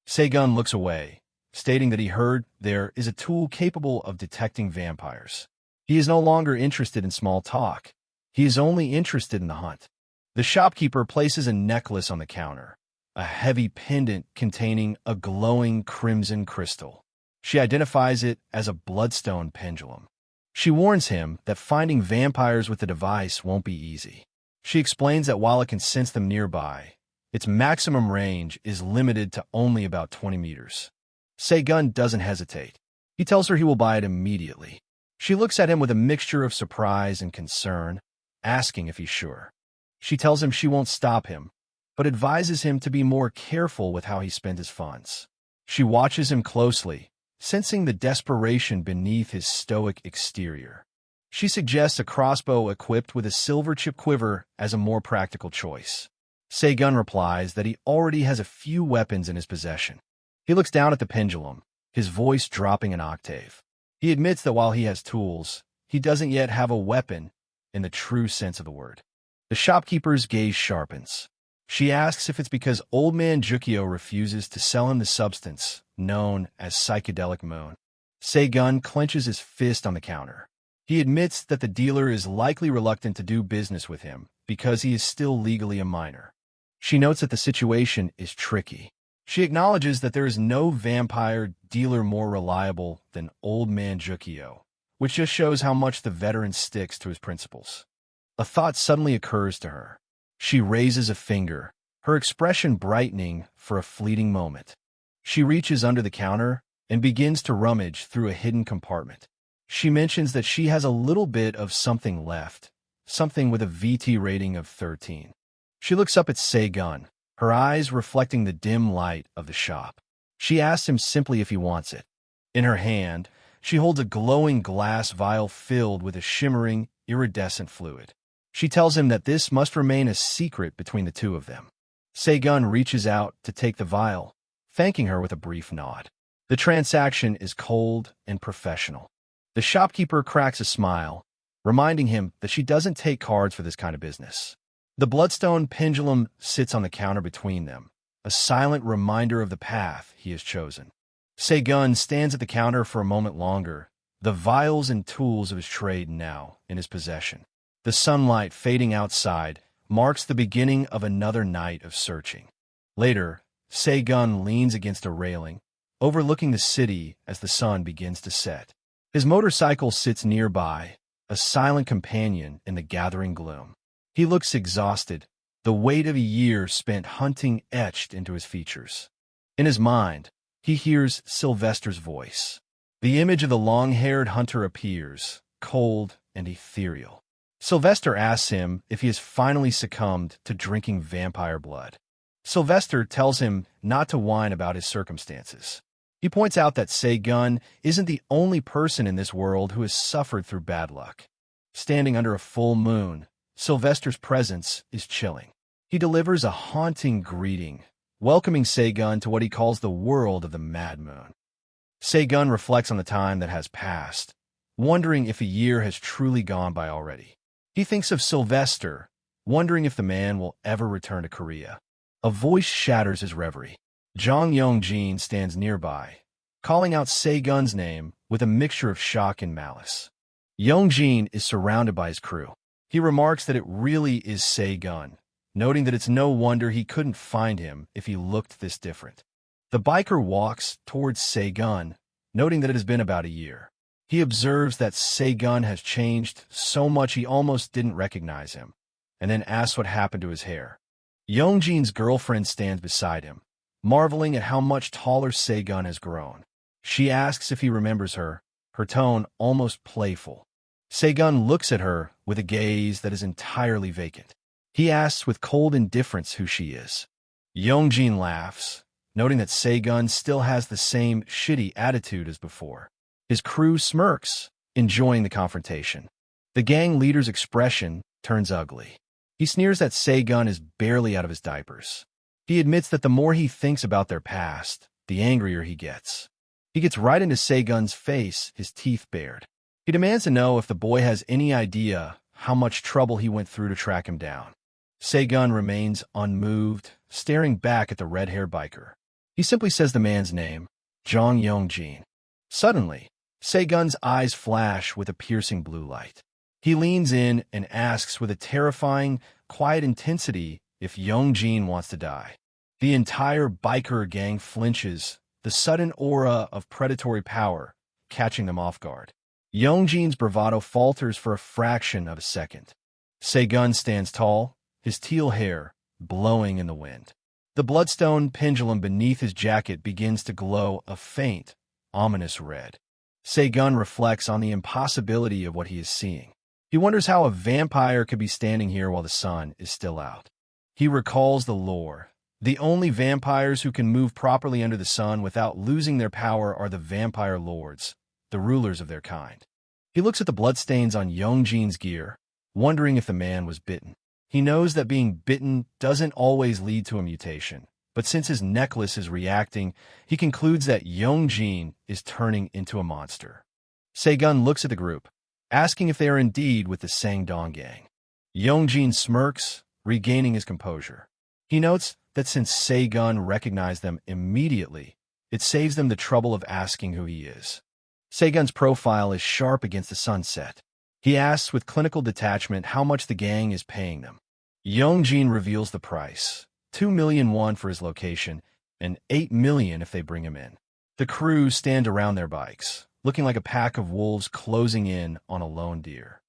Segun looks away, stating that he heard there is a tool capable of detecting vampires. He is no longer interested in small talk. He is only interested in the hunt. The shopkeeper places a necklace on the counter, a heavy pendant containing a glowing crimson crystal. She identifies it as a bloodstone pendulum. She warns him that finding vampires with the device won't be easy. She explains that while it can sense them nearby, its maximum range is limited to only about 20 meters. Segun doesn't hesitate. He tells her he will buy it immediately. She looks at him with a mixture of surprise and concern, asking if he's sure. She tells him she won't stop him, but advises him to be more careful with how he spends his funds. She watches him closely, sensing the desperation beneath his stoic exterior. She suggests a crossbow equipped with a silver chip quiver as a more practical choice. Segun replies that he already has a few weapons in his possession. He looks down at the pendulum, his voice dropping an octave. He admits that while he has tools, he doesn't yet have a weapon, in the true sense of the word. The shopkeeper's gaze sharpens. She asks if it's because old man Jukio refuses to sell him the substance known as psychedelic moon. Segun clenches his fist on the counter. He admits that the dealer is likely reluctant to do business with him because he is still legally a minor. She notes that the situation is tricky. She acknowledges that there is no vampire dealer more reliable than old man Jukio, which just shows how much the veteran sticks to his principles. A thought suddenly occurs to her. She raises a finger, her expression brightening for a fleeting moment. She reaches under the counter and begins to rummage through a hidden compartment. She mentions that she has a little bit of something left, something with a VT rating of 13. She looks up at Segun, her eyes reflecting the dim light of the shop. She asks him simply if he wants it. In her hand, she holds a glowing glass vial filled with a shimmering, iridescent fluid. She tells him that this must remain a secret between the two of them. Segun reaches out to take the vial, thanking her with a brief nod. The transaction is cold and professional. The shopkeeper cracks a smile, reminding him that she doesn't take cards for this kind of business. The bloodstone pendulum sits on the counter between them, a silent reminder of the path he has chosen. Segun stands at the counter for a moment longer, the vials and tools of his trade now in his possession. The sunlight fading outside marks the beginning of another night of searching. Later, Segun leans against a railing, overlooking the city as the sun begins to set. His motorcycle sits nearby, a silent companion in the gathering gloom. He looks exhausted, the weight of a year spent hunting etched into his features. In his mind, he hears Sylvester's voice. The image of the long-haired hunter appears, cold and ethereal. Sylvester asks him if he has finally succumbed to drinking vampire blood. Sylvester tells him not to whine about his circumstances. He points out that Segun isn't the only person in this world who has suffered through bad luck. Standing under a full moon, Sylvester's presence is chilling. He delivers a haunting greeting, welcoming Segun to what he calls the world of the Mad Moon. Segun reflects on the time that has passed, wondering if a year has truly gone by already. He thinks of Sylvester, wondering if the man will ever return to Korea. A voice shatters his reverie. Jang Yong-jin stands nearby, calling out Segun's name with a mixture of shock and malice. Yong-jin is surrounded by his crew. He remarks that it really is Segun, noting that it's no wonder he couldn't find him if he looked this different. The biker walks towards Segun, noting that it has been about a year. He observes that Segun has changed so much he almost didn't recognize him, and then asks what happened to his hair. Yong-jin's girlfriend stands beside him, marveling at how much taller Segun has grown. She asks if he remembers her, her tone almost playful. Segun looks at her with a gaze that is entirely vacant. He asks with cold indifference who she is. Yong-jin laughs, noting that Segun still has the same shitty attitude as before. His crew smirks, enjoying the confrontation. The gang leader's expression turns ugly. He sneers that Segun is barely out of his diapers. He admits that the more he thinks about their past, the angrier he gets. He gets right into Segun's face, his teeth bared. He demands to know if the boy has any idea how much trouble he went through to track him down. Segun remains unmoved, staring back at the red-haired biker. He simply says the man's name, Jang Yong-jin. Suddenly, Segun's eyes flash with a piercing blue light. He leans in and asks with a terrifying, quiet intensity if Yong-jin wants to die. The entire biker gang flinches, the sudden aura of predatory power catching them off guard. Yong-jin's bravado falters for a fraction of a second. Segun stands tall, his teal hair blowing in the wind. The bloodstone pendulum beneath his jacket begins to glow a faint, ominous red. Segun reflects on the impossibility of what he is seeing. He wonders how a vampire could be standing here while the sun is still out. He recalls the lore. The only vampires who can move properly under the sun without losing their power are the vampire lords, the rulers of their kind. He looks at the bloodstains on Yong-jin's gear, wondering if the man was bitten. He knows that being bitten doesn't always lead to a mutation, but since his necklace is reacting, he concludes that Yong-jin is turning into a monster. Segun looks at the group, asking if they are indeed with the Sangdong gang. Yongjin smirks, regaining his composure. He notes that since Segun recognized them immediately, it saves them the trouble of asking who he is. Segun's profile is sharp against the sunset. He asks with clinical detachment how much the gang is paying them. Yongjin reveals the price, 2 million won for his location, and 8 million if they bring him in. The crew stand around their bikes, looking like a pack of wolves closing in on a lone deer.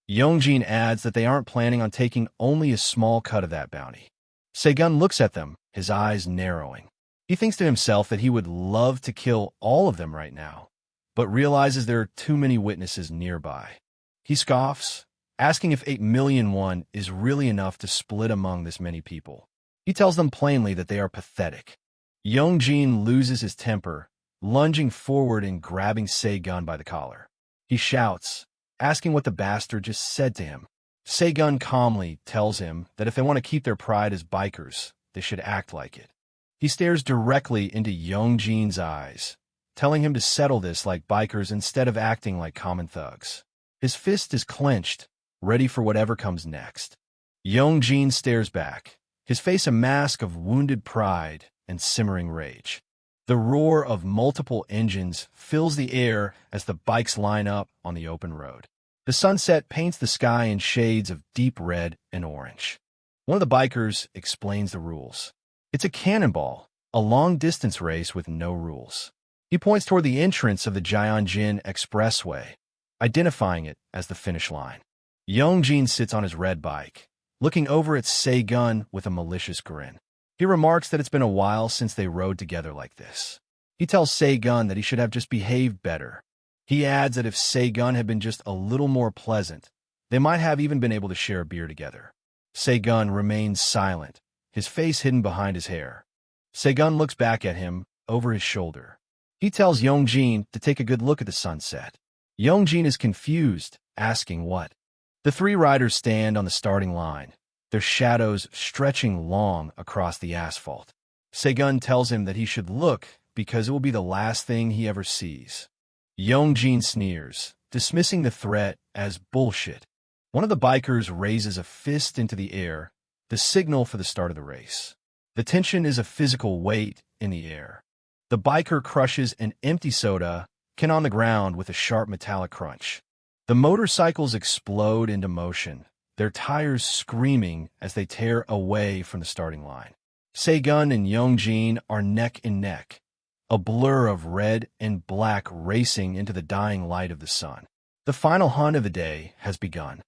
Yongjin adds that they aren't planning on taking only a small cut of that bounty. Segun looks at them, his eyes narrowing. He thinks to himself that he would love to kill all of them right now, but realizes there are too many witnesses nearby. He scoffs, asking if 8 million won is really enough to split among this many people. He tells them plainly that they are pathetic. Yongjin loses his temper, lunging forward and grabbing Segun by the collar. He shouts, asking what the bastard just said to him. Segun calmly tells him that if they want to keep their pride as bikers, they should act like it. He stares directly into Yongjin's eyes, telling him to settle this like bikers instead of acting like common thugs. His fist is clenched, ready for whatever comes next. Yongjin stares back, his face a mask of wounded pride and simmering rage. The roar of multiple engines fills the air as the bikes line up on the open road. The sunset paints the sky in shades of deep red and orange. One of the bikers explains the rules. It's a cannonball, a long-distance race with no rules. He points toward the entrance of the Jianjin Expressway, identifying it as the finish line. Yongjin sits on his red bike, looking over at Segun with a malicious grin. He remarks that it's been a while since they rode together like this. He tells Segun that he should have just behaved better. He adds that if Segun had been just a little more pleasant, they might have even been able to share a beer together. Segun remains silent, his face hidden behind his hair. Segun looks back at him over his shoulder. He tells Yongjin to take a good look at the sunset. Yongjin is confused, asking what. The three riders stand on the starting line, their shadows stretching long across the asphalt. Segun tells him that he should look because it will be the last thing he ever sees. Yongjin sneers, dismissing the threat as bullshit. One of the bikers raises a fist into the air, the signal for the start of the race. The tension is a physical weight in the air. The biker crushes an empty soda can on the ground with a sharp metallic crunch. The motorcycles explode into motion, their tires screaming as they tear away from the starting line. Segun and Yongjin are neck and neck, a blur of red and black racing into the dying light of the sun. The final hunt of the day has begun.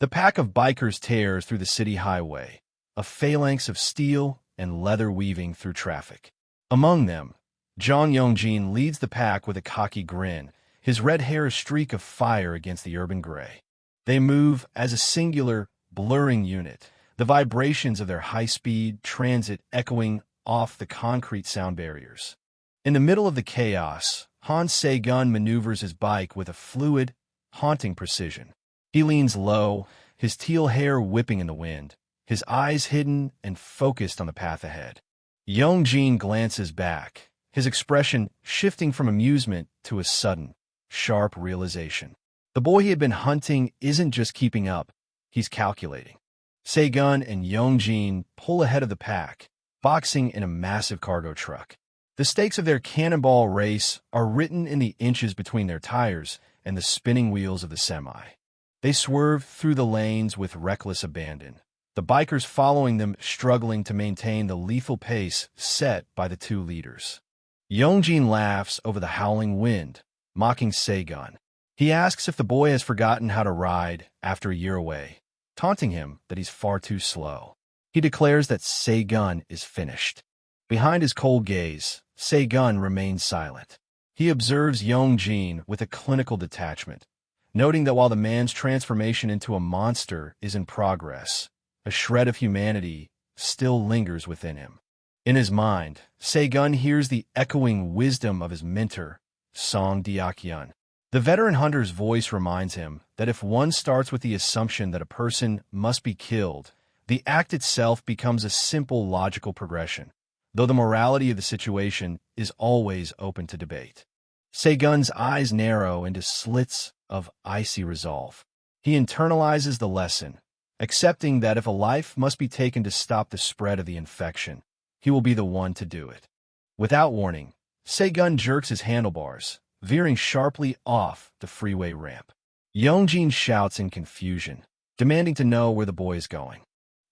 The pack of bikers tears through the city highway, a phalanx of steel and leather weaving through traffic. Among them, Zhang Yongjin leads the pack with a cocky grin, his red hair a streak of fire against the urban gray. They move as a singular, blurring unit, the vibrations of their high-speed transit echoing off the concrete sound barriers. In the middle of the chaos, Han Segun maneuvers his bike with a fluid, haunting precision. He leans low, his teal hair whipping in the wind, his eyes hidden and focused on the path ahead. Yongjin glances back, his expression shifting from amusement to a sudden, sharp realization. The boy he had been hunting isn't just keeping up, he's calculating. Segun and Yongjin pull ahead of the pack, boxing in a massive cargo truck. The stakes of their cannonball race are written in the inches between their tires and the spinning wheels of the semi. They swerve through the lanes with reckless abandon, the bikers following them struggling to maintain the lethal pace set by the two leaders. Yongjin laughs over the howling wind, mocking Segun. He asks if the boy has forgotten how to ride after a year away, taunting him that he's far too slow. He declares that Segun is finished. Behind his cold gaze, Segun remains silent. He observes Yongjin with a clinical detachment, noting that while the man's transformation into a monster is in progress, a shred of humanity still lingers within him. In his mind, Segun hears the echoing wisdom of his mentor, Song Diakyun. The veteran hunter's voice reminds him that if one starts with the assumption that a person must be killed, the act itself becomes a simple logical progression, though the morality of the situation is always open to debate. Segun's eyes narrow into slits of icy resolve. He internalizes the lesson, accepting that if a life must be taken to stop the spread of the infection, he will be the one to do it. Without warning, Segun jerks his handlebars, veering sharply off the freeway ramp. Yongjin shouts in confusion, demanding to know where the boy is going.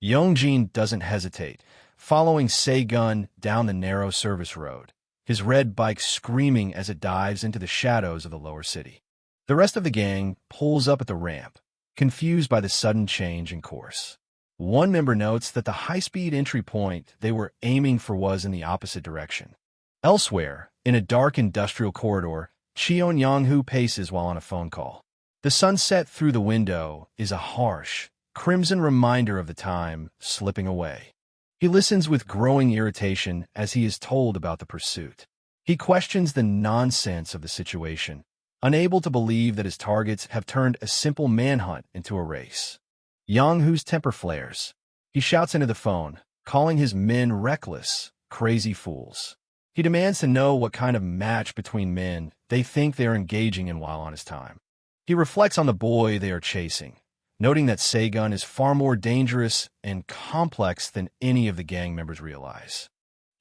Yongjin doesn't hesitate, following Segun down the narrow service road, his red bike screaming as it dives into the shadows of the lower city. The rest of the gang pulls up at the ramp, confused by the sudden change in course. One member notes that the high-speed entry point they were aiming for was in the opposite direction. Elsewhere, in a dark industrial corridor, Cheon Yonghu paces while on a phone call. The sunset through the window is a harsh, crimson reminder of the time slipping away. He listens with growing irritation as he is told about the pursuit. He questions the nonsense of the situation, unable to believe that his targets have turned a simple manhunt into a race. Yonghu's temper flares. He shouts into the phone, calling his men reckless, crazy fools. He demands to know what kind of match between men they think they are engaging in while on his time. He reflects on the boy they are chasing, noting that Segun is far more dangerous and complex than any of the gang members realize.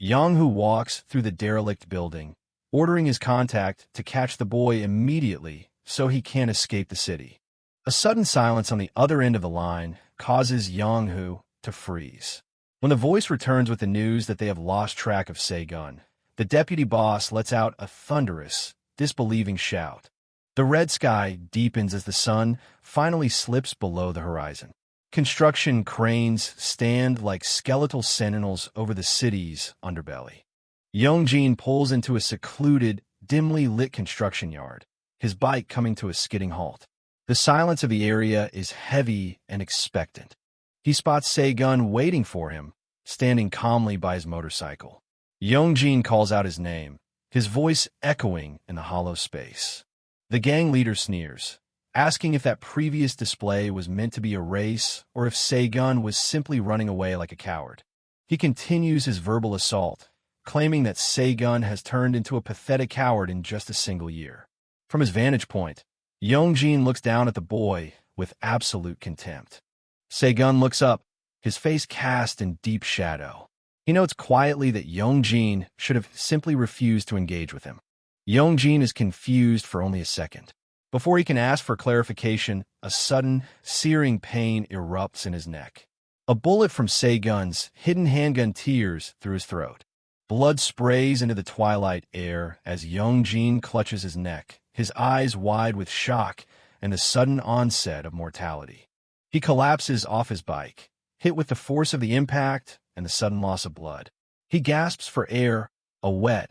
Yonghu walks through the derelict building, ordering his contact to catch the boy immediately so he can't escape the city. A sudden silence on the other end of the line causes Yonghu to freeze. When the voice returns with the news that they have lost track of Segun, the deputy boss lets out a thunderous, disbelieving shout. The red sky deepens as the sun finally slips below the horizon. Construction cranes stand like skeletal sentinels over the city's underbelly. Yongjin pulls into a secluded, dimly lit construction yard, his bike coming to a skidding halt. The silence of the area is heavy and expectant. He spots Segun waiting for him, standing calmly by his motorcycle. Yongjin calls out his name, his voice echoing in the hollow space. The gang leader sneers, asking if that previous display was meant to be a race or if Segun was simply running away like a coward. He continues his verbal assault, claiming that Segun has turned into a pathetic coward in just a single year. From his vantage point, Yongjin looks down at the boy with absolute contempt. Segun looks up, his face cast in deep shadow. He notes quietly that Yongjin should have simply refused to engage with him. Yongjin is confused for only a second. Before he can ask for clarification, a sudden, searing pain erupts in his neck. A bullet from Segun's hidden handgun tears through his throat. Blood sprays into the twilight air as Yongjin clutches his neck, his eyes wide with shock and the sudden onset of mortality. He collapses off his bike, hit with the force of the impact and the sudden loss of blood. He gasps for air, a wet,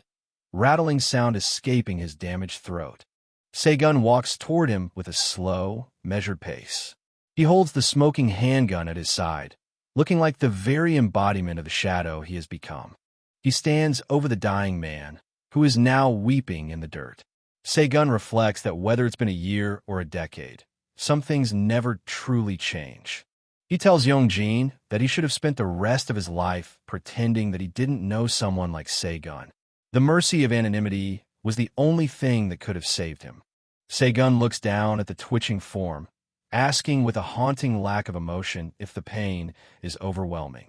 rattling sound escaping his damaged throat. Segun walks toward him with a slow, measured pace. He holds the smoking handgun at his side, looking like the very embodiment of the shadow he has become. He stands over the dying man, who is now weeping in the dirt. Segun reflects that whether it's been a year or a decade, some things never truly change. He tells Yongjin that he should have spent the rest of his life pretending that he didn't know someone like Segun. The mercy of anonymity was the only thing that could have saved him. Segun looks down at the twitching form, asking with a haunting lack of emotion if the pain is overwhelming.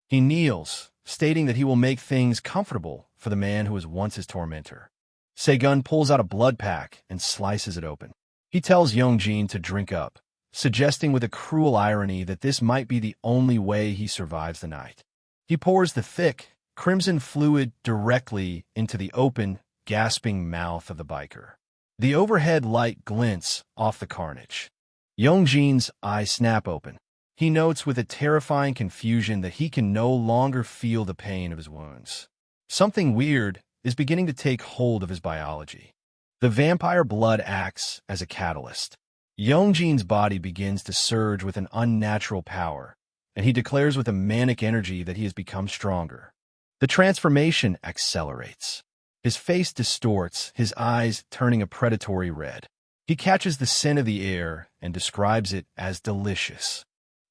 He kneels, stating that he will make things comfortable for the man who was once his tormentor. Segun pulls out a blood pack and slices it open. He tells Yongjin to drink up, suggesting with a cruel irony that this might be the only way he survives the night. He pours the thick, crimson fluid directly into the open, gasping mouth of the biker. The overhead light glints off the carnage. Yongjin's eyes snap open. He notes with a terrifying confusion that he can no longer feel the pain of his wounds. Something weird is beginning to take hold of his biology. The vampire blood acts as a catalyst. Yongjin's body begins to surge with an unnatural power, and he declares with a manic energy that he has become stronger. The transformation accelerates. His face distorts, his eyes turning a predatory red. He catches the scent of the air and describes it as delicious.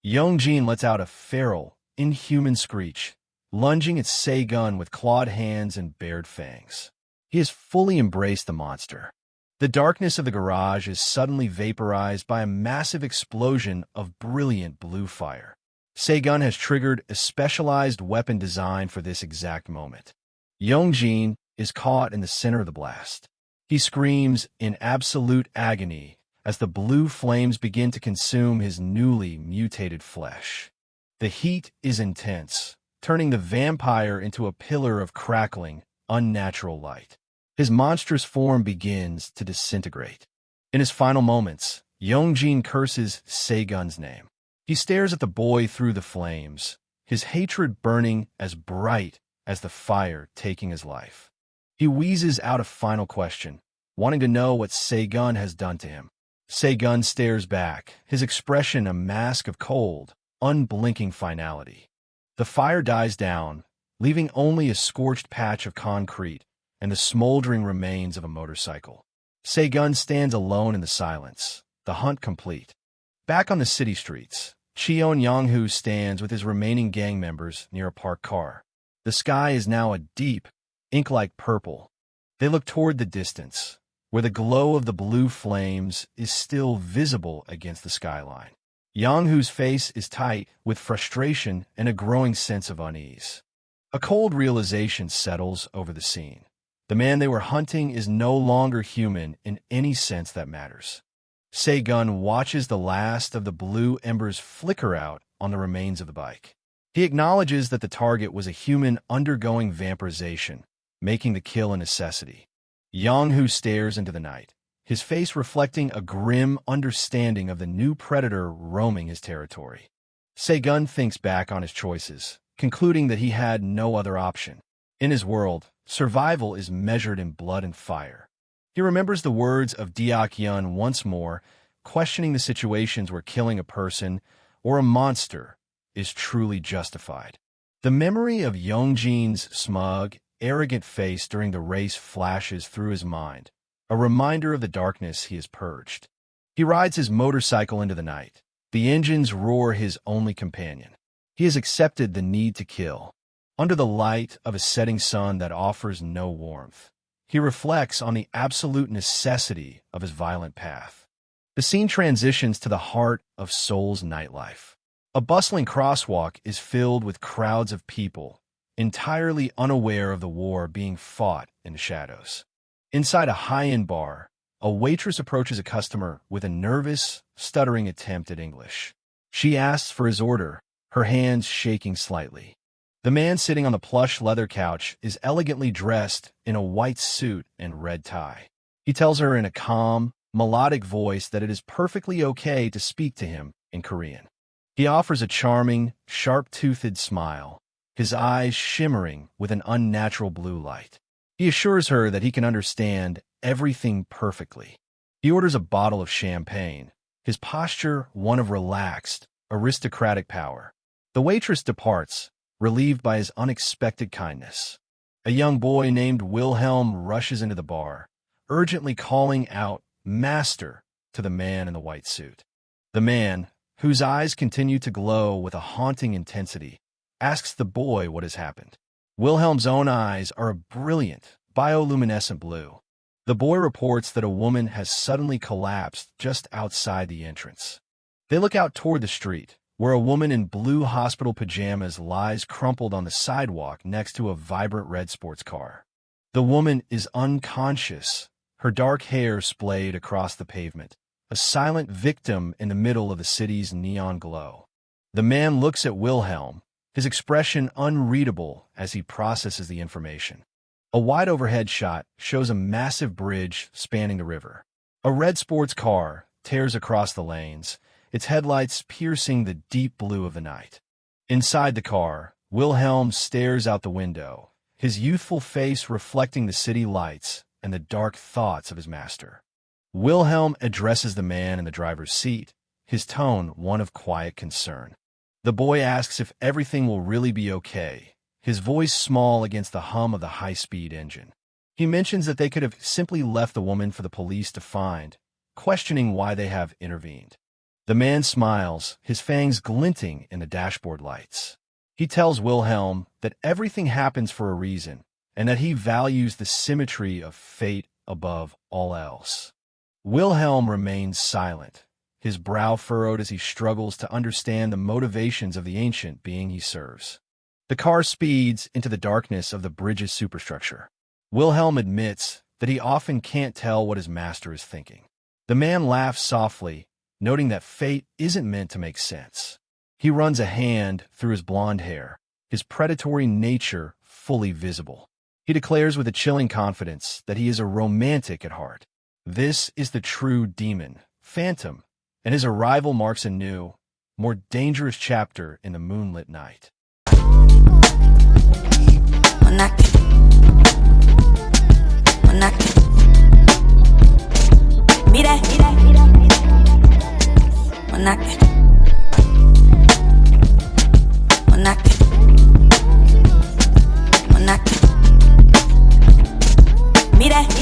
Yongjin lets out a feral, inhuman screech, lunging at Segun with clawed hands and bared fangs. He has fully embraced the monster. The darkness of the garage is suddenly vaporized by a massive explosion of brilliant blue fire. Segun has triggered a specialized weapon designed for this exact moment. Yongjin is caught in the center of the blast. He screams in absolute agony as the blue flames begin to consume his newly mutated flesh. The heat is intense, turning the vampire into a pillar of crackling, unnatural light. His monstrous form begins to disintegrate. In his final moments, Yongjin curses Segun's name. He stares at the boy through the flames, his hatred burning as bright as the fire taking his life. He wheezes out a final question, wanting to know what Segun has done to him. Segun stares back, his expression a mask of cold, unblinking finality. The fire dies down, leaving only a scorched patch of concrete and the smoldering remains of a motorcycle. Segun stands alone in the silence, the hunt complete. Back on the city streets, Cheon Yonghu stands with his remaining gang members near a parked car. The sky is now a deep, ink-like purple. They look toward the distance, where the glow of the blue flames is still visible against the skyline. Yonghu's face is tight with frustration and a growing sense of unease. A cold realization settles over the scene. The man they were hunting is no longer human in any sense that matters. Segun watches the last of the blue embers flicker out on the remains of the bike. He acknowledges that the target was a human undergoing vampirization, making the kill a necessity. Yonghu stares into the night, his face reflecting a grim understanding of the new predator roaming his territory. Segun thinks back on his choices, concluding that he had no other option. In his world, survival is measured in blood and fire. He remembers the words of Deok Yun once more, questioning the situations where killing a person or a monster is truly justified. The memory of Yongjin's smug, arrogant face during the race flashes through his mind, a reminder of the darkness he has purged. He rides his motorcycle into the night, the engine's roar his only companion. He has accepted the need to kill. Under the light of a setting sun that offers no warmth, he reflects on the absolute necessity of his violent path. The scene transitions to the heart of Seoul's nightlife. A bustling crosswalk is filled with crowds of people, entirely unaware of the war being fought in the shadows. Inside a high-end bar, a waitress approaches a customer with a nervous, stuttering attempt at English. She asks for his order, her hands shaking slightly. The man sitting on the plush leather couch is elegantly dressed in a white suit and red tie. He tells her in a calm, melodic voice that it is perfectly okay to speak to him in Korean. He offers a charming, sharp-toothed smile, his eyes shimmering with an unnatural blue light. He assures her that he can understand everything perfectly. He orders a bottle of champagne, his posture one of relaxed, aristocratic power. The waitress departs, relieved by his unexpected kindness. A young boy named Wilhelm rushes into the bar, urgently calling out "Master" to the man in the white suit. The man, whose eyes continue to glow with a haunting intensity, asks the boy what has happened. Wilhelm's own eyes are a brilliant, bioluminescent blue. The boy reports that a woman has suddenly collapsed just outside the entrance. They look out toward the street, where a woman in blue hospital pajamas lies crumpled on the sidewalk next to a vibrant red sports car. The woman is unconscious, her dark hair splayed across the pavement, a silent victim in the middle of the city's neon glow. The man looks at Wilhelm, his expression unreadable as he processes the information. A wide overhead shot shows a massive bridge spanning the river. A red sports car tears across the lanes, its headlights piercing the deep blue of the night. Inside the car, Wilhelm stares out the window, his youthful face reflecting the city lights and the dark thoughts of his master. Wilhelm addresses the man in the driver's seat, his tone one of quiet concern. The boy asks if everything will really be okay, his voice small against the hum of the high-speed engine. He mentions that they could have simply left the woman for the police to find, questioning why they have intervened. The man smiles, his fangs glinting in the dashboard lights. He tells Wilhelm that everything happens for a reason, and that he values the symmetry of fate above all else. Wilhelm remains silent, his brow furrowed as he struggles to understand the motivations of the ancient being he serves. The car speeds into the darkness of the bridge's superstructure. Wilhelm admits that he often can't tell what his master is thinking. The man laughs softly, noting that fate isn't meant to make sense. He runs a hand through his blonde hair, his predatory nature fully visible. He declares with a chilling confidence that he is a romantic at heart. This is the true demon, Phantom, and his arrival marks a new, more dangerous chapter in the moonlit night. Mira.